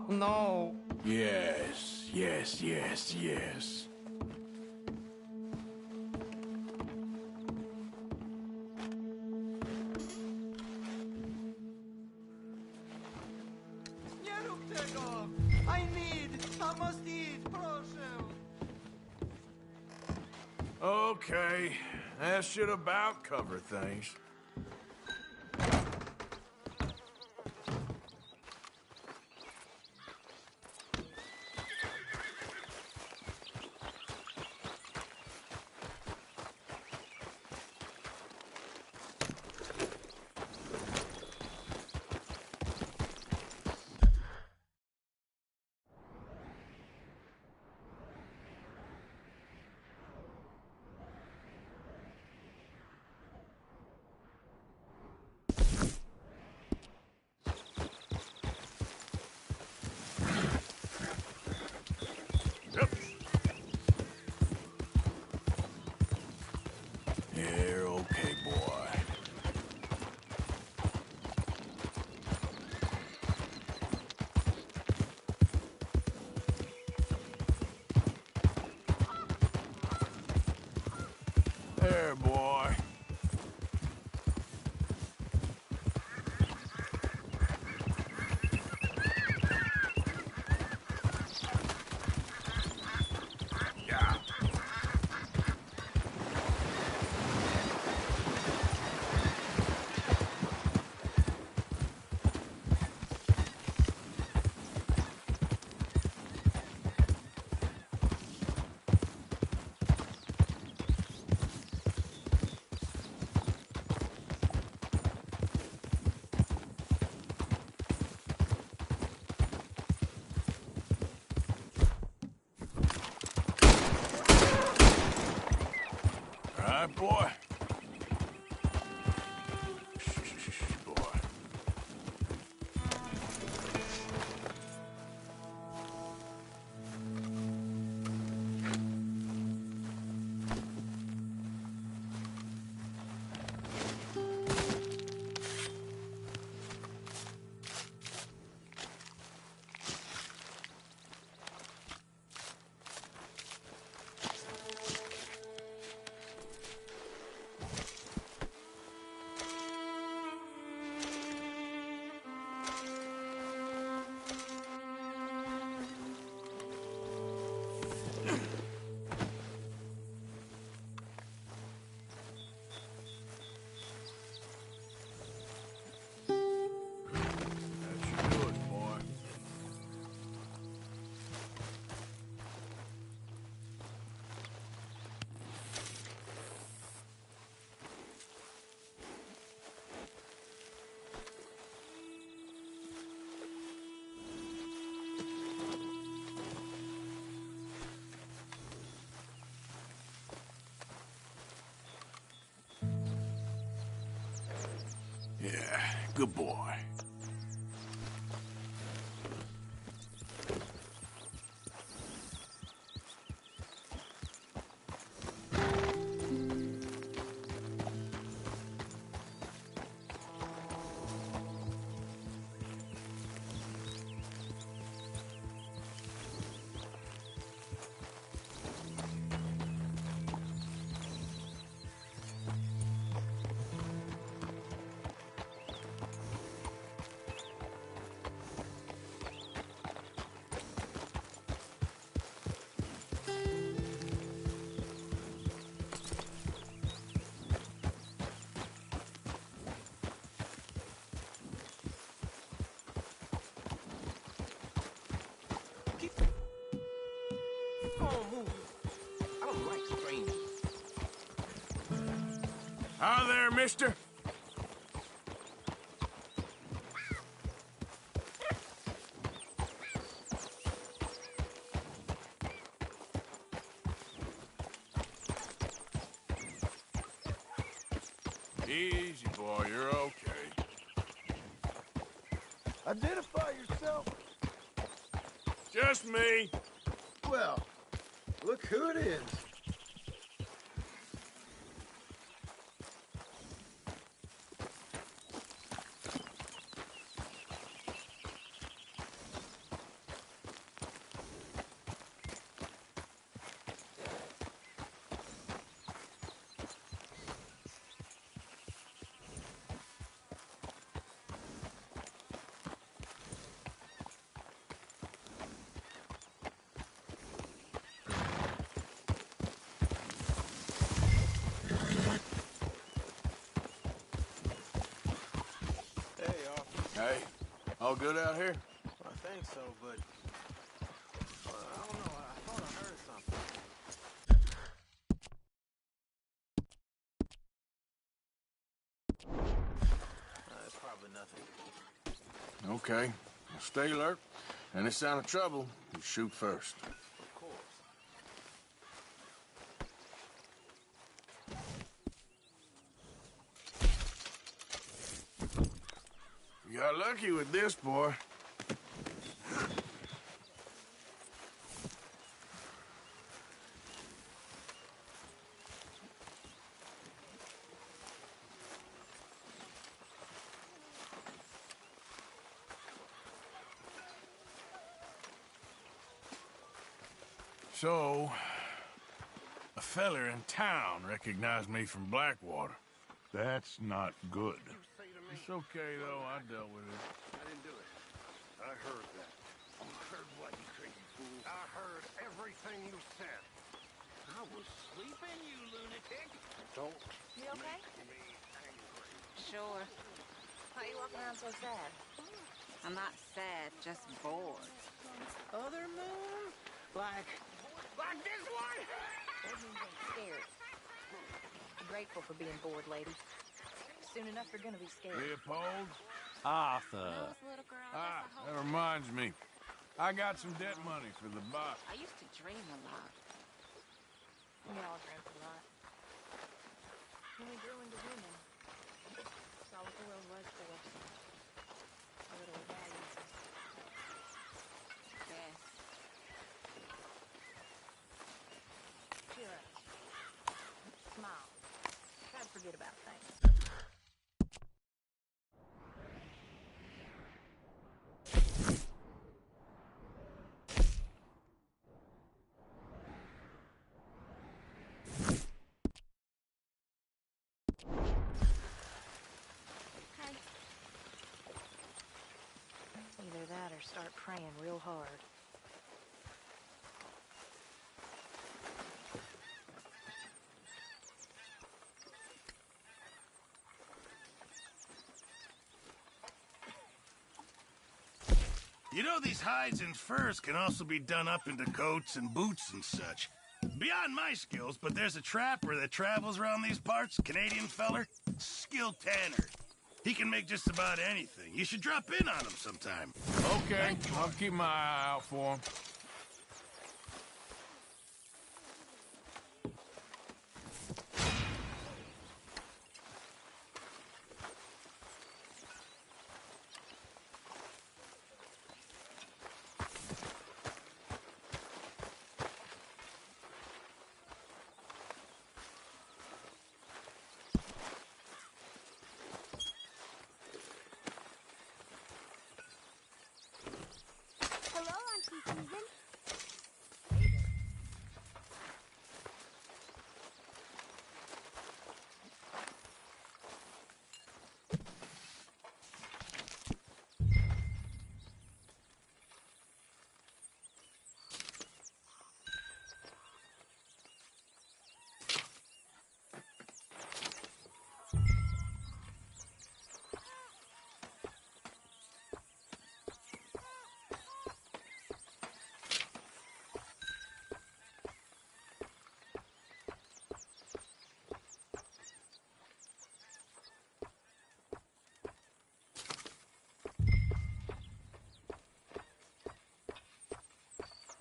No. Yes. Nie rób tego! I must eat, proszę! Okay, that should about cover things. right, boy? Shh, boy. Yeah, good boy. Keep on moving. I don't like strangers. Hi there, mister. Easy, boy. You're okay. Identify yourself. Just me. Well, look who it is. Hey, all good out here? I think so, but I don't know. I thought I heard something. That's probably nothing. Okay. Well, stay alert. Any sign of trouble, you shoot first. Of course. You got lucky with this, boy. So, a feller in town recognized me from Blackwater. That's not good. It's okay, though. I dealt with it. I didn't do it. I heard that. I heard what, you crazy fool? I heard everything you said. I was sleeping, you lunatic. Don't You okay? make me angry. Sure. Why are you walking around so sad? I'm not sad, just bored. Other moon? Like this one? That means I'm scared. I'm grateful for being bored, lady. Soon enough, you're gonna be scared. Leopold? Arthur. Little girl, That reminds me. I got some debt money for the box. I used to dream a lot. We all dreamt a lot. when we grew into women. Saw what the world was for us. A little values. Yes. Cheer up. Smile. Try to forget about things. Either that or start praying real hard. You know these hides and furs can also be done up into coats and boots and such. Beyond my skills, but there's a trapper that travels around these parts, Canadian feller, skilled tanner. He can make just about anything. You should drop in on him sometime. Okay, I'll keep my eye out for him. Hello, Auntie Susan.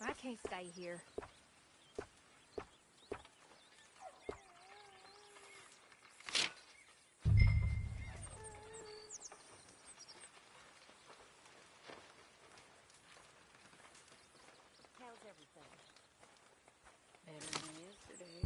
I can't stay here. How's everything? Better than yesterday.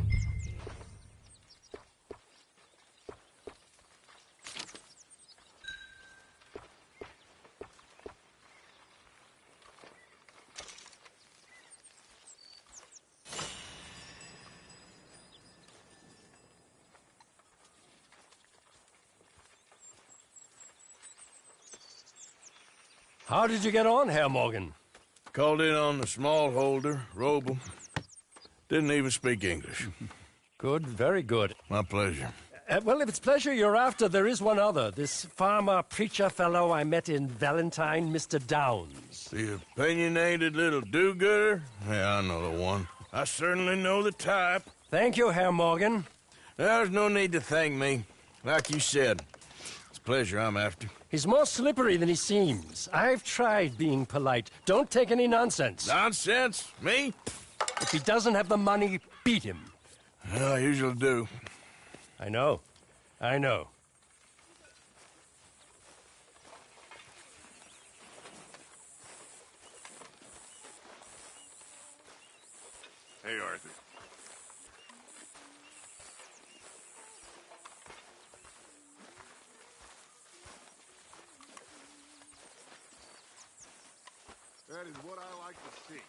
How did you get on, Herr Morgan? Called in on the smallholder, Roble. Didn't even speak English. Good, very good. My pleasure. Well, if it's pleasure you're after, there is one other. This farmer preacher fellow I met in Valentine, Mr. Downs. The opinionated little do-gooder? Yeah, I know the one. I certainly know the type. Thank you, Herr Morgan. There's no need to thank me. Like you said, it's pleasure I'm after. He's more slippery than he seems. I've tried being polite. Don't take any nonsense. Nonsense? Me? If he doesn't have the money, beat him. Well, I usually do. I know. I know. Hey, Arthur. That is what I like to see.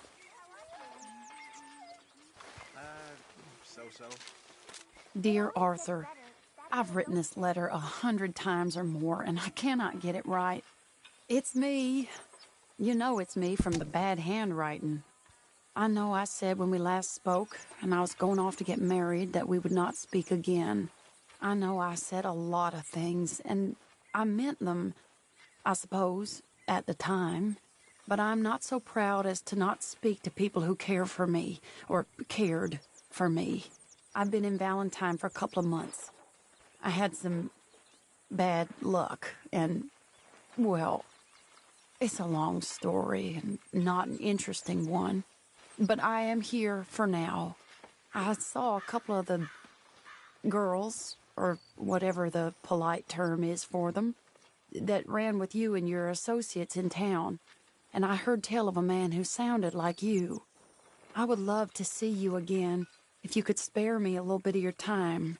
So-so. Dear Arthur, I've written this letter 100 times or more, and I cannot get it right. It's me. You know it's me from the bad handwriting. I know I said when we last spoke, and I was going off to get married, that we would not speak again. I know I said a lot of things, and I meant them, I suppose, at the time. But I'm not so proud as to not speak to people who care for me, or cared for me. I've been in Valentine for a couple of months. I had some bad luck, and, well, it's a long story and not an interesting one. But I am here for now. I saw a couple of the girls or whatever the polite term is for them, that ran with you and your associates in town, and I heard tell of a man who sounded like you. I would love to see you again if you could spare me a little bit of your time.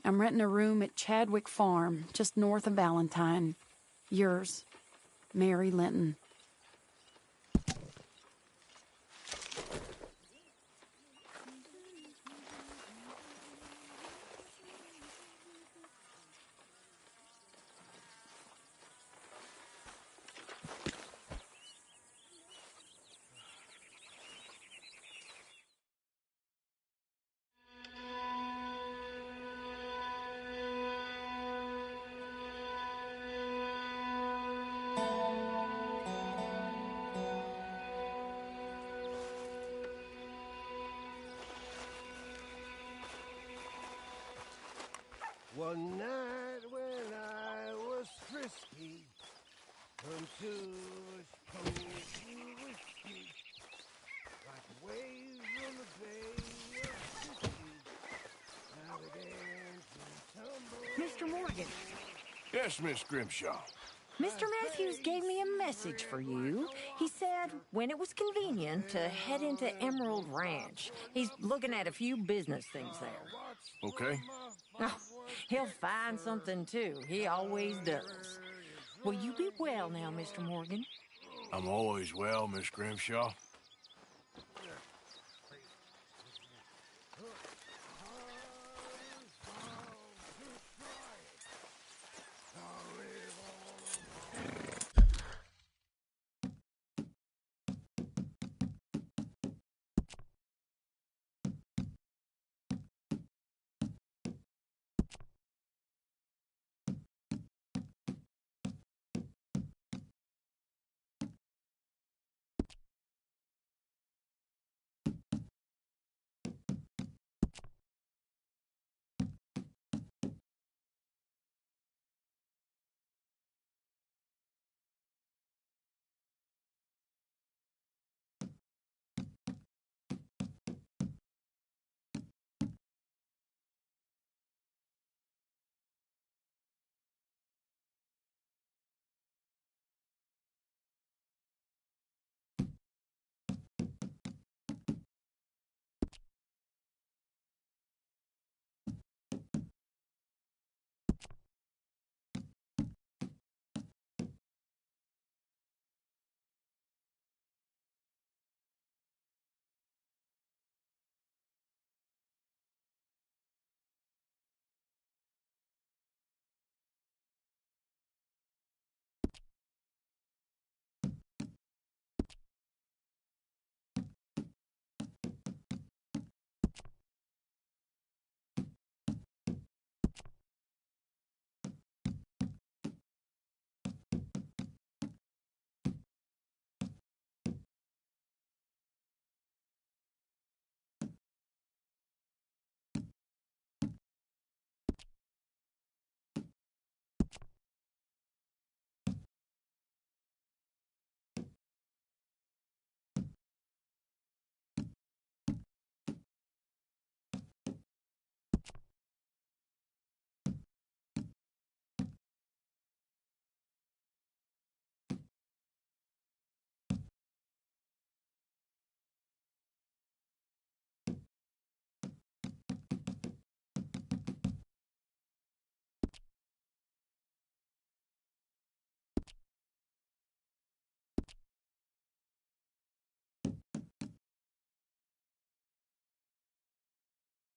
I'm renting a room at Chadwick Farm, just north of Valentine. Yours, Mary Linton. One night when I was frisky, from whiskey, like waves on the bay of Biscay. Now they dance and tumble. Mr. Morgan. Yes, Miss Grimshaw. Mr. Matthews gave me a message for you. He said when it was convenient to head into Emerald Ranch. He's looking at a few business things there. Okay. Oh, he'll find something, too. He always does. Will you be well now, Mr. Morgan? I'm always well, Miss Grimshaw.